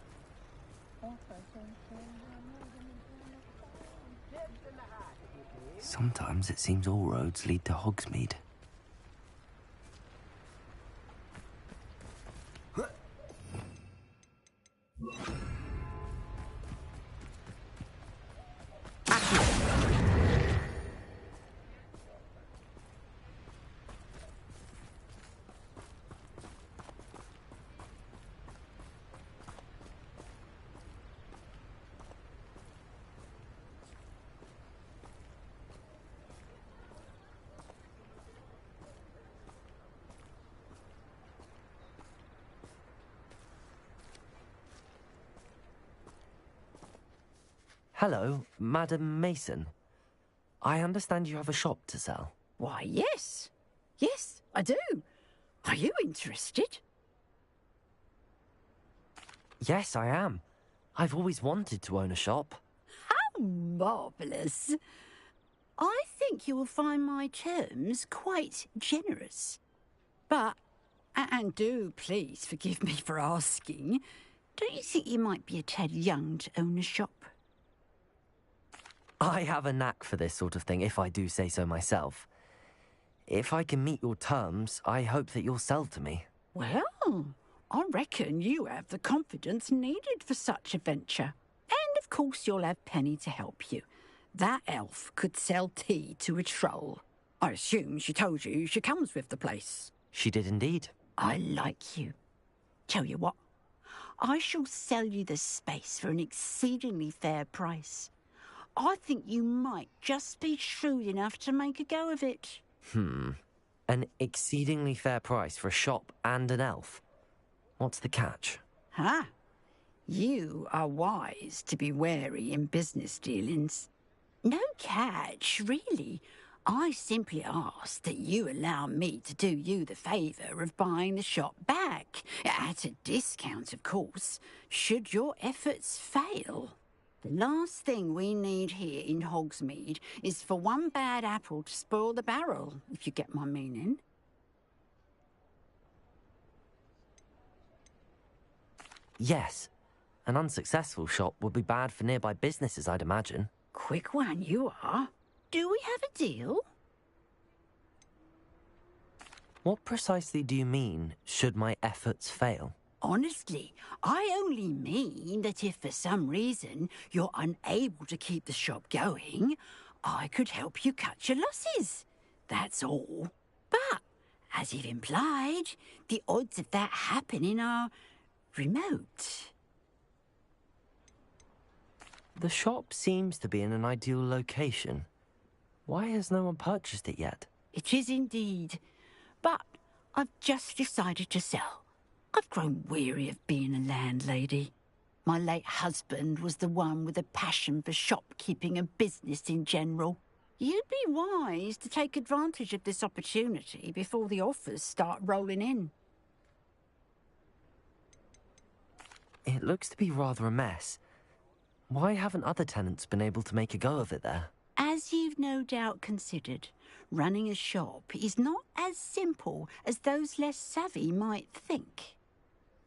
Also seems to enjoy more than his own Tips in the hat, if you please. Sometimes it seems all roads lead to Hogsmeade. Hello, Madam Mason. I understand you have a shop to sell. Why, yes. Yes, I do. Are you interested? Yes, I am. I've always wanted to own a shop. How marvellous. I think you will find my terms quite generous. But, and do please forgive me for asking, don't you think you might be a tad young to own a shop? I have a knack for this sort of thing, if I do say so myself. If I can meet your terms, I hope that you'll sell to me. Well, I reckon you have the confidence needed for such a venture. And of course you'll have Penny to help you. That elf could sell tea to a troll. I assume she told you she comes with the place. She did indeed. I like you. Tell you what, I shall sell you the space for an exceedingly fair price. I think you might just be shrewd enough to make a go of it. An exceedingly fair price for a shop and an elf. What's the catch? Ah, you are wise to be wary in business dealings. No catch, really. I simply ask that you allow me to do you the favour of buying the shop back, at a discount, of course, should your efforts fail. The last thing we need here in Hogsmeade is for one bad apple to spoil the barrel, if you get my meaning. Yes. An unsuccessful shop would be bad for nearby businesses, I'd imagine. Quick one you are. Do we have a deal? What precisely do you mean, should my efforts fail? Honestly, I only mean that if for some reason you're unable to keep the shop going, I could help you cut your losses. That's all. But, as you've implied, the odds of that happening are remote. The shop seems to be in an ideal location. Why has no one purchased it yet? It is indeed. But I've just decided to sell. I've grown weary of being a landlady. My late husband was the one with a passion for shopkeeping and business in general. You'd be wise to take advantage of this opportunity before the offers start rolling in. It looks to be rather a mess. Why haven't other tenants been able to make a go of it there? As you've no doubt considered, running a shop is not as simple as those less savvy might think.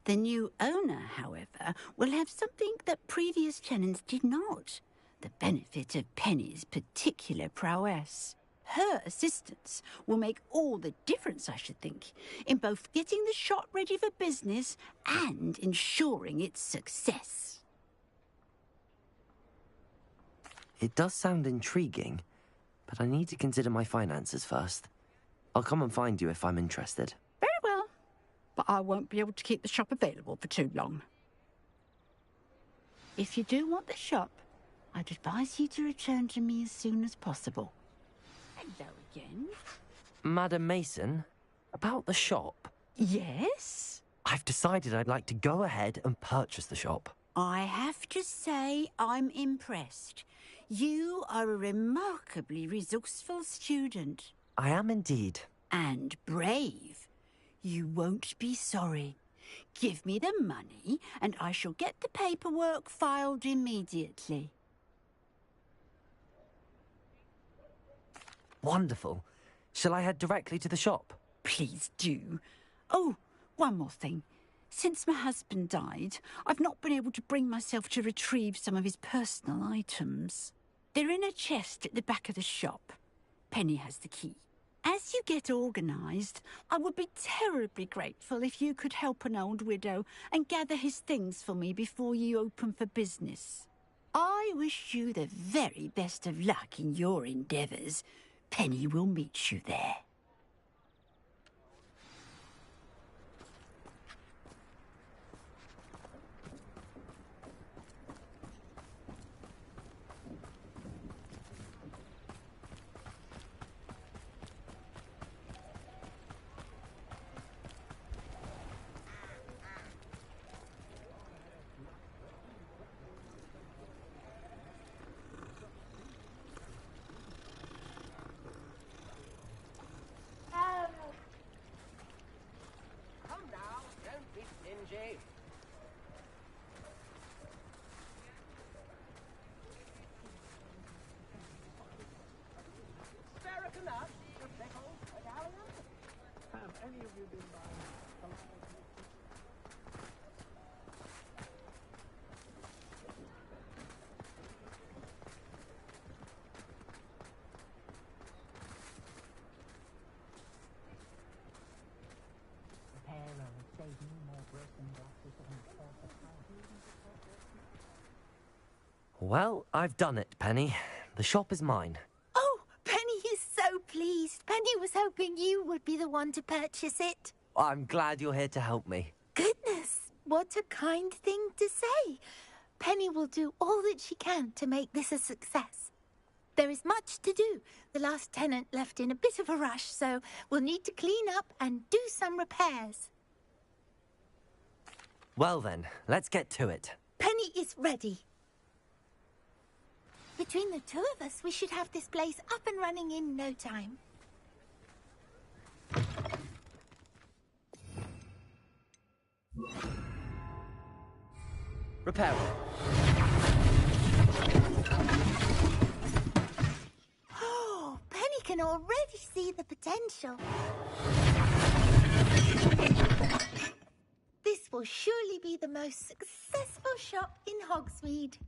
The new owner, however, will have something that previous tenants did not. The benefit of Penny's particular prowess. Her assistance will make all the difference, I should think, in both getting the shop ready for business and ensuring its success. It does sound intriguing, but I need to consider my finances first. I'll come and find you if I'm interested. Very well, but I won't be able to keep the shop available for too long. If you do want the shop, I'd advise you to return to me as soon as possible. Hello again. Madam Mason, about the shop. Yes? I've decided I'd like to go ahead and purchase the shop. I have to say I'm impressed. You are a remarkably resourceful student. I am indeed. And brave. You won't be sorry. Give me the money, and I shall get the paperwork filed immediately. Wonderful. Shall I head directly to the shop? Please do. Oh, one more thing. Since my husband died, I've not been able to bring myself to retrieve some of his personal items. They're in a chest at the back of the shop. Penny has the key. As you get organised, I would be terribly grateful if you could help an old widow and gather his things for me before you open for business. I wish you the very best of luck in your endeavours. Penny will meet you there. Well, I've done it, Penny. The shop is mine. Oh, Penny is so pleased. Penny was hoping you would be the one to purchase it. I'm glad you're here to help me. Goodness, what a kind thing to say. Penny will do all that she can to make this a success. There is much to do. The last tenant left in a bit of a rush, so we'll need to clean up and do some repairs. Well then, let's get to it. Penny is ready. Between the two of us, we should have this place up and running in no time. Repair. Oh, Penny can already see the potential. This will surely be the most successful shop in Hogsmeade.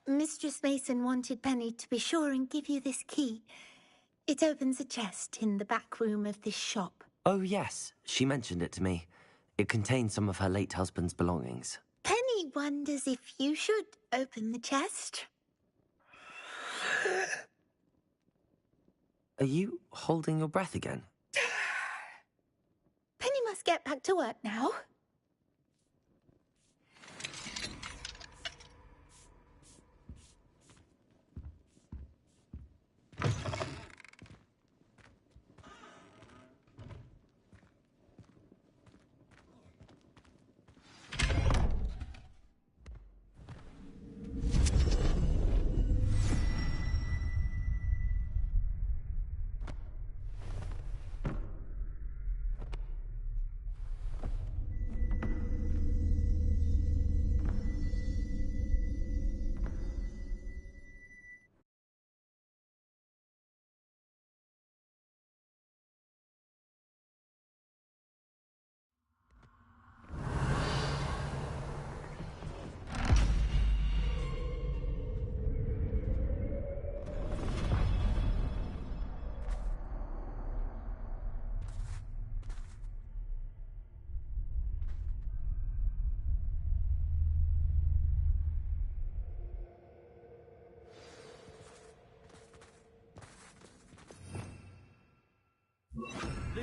Mistress Mason wanted Penny to be sure and give you this key. It opens a chest in the back room of this shop. Oh yes, she mentioned it to me. It contains some of her late husband's belongings. Penny wonders if you should open the chest. Are you holding your breath again? Penny must get back to work now.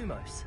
Lumos.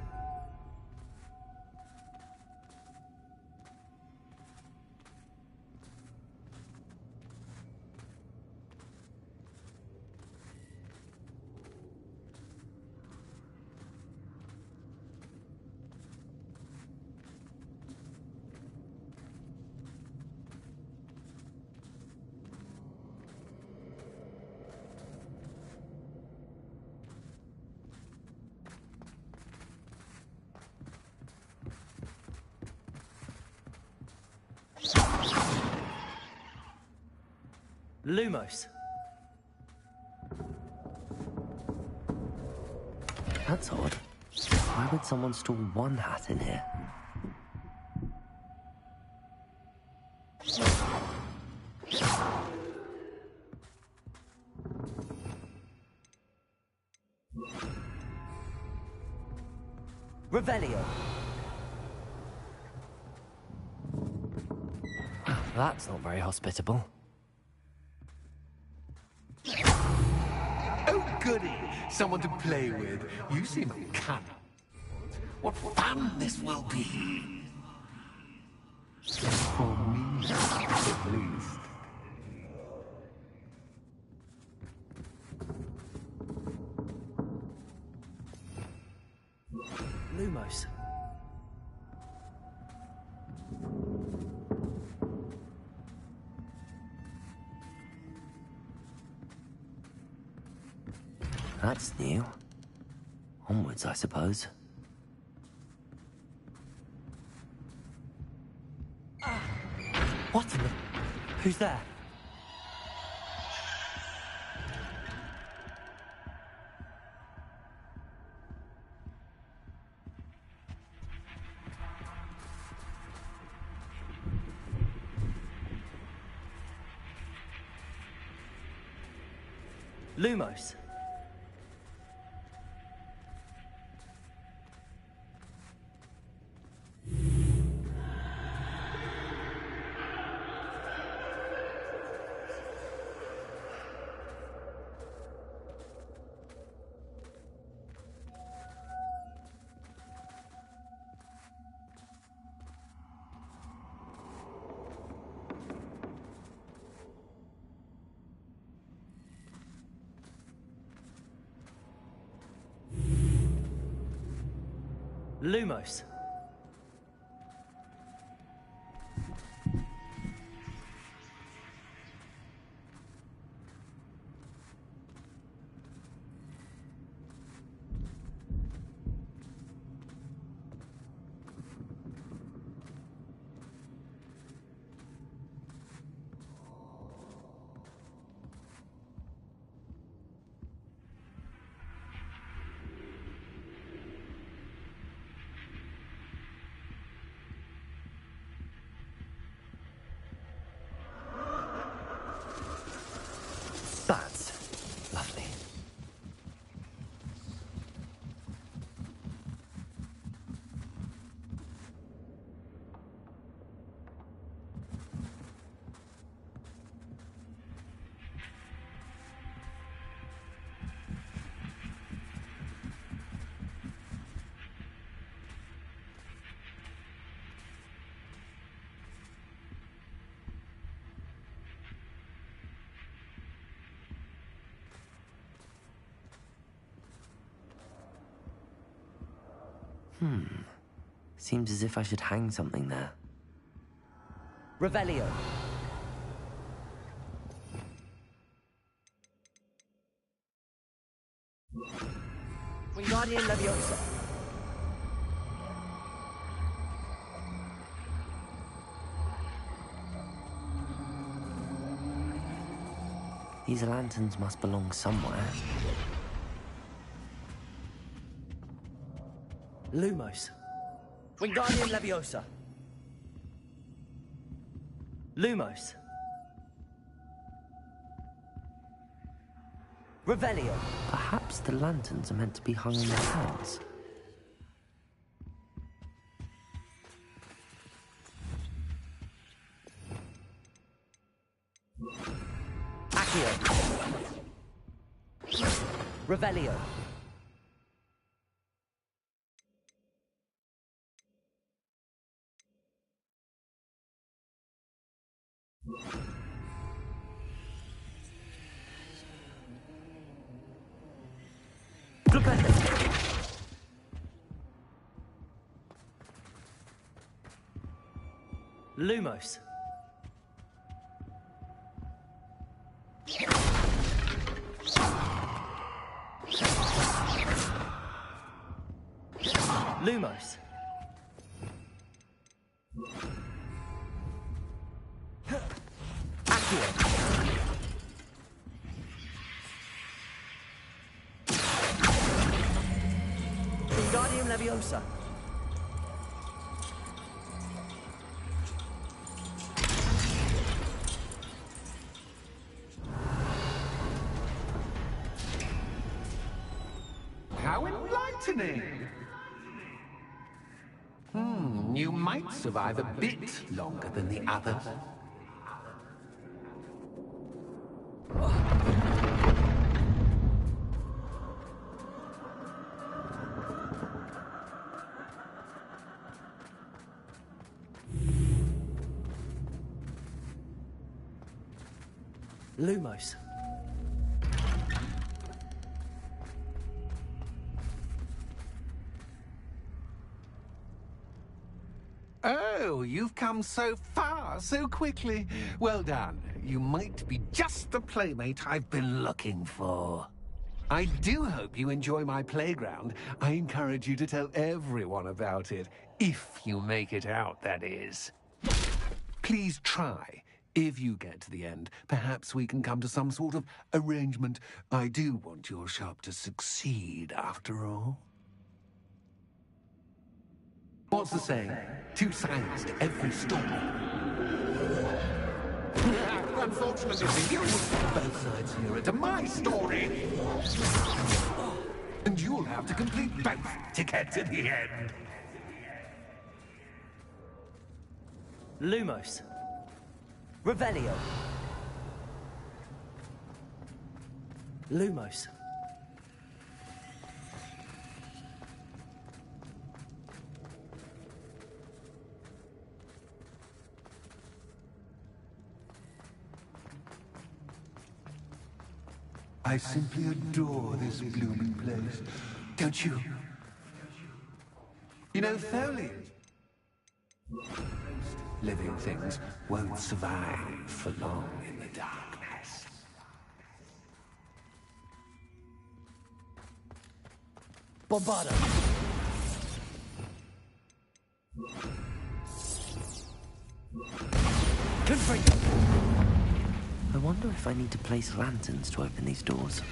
Lumos. That's odd. Why would someone store one hat in here? Revelio. That's not very hospitable. Oh, goody! Someone to play with. You seem cunning. What fun this will be! For me, at least. Lumos. That's new. Onwards, I suppose. What in the... Who's there? Lumos. Lumos. That's lovely. Seems as if I should hang something there. Revelio. Wingardium Leviosa. These lanterns must belong somewhere. Lumos. Wingardium Leviosa. Lumos. Revelio. Perhaps the lanterns are meant to be hung in their hands. Accio. Revelio. Lumos. Lumos. Wingardium Leviosa. How enlightening! You might survive a bit longer than the others. Lumos. Oh, you've come so far, so quickly. Well done. You might be just the playmate I've been looking for. I do hope you enjoy my playground. I encourage you to tell everyone about it. If you make it out, that is. Please try. If you get to the end, perhaps we can come to some sort of arrangement. I do want your shop to succeed, after all. What's the saying? Two sides to every story. Unfortunately for you, both sides hear it to my story. And you'll have to complete both to get to the end. Lumos. Revelio. Lumos. I simply adore this blooming place. Don't you? You know, foliage. Living things won't survive for long in the darkness. Bombardo. Confringo. I wonder if I need to place lanterns to open these doors.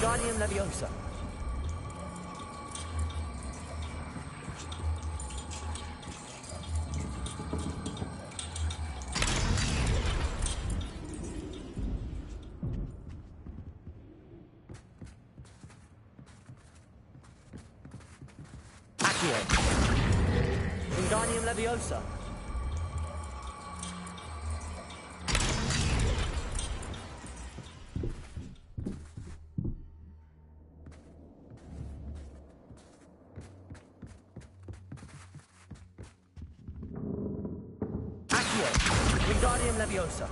Wingardium Leviosa. Accio. Wingardium Leviosa. Wingardium Leviosa.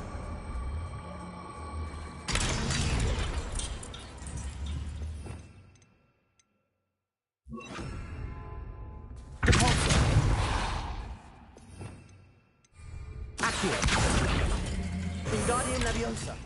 Accio. Wingardium Leviosa.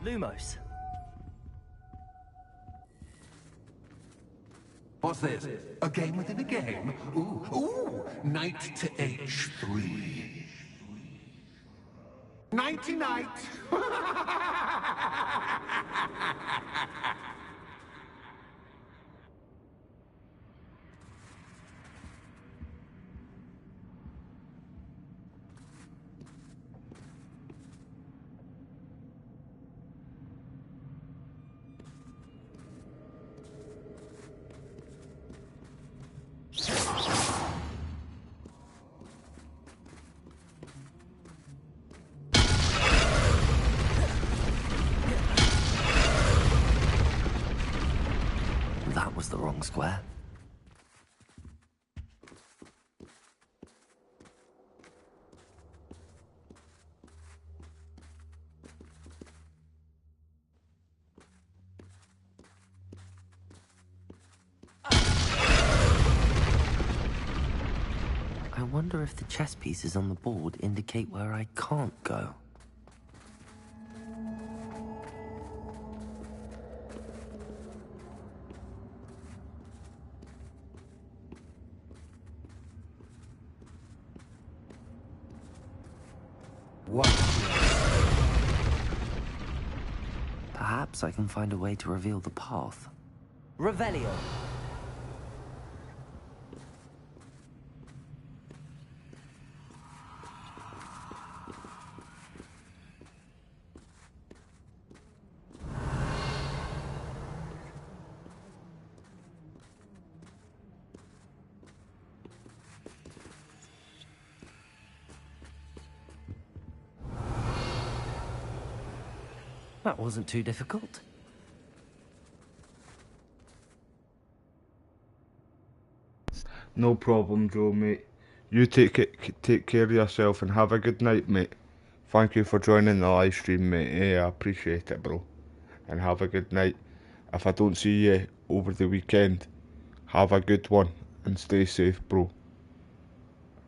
Lumos. What's this? A game within a game? Ooh, knight to H3. Nighty-night! That was the wrong square. I wonder if the chess pieces on the board indicate where I can't go. Perhaps I can find a way to reveal the path. Revelio. That wasn't too difficult. No problem, Joe, mate. You take care of yourself and have a good night, mate. Thank you for joining the live stream, mate. I appreciate it, bro. And have a good night. If I don't see you over the weekend, have a good one and stay safe, bro.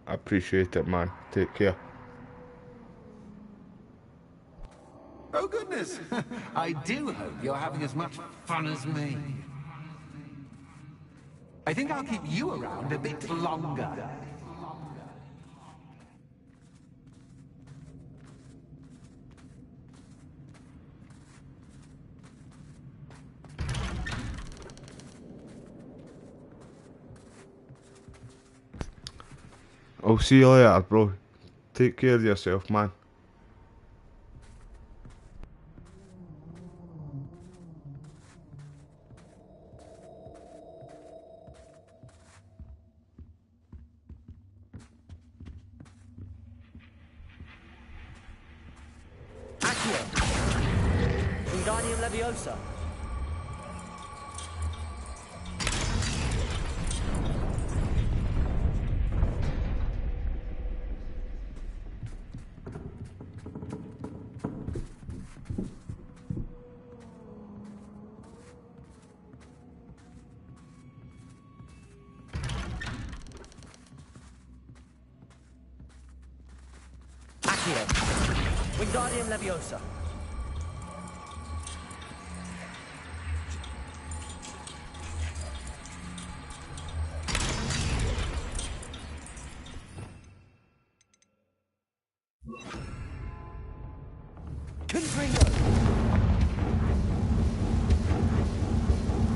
I appreciate it, man. Take care. Oh, goodness! I do hope you're having as much fun as me. I think I'll keep you around a bit longer. I'll see you later, bro. Take care of yourself, man. Wingardium Leviosa. Accio. Wingardium Leviosa. Confringo.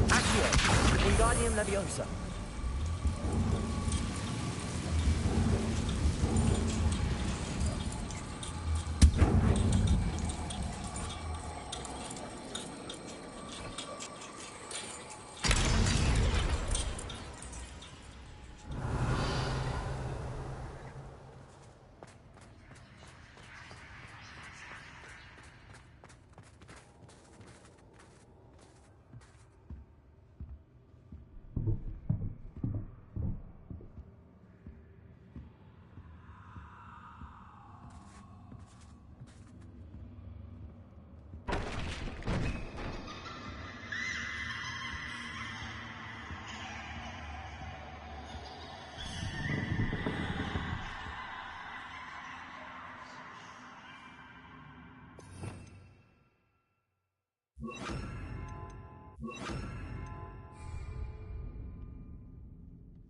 Accio. Wingardium Leviosa.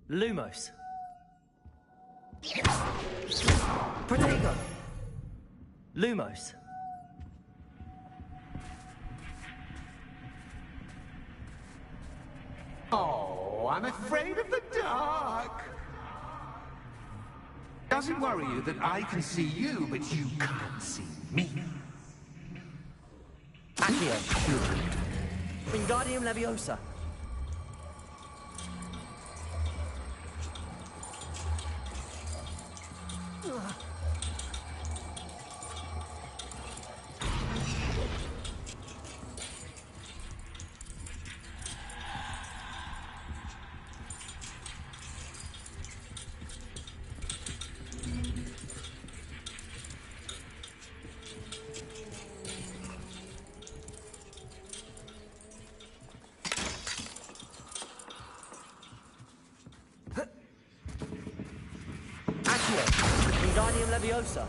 Lumos. Protego. Lumos. Oh, I'm afraid of the dark. Does it worry you that I can see you, but you can't see me? Accio. Wingardium Leviosa. Wingardium Leviosa.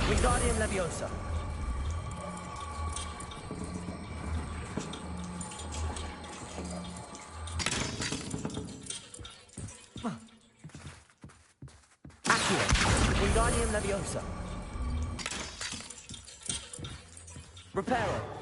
Wingardium Leviosa. Accio. Wingardium Leviosa. Reparo.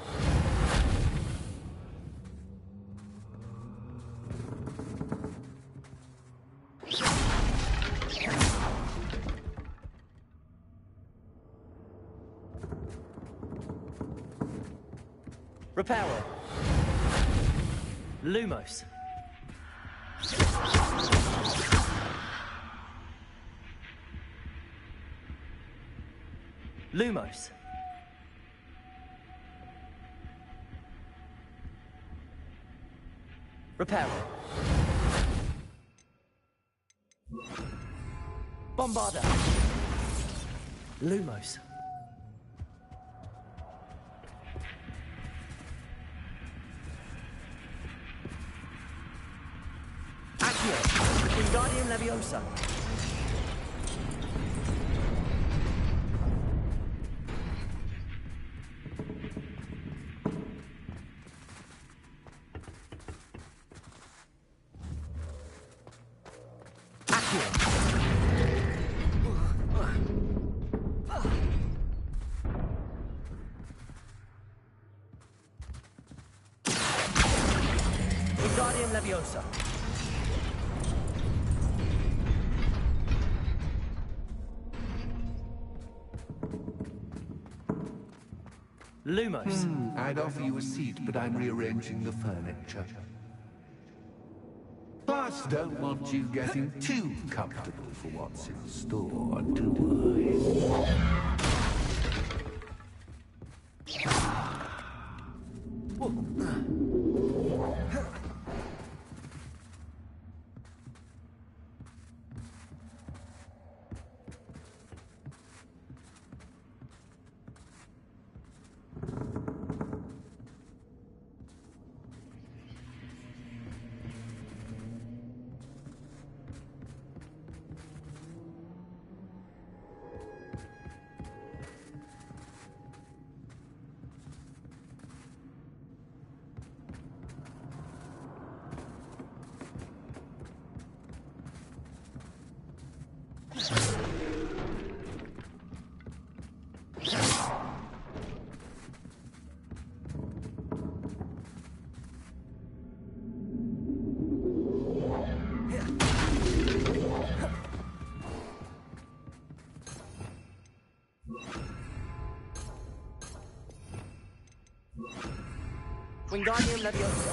Reparo. Lumos. Lumos. Reparo. Bombarda. Lumos. Wingardium Leviosa. Wingardium Leviosa. Lumos. I'd offer you a seat, but I'm rearranging the furniture. Plus, don't want you getting too comfortable for what's in store, do I? Wingardium Leviosa.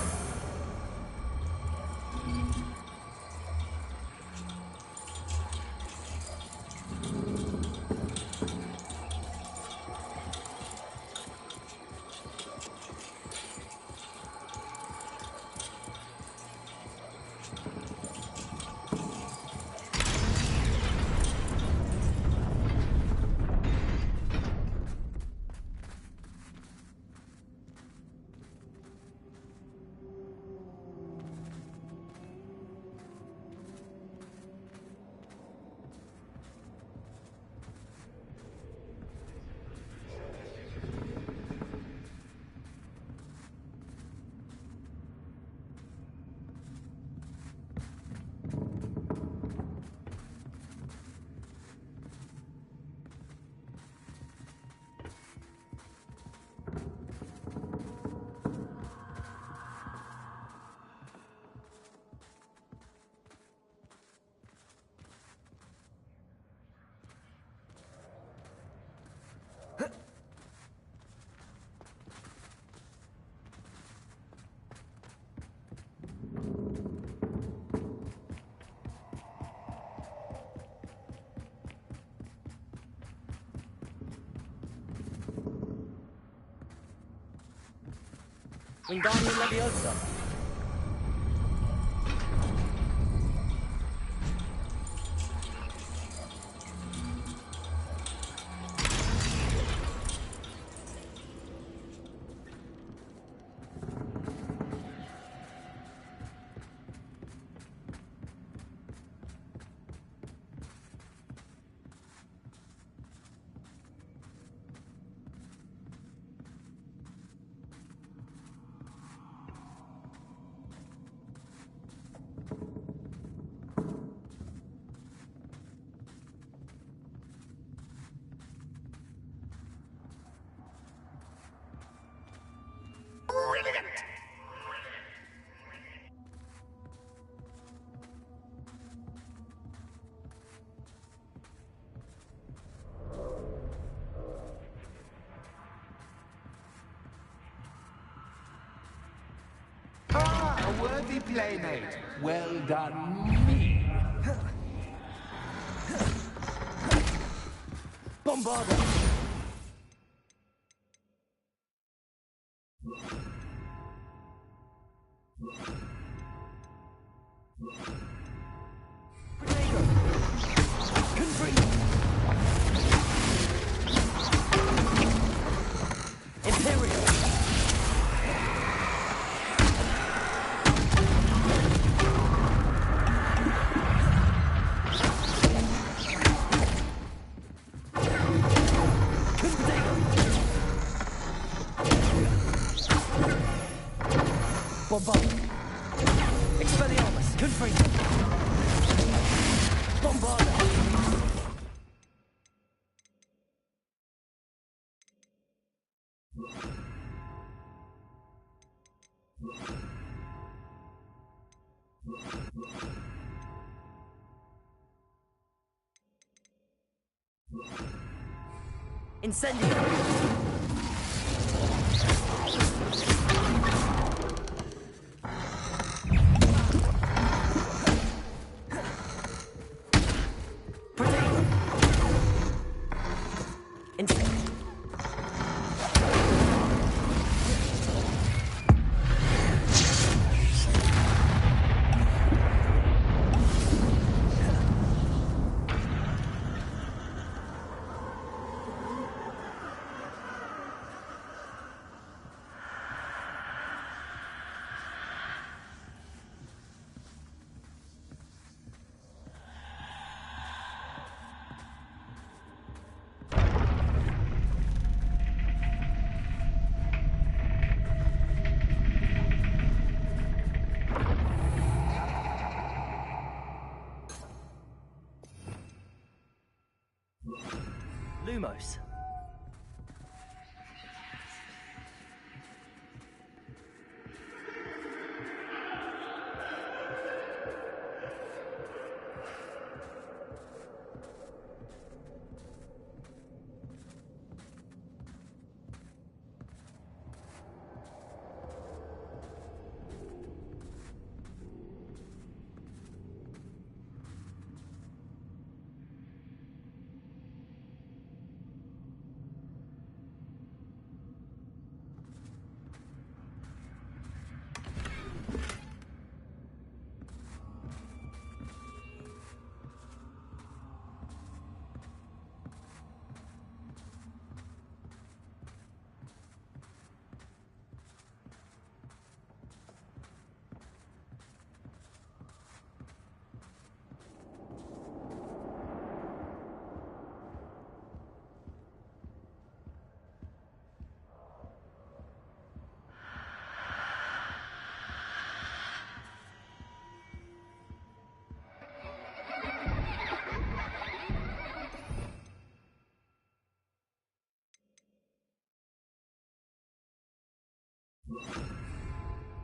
Wingardium Leviosa. Ah, a worthy playmate. Well done, me. Bombarda. Bombarda. Expelliarmus. Confringo. Bombarda. Incendio. Lumos.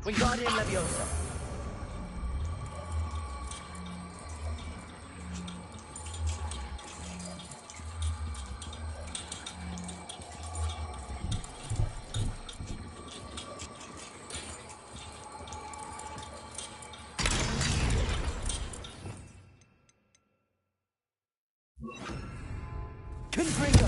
Wingardium Leviosa. Confringo.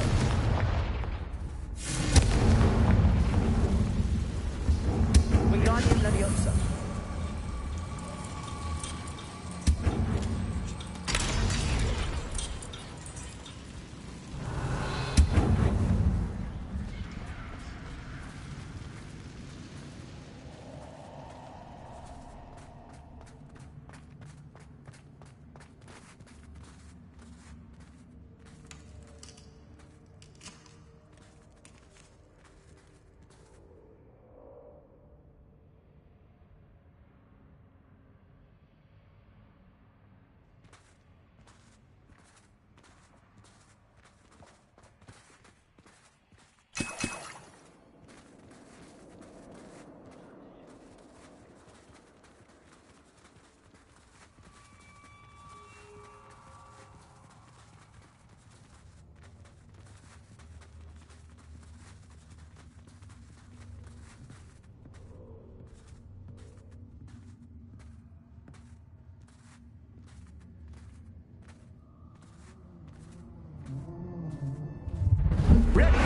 Ready?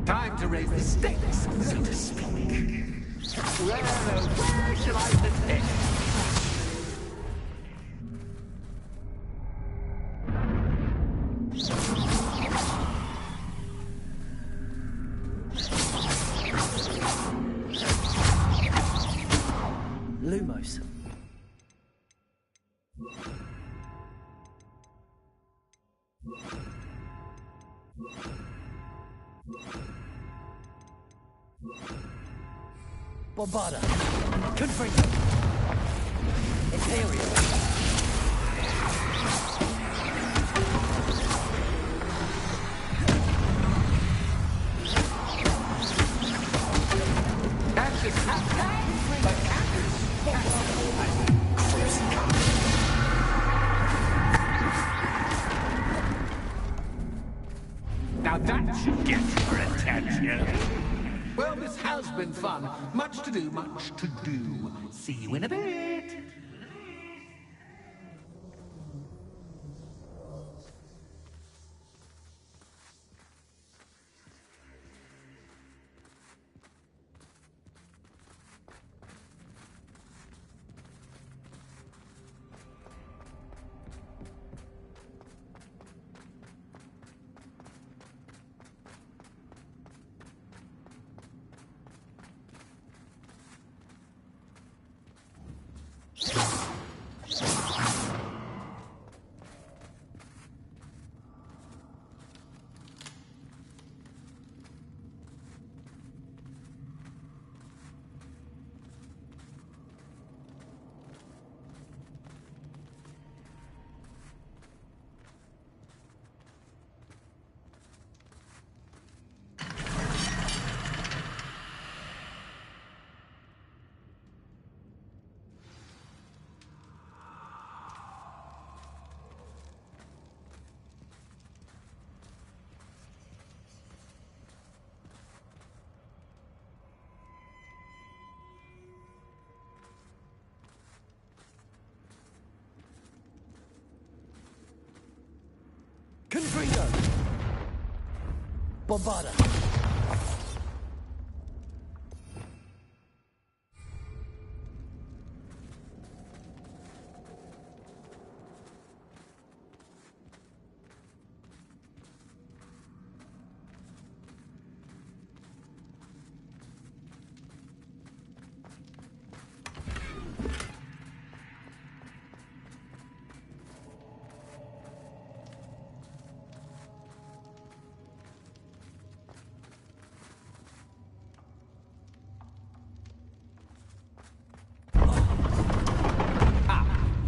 Time to raise the stakes, so to speak. Where shall I begin? Lumos. Bombarda. Confringo. Imperial. Now that should get your attention. Well, this has been fun. Much to do, much to do. See you in a bit. Confringo. Bombarda.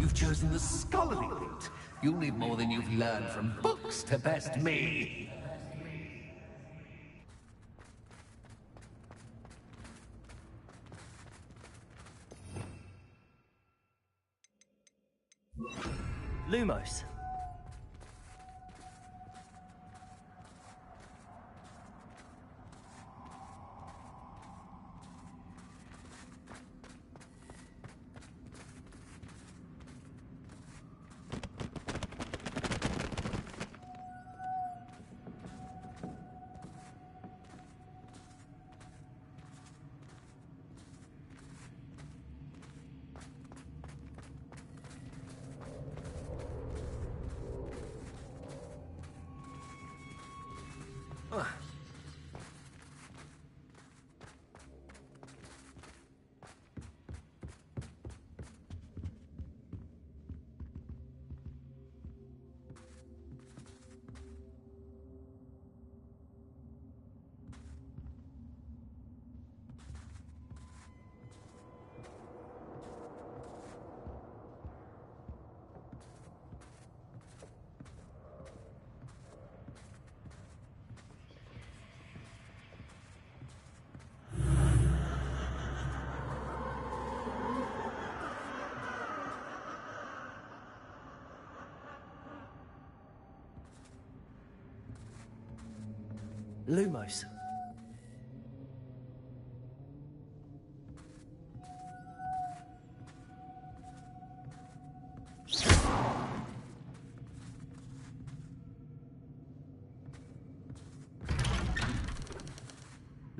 You've chosen the scholarly route. You'll need more than you've learned from books to best me. Lumos. Lumos.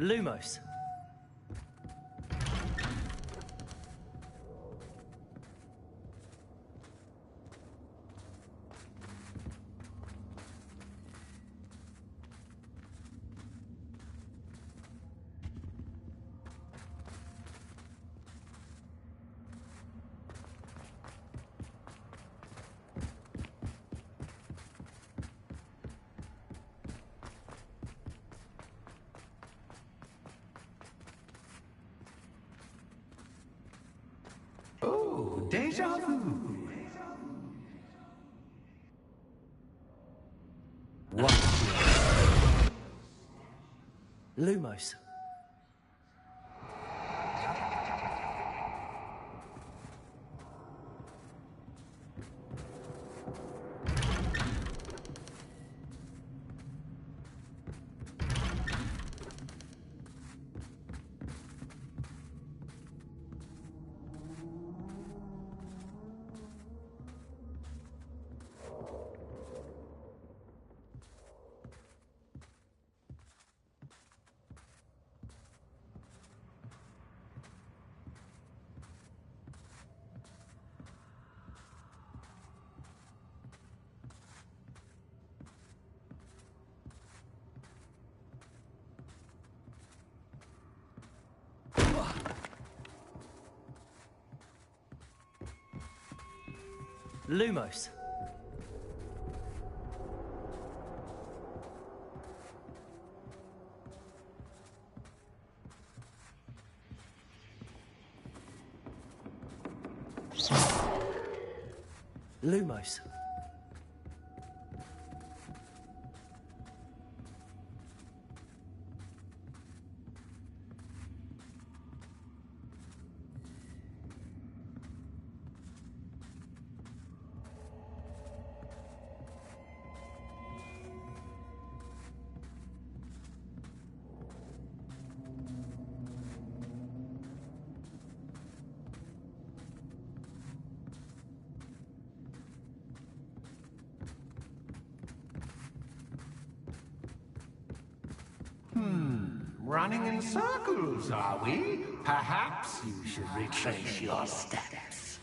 Lumos. Oh, deja vu. What? Lumos. Lumos. Lumos. Running in circles, are we? Perhaps you should retrace your steps.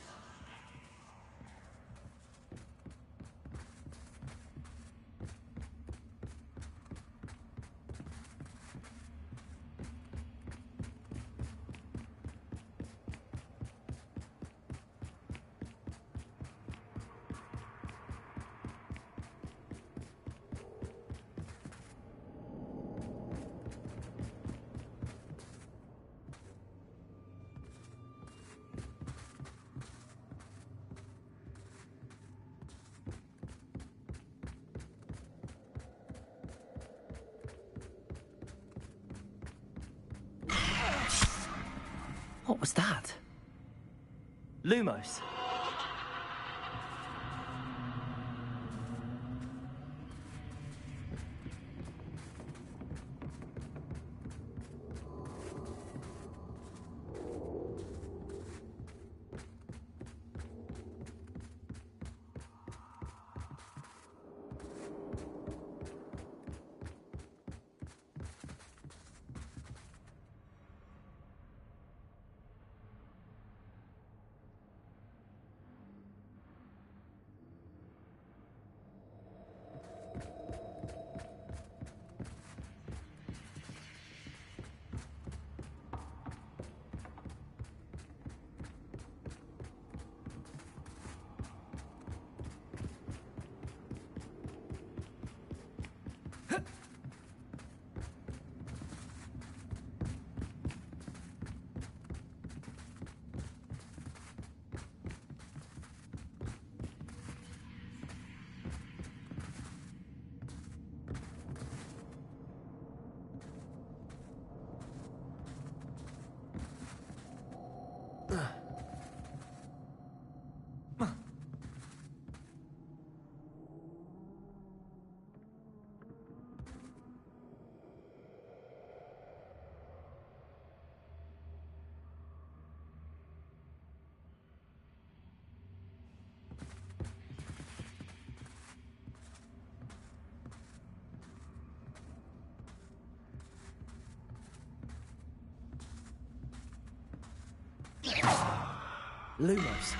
What was that? Lumos. Lumos.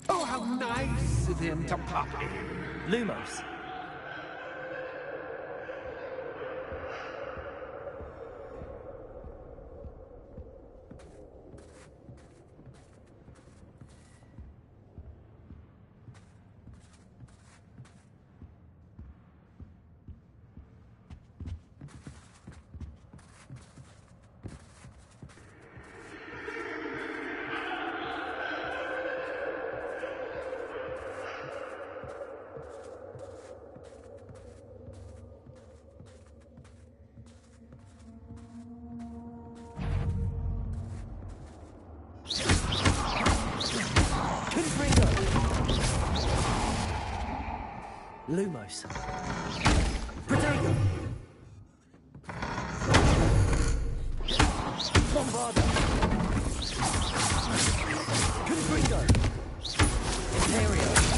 Oh, how nice of him to pop in. Lumos. Lumos. Protego. Bombarda. Confringo. Imperio.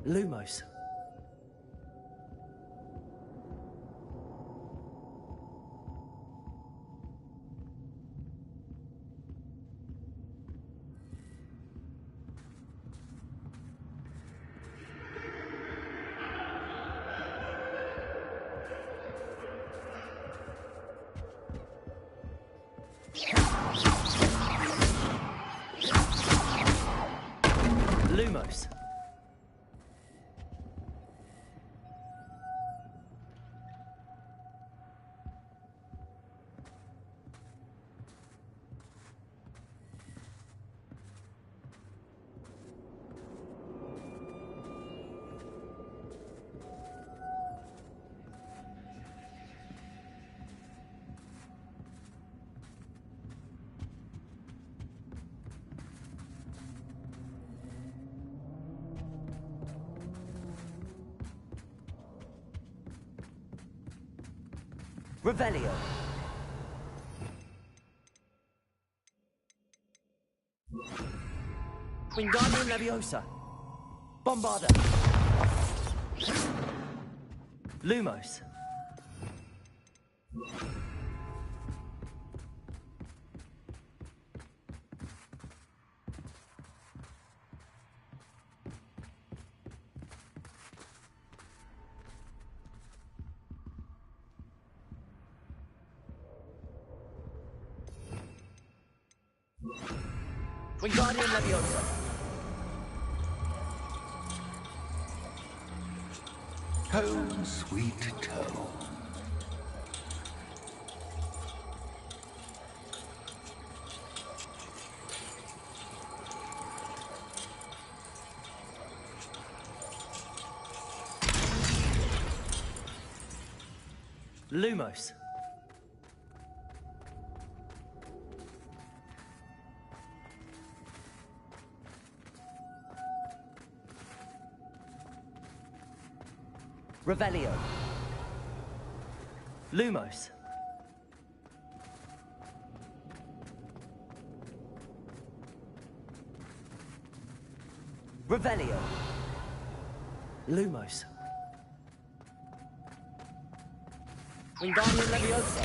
Lumos. Lumos. Revelio. Wingardium Leviosa. Bombarda. Lumos. Wingardium Leviosa. Home, sweet home. Lumos. Revelio. Lumos. Revelio. Lumos. Wingardium Leviosa.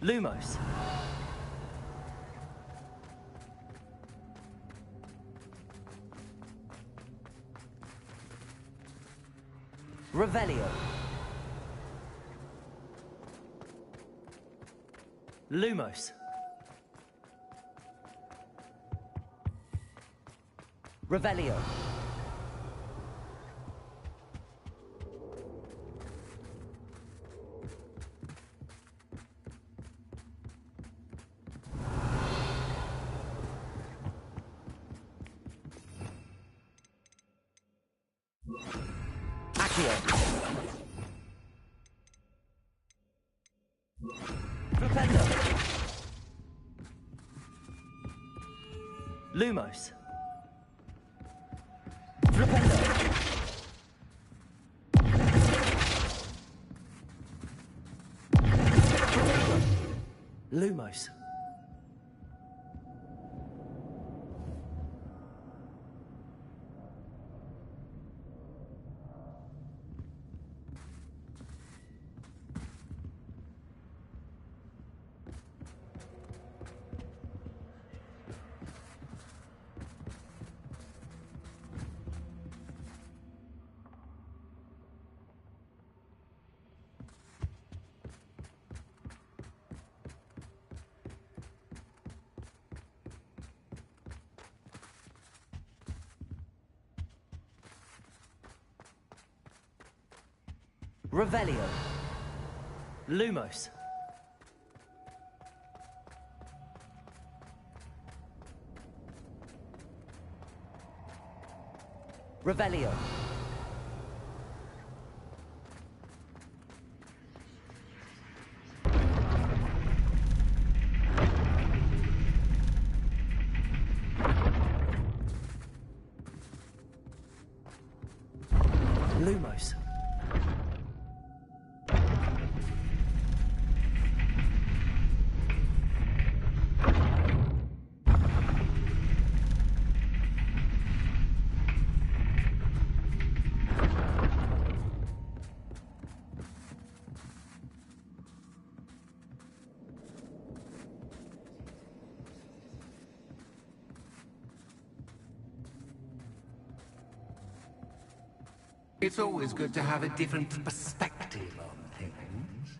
Lumos. Revelio. Lumos. Revelio. Accio. Flipendo. Lumos. Flipendo. Lumos. Revelio. Lumos. Revelio. Lumos. It's always good to have a different perspective on things.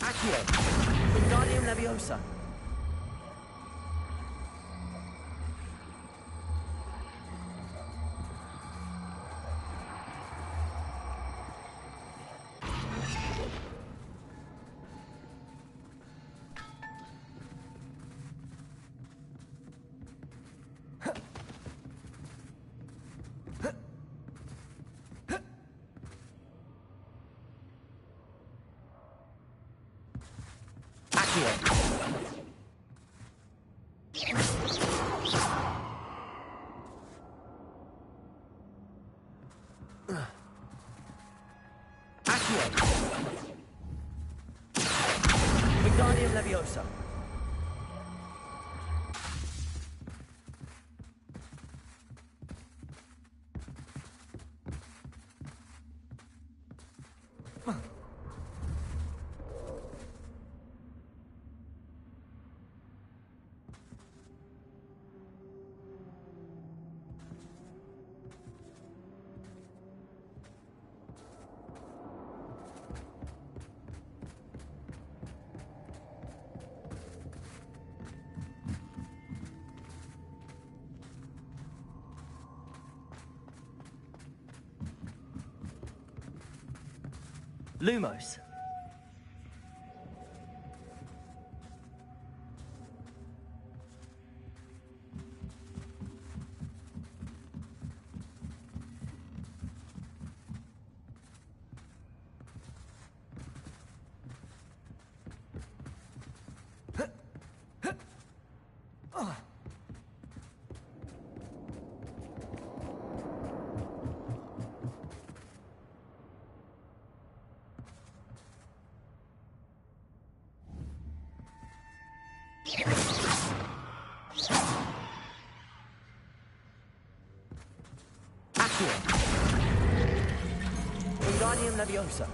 Accio. Wingardium Leviosa. Wingardium Leviosa. Lumos. Wingardium Leviosa.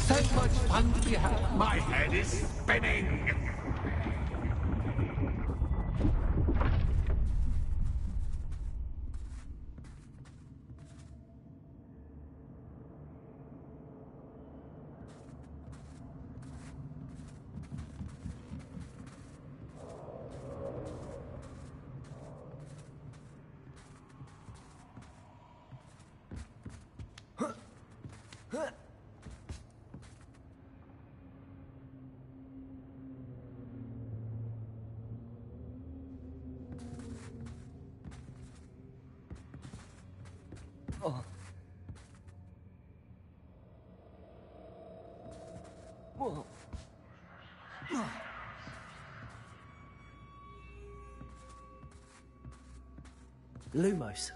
So much fun to be had. My head is spinning. Oh. Whoa. Lumos.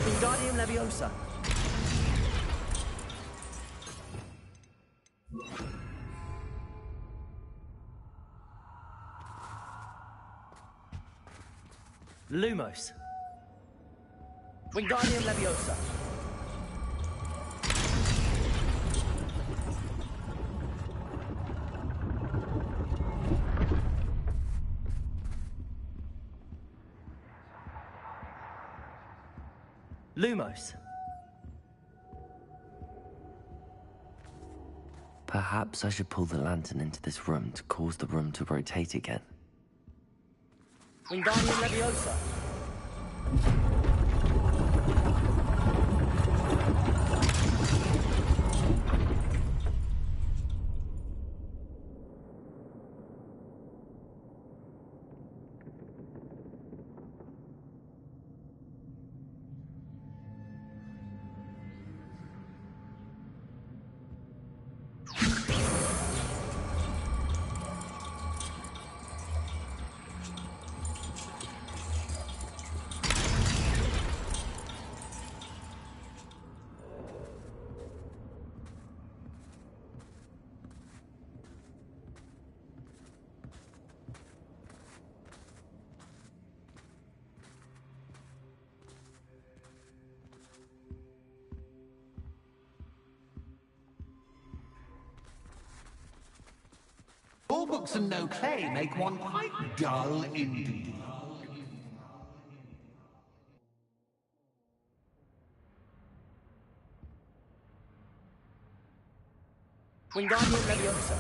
Wingardium Leviosa. Lumos. Wingardium Leviosa. Lumos. Perhaps I should pull the lantern into this room to cause the room to rotate again. Wingardium Leviosa. All books and no play make one quite dull indeed. Wingardium Leviosa.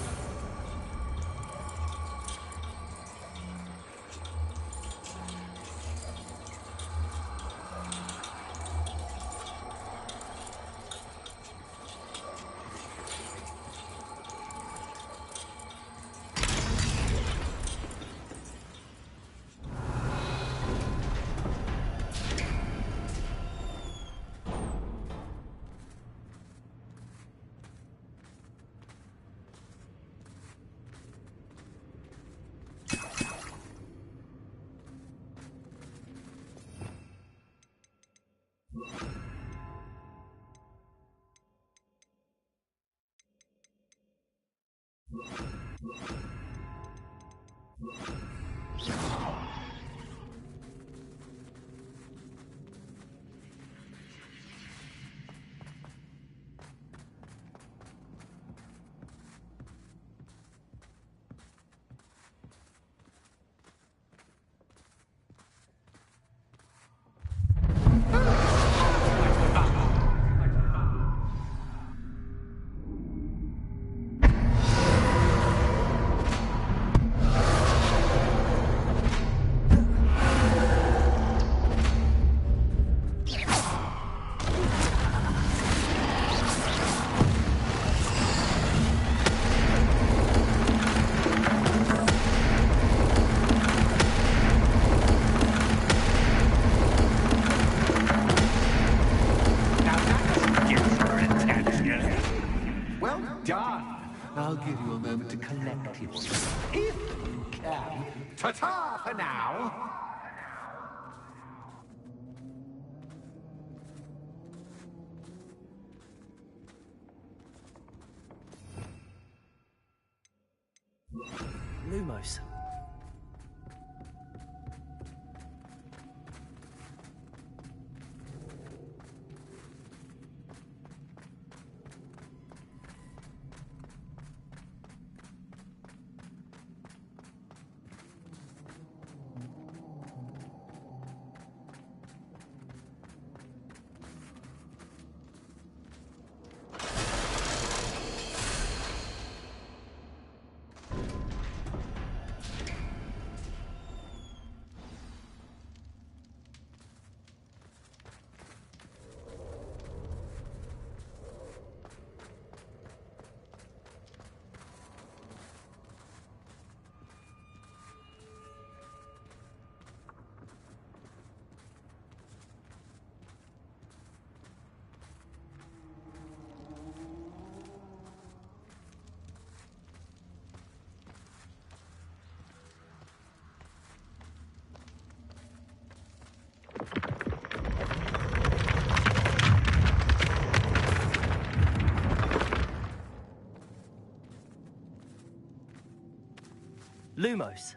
I'll give you a moment to collect yourself, if you can. Ta-ta for now! Lumos. Lumos.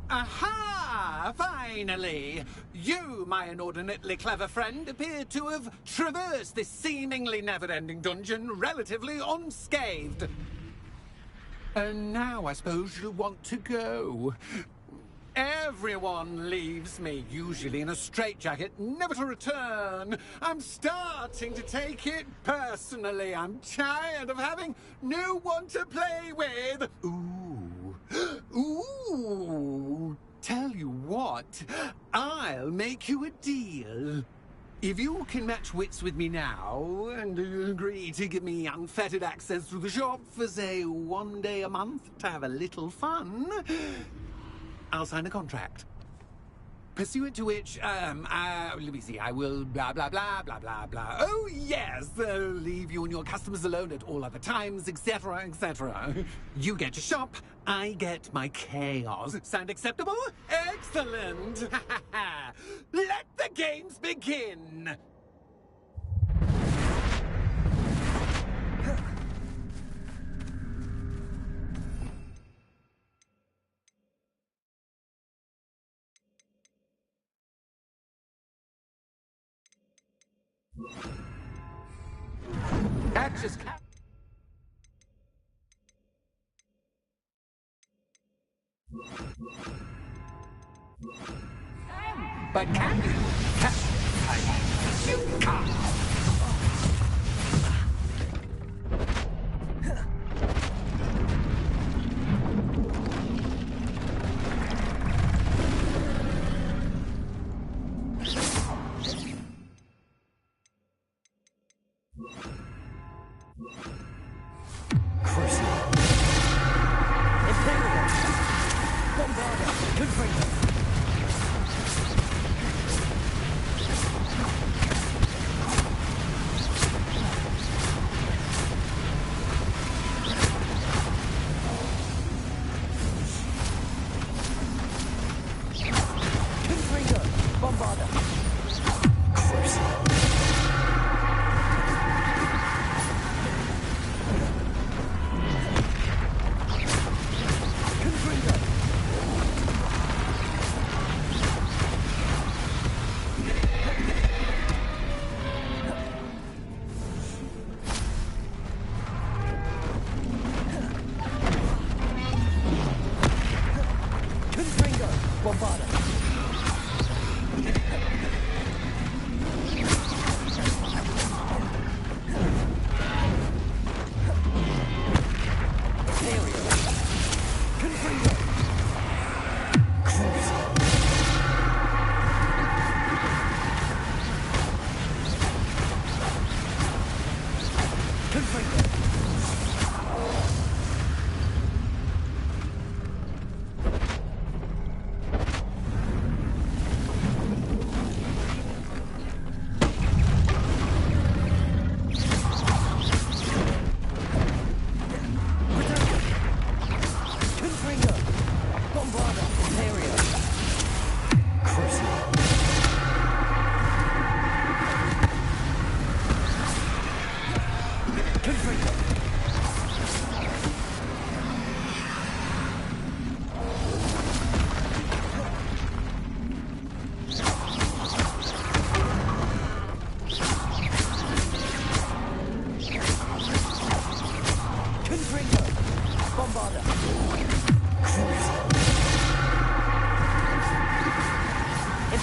Aha! Finally! You, my inordinately clever friend, appear to have traversed this seemingly never-ending dungeon relatively unscathed. And now I suppose you'll want to go. Everyone leaves me, usually in a straitjacket, never to return. I'm starting to take it personally. I'm tired of having no one to play with. Ooh, tell you what, I'll make you a deal. If you can match wits with me now and agree to give me unfettered access to the shop for, say, 1 day a month to have a little fun, I'll sign a contract. Pursuant to which, let me see, I will blah, blah, blah, blah, blah, blah. Oh, yes, leave you and your customers alone at all other times, etc., etc. You get your shop, I get my chaos. Sound acceptable? Excellent! Let the games begin! That just but can you? You can't.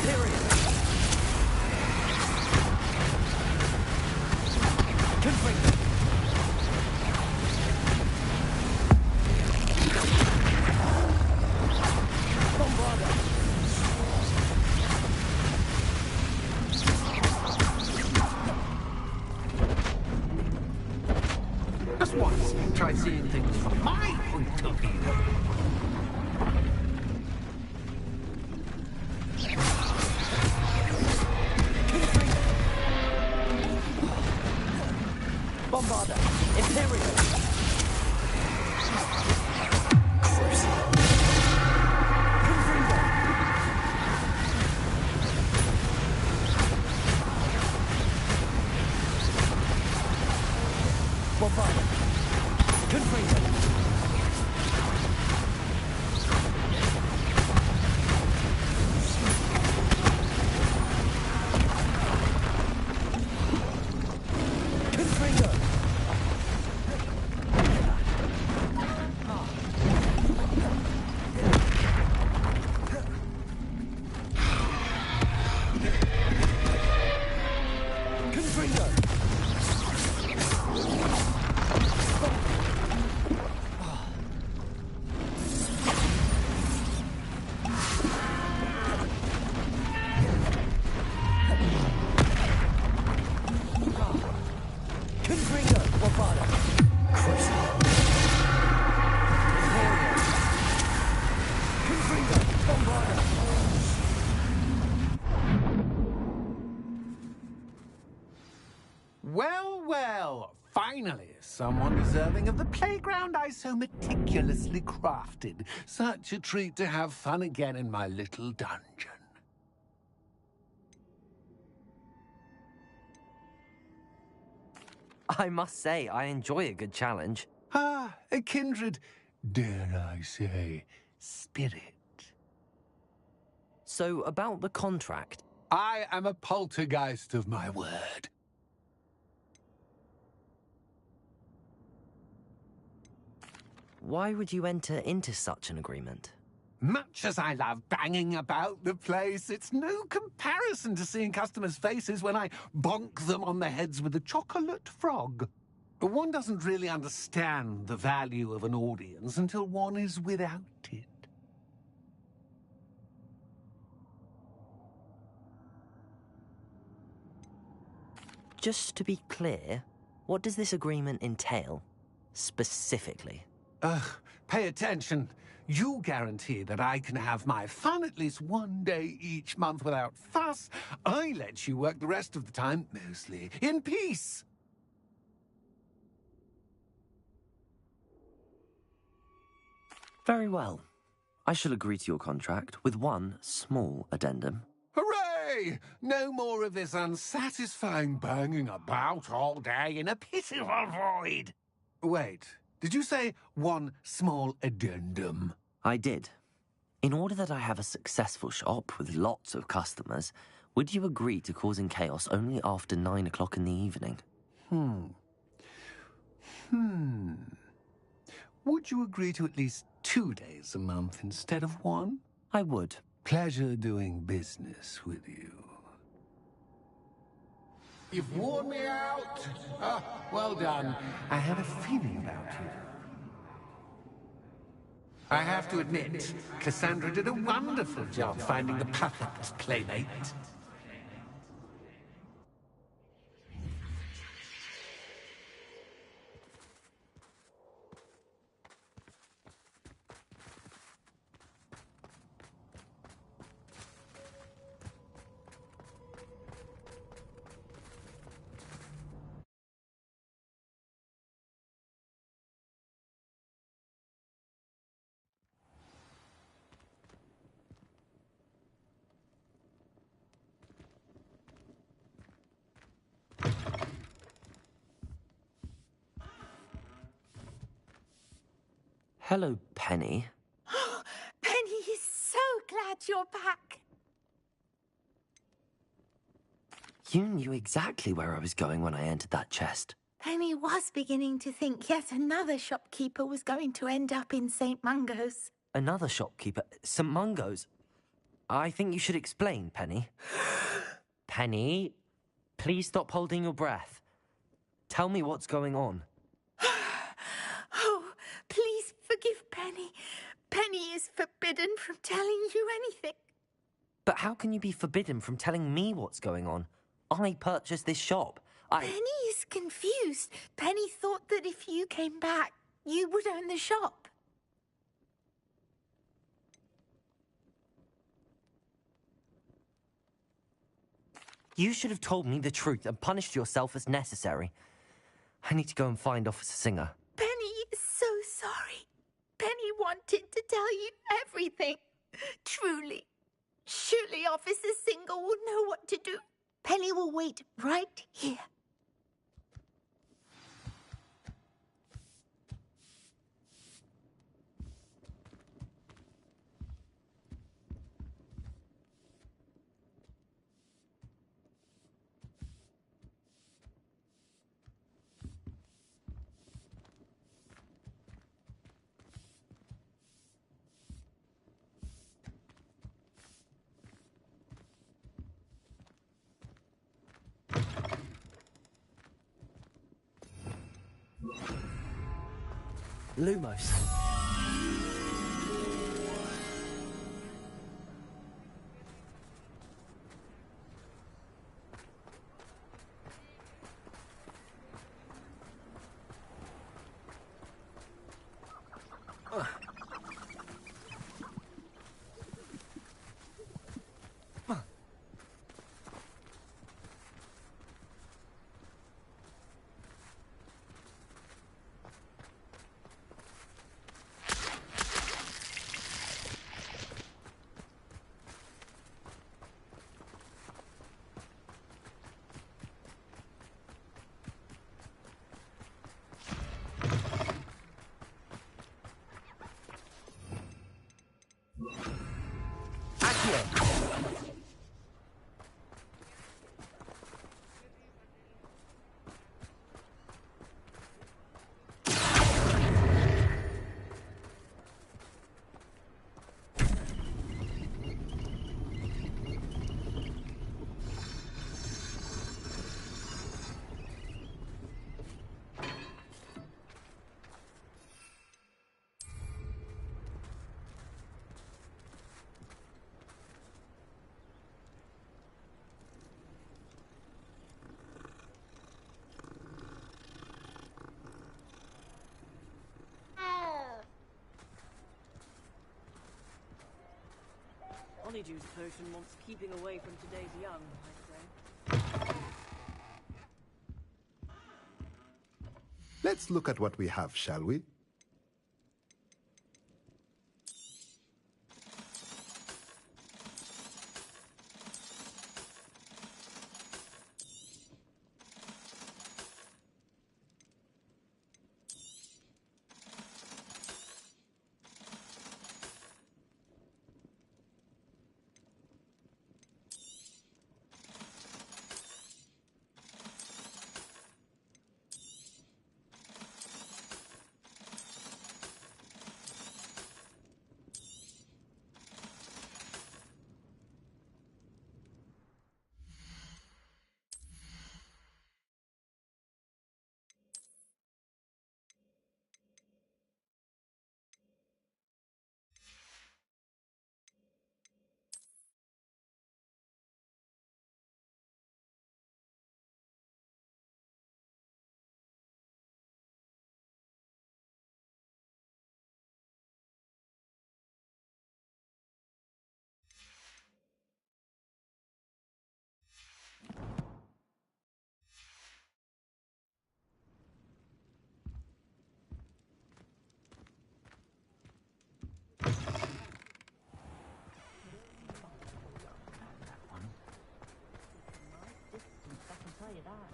Imperial! Confringo! Bombarda! Just once, try seeing things from my point of view. Bombarda! Imperial! Confringo! Bombarda! Confringo! Confringo! Confringo! Confringo! Bombarda! Cruise! Imperial! Confringo! Bombarda! Well, well, finally, someone deserving of the playground I so meticulously crafted. Such a treat to have fun again in my little dungeon. I must say, I enjoy a good challenge. Ah, a kindred, dare I say, spirit. So, about the contract. I am a poltergeist of my word. Why would you enter into such an agreement? Much as I love banging about the place, it's no comparison to seeing customers' faces when I bonk them on the heads with a chocolate frog. One doesn't really understand the value of an audience until one is without it. Just to be clear, what does this agreement entail, specifically? Ugh, pay attention. You guarantee that I can have my fun at least one day each month without fuss. I let you work the rest of the time, mostly in peace. Very well. I shall agree to your contract with one small addendum. Hooray! No more of this unsatisfying banging about all day in a pitiful void. Wait, did you say one small addendum? I did. In order that I have a successful shop with lots of customers, would you agree to causing chaos only after 9 o'clock in the evening? Would you agree to at least 2 days a month instead of one? I would. Pleasure doing business with you. You've worn me out. Ah, well done. I had a feeling about you. I have to admit, Cassandra did a wonderful job finding the perfect playmate. Hello, Penny. Penny is so glad you're back. You knew exactly where I was going when I entered that chest. Penny was beginning to think yet another shopkeeper was going to end up in St. Mungo's. Another shopkeeper, St. Mungo's. I think you should explain, Penny. Penny, please stop holding your breath. Tell me what's going on. Oh, please forgive Penny. Penny is forbidden from telling you anything. But how can you be forbidden from telling me what's going on? I purchased this shop. Penny is confused. Penny thought that if you came back, you would own the shop. You should have told me the truth and punished yourself as necessary. I need to go and find Officer Singer. Penny is so sorry. Penny wanted to tell you everything. Truly. Surely Officer Singer will know what to do. Penny will wait right here. Lumos. Honeydew's potion wants keeping away from today's young, I'd say. Let's look at what we have, shall we?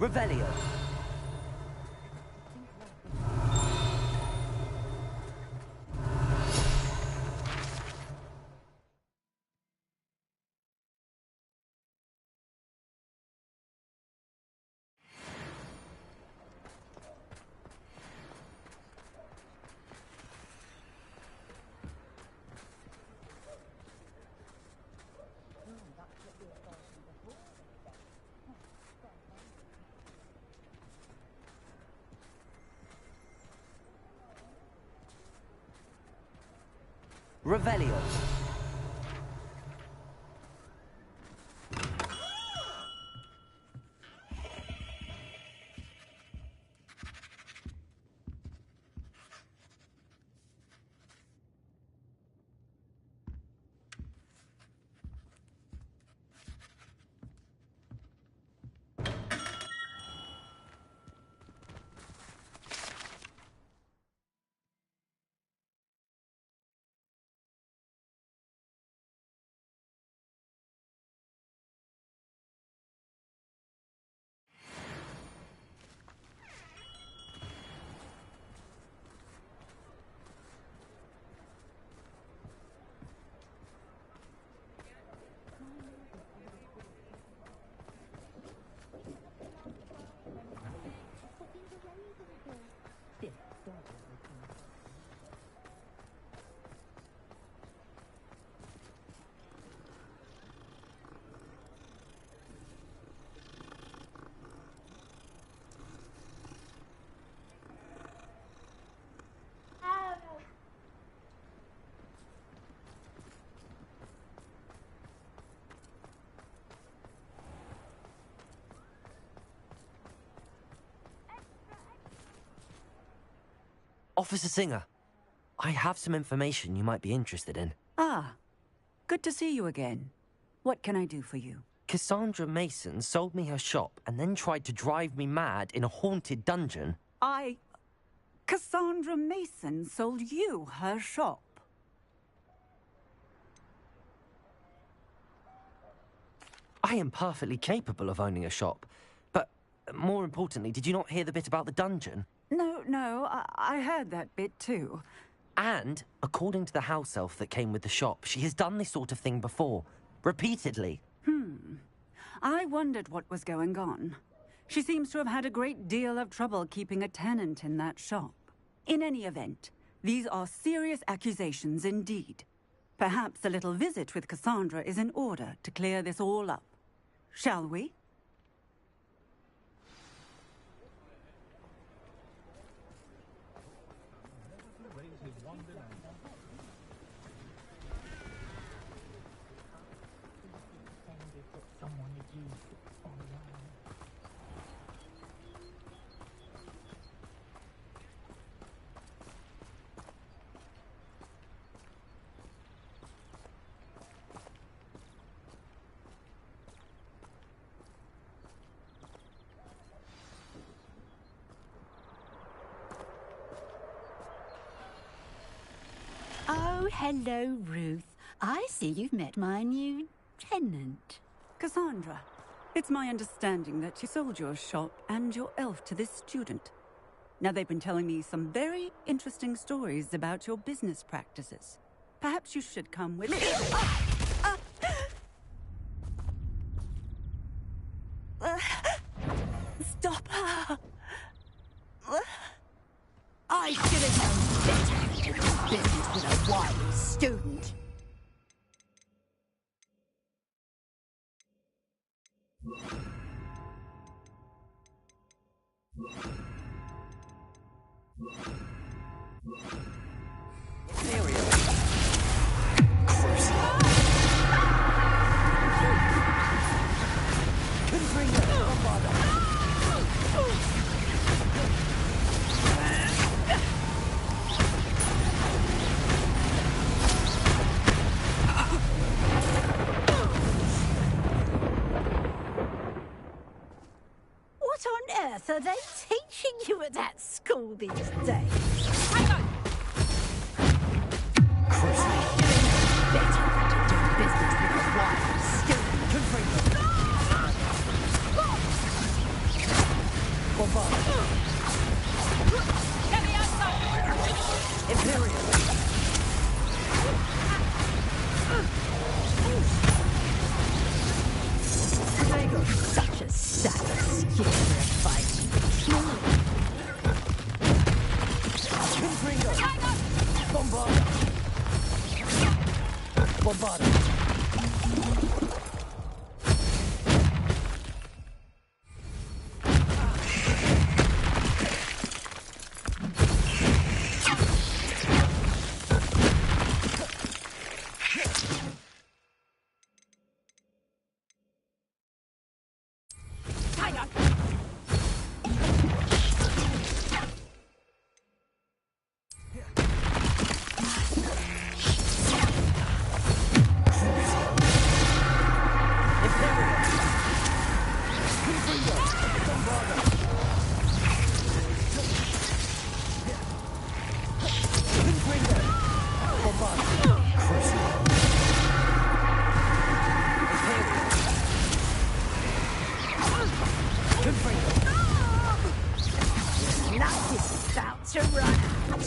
Revelio. Revelio. Officer Singer, I have some information you might be interested in. Ah, good to see you again. What can I do for you? Cassandra Mason sold me her shop and then tried to drive me mad in a haunted dungeon. Cassandra Mason sold you her shop? I am perfectly capable of owning a shop. But more importantly, did you not hear the bit about the dungeon? No, I heard that bit too. And, according to the house elf that came with the shop, she has done this sort of thing before. Repeatedly. I wondered what was going on. She seems to have had a great deal of trouble keeping a tenant in that shop. In any event, these are serious accusations indeed. Perhaps a little visit with Cassandra is in order to clear this all up. Shall we? Oh, hello, Ruth. I see you've met my new tenant. Cassandra, it's my understanding that you sold your shop and your elf to this student. Now, they've been telling me some very interesting stories about your business practices. Perhaps you should come with me. Stop her! I should have known better to do business with a wise student. What on earth are they teaching you at that school these days? Hang on! Better than to do business with a wise student. Get me outside! Imperial! Such a savage skill for a fight. Bombarda! Bombarda! Luck is about to run out.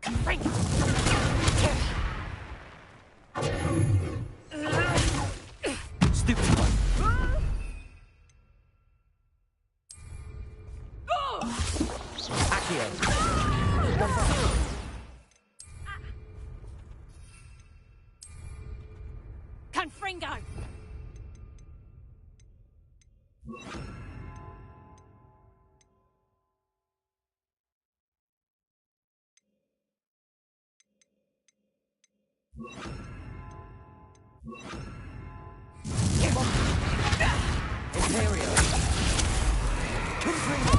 Confringo! Stupid one. Confringo! Imperial. Confringo.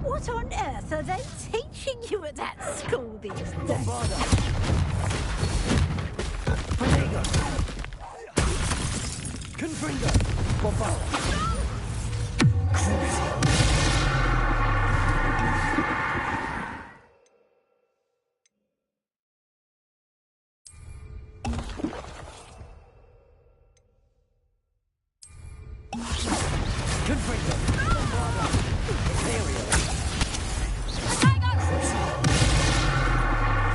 What on earth are they teaching you at that school these days? Confringo. Bombarda. Confringo. Bombarda. Imperial.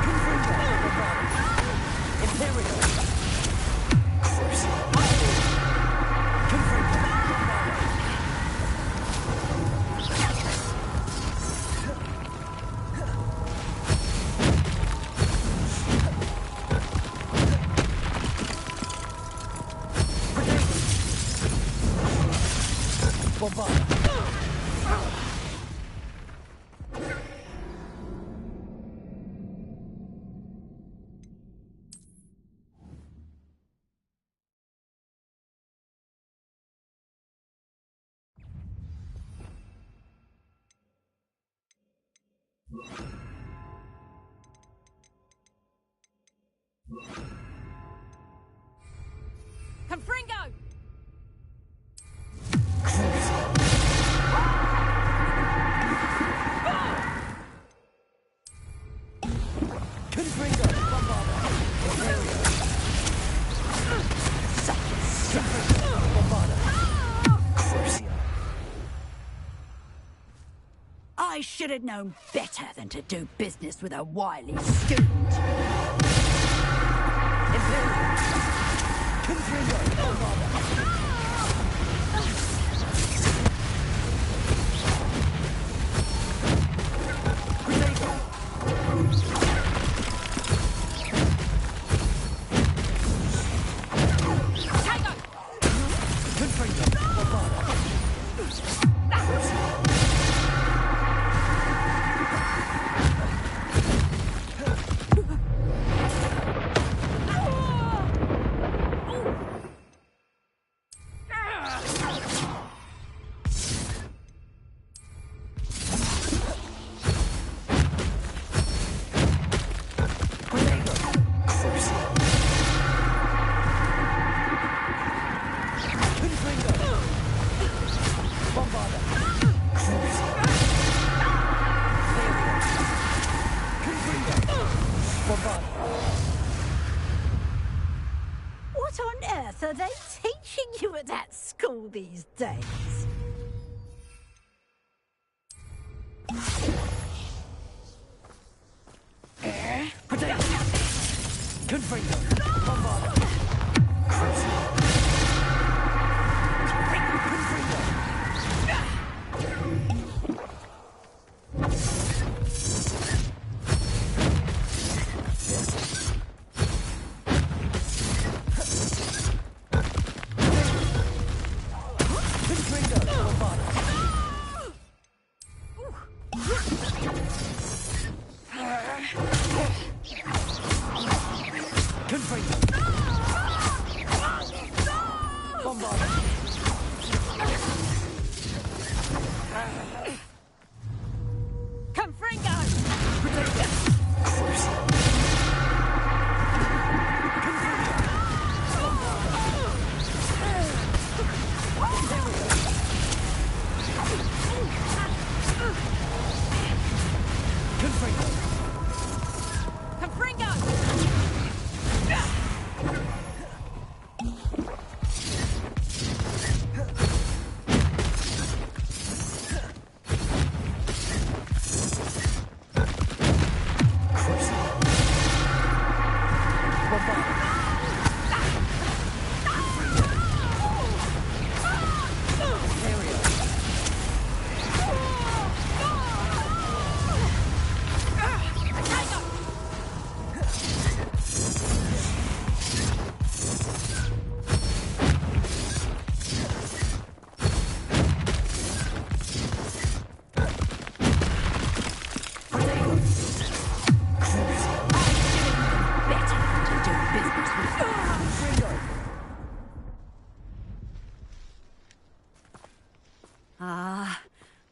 Confringo. Bombarda. Imperial. Confringo. Bombarda. Confringo! Confringo. Bombarda. Imperial. Confringo. Bombarda. I should have known better than to do business with a wily student. Imperial. Confringo. Bombarda. What on earth are they teaching you at that school these days? Protect! Confringo. Bombarda.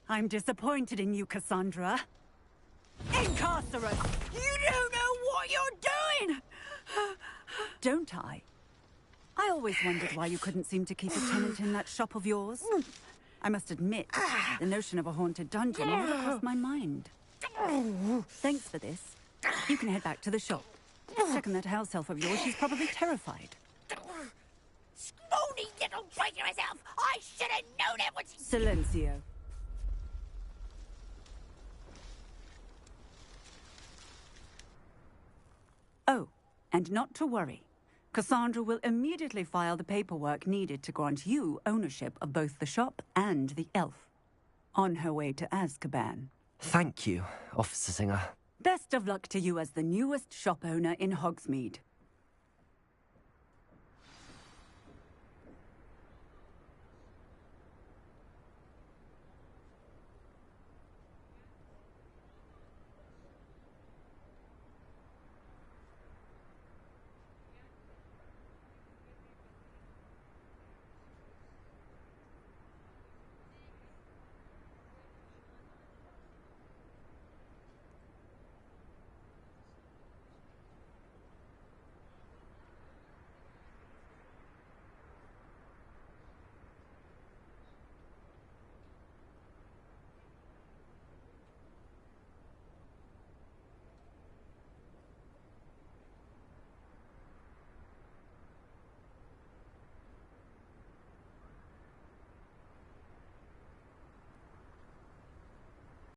I'm disappointed in you, Cassandra. Incarcerate! You don't know what you're doing! Don't I? I always wondered why you couldn't seem to keep a tenant in that shop of yours. I must admit, the notion of a haunted dungeon never crossed my mind. Thanks for this. You can head back to the shop. Check on that house elf of yours, she's probably terrified. Scrawny little traitor herself! I should have known it was... Silencio. Oh, and not to worry. Cassandra will immediately file the paperwork needed to grant you ownership of both the shop and the elf. On her way to Azkaban. Thank you, Officer Singer. Best of luck to you as the newest shop owner in Hogsmeade.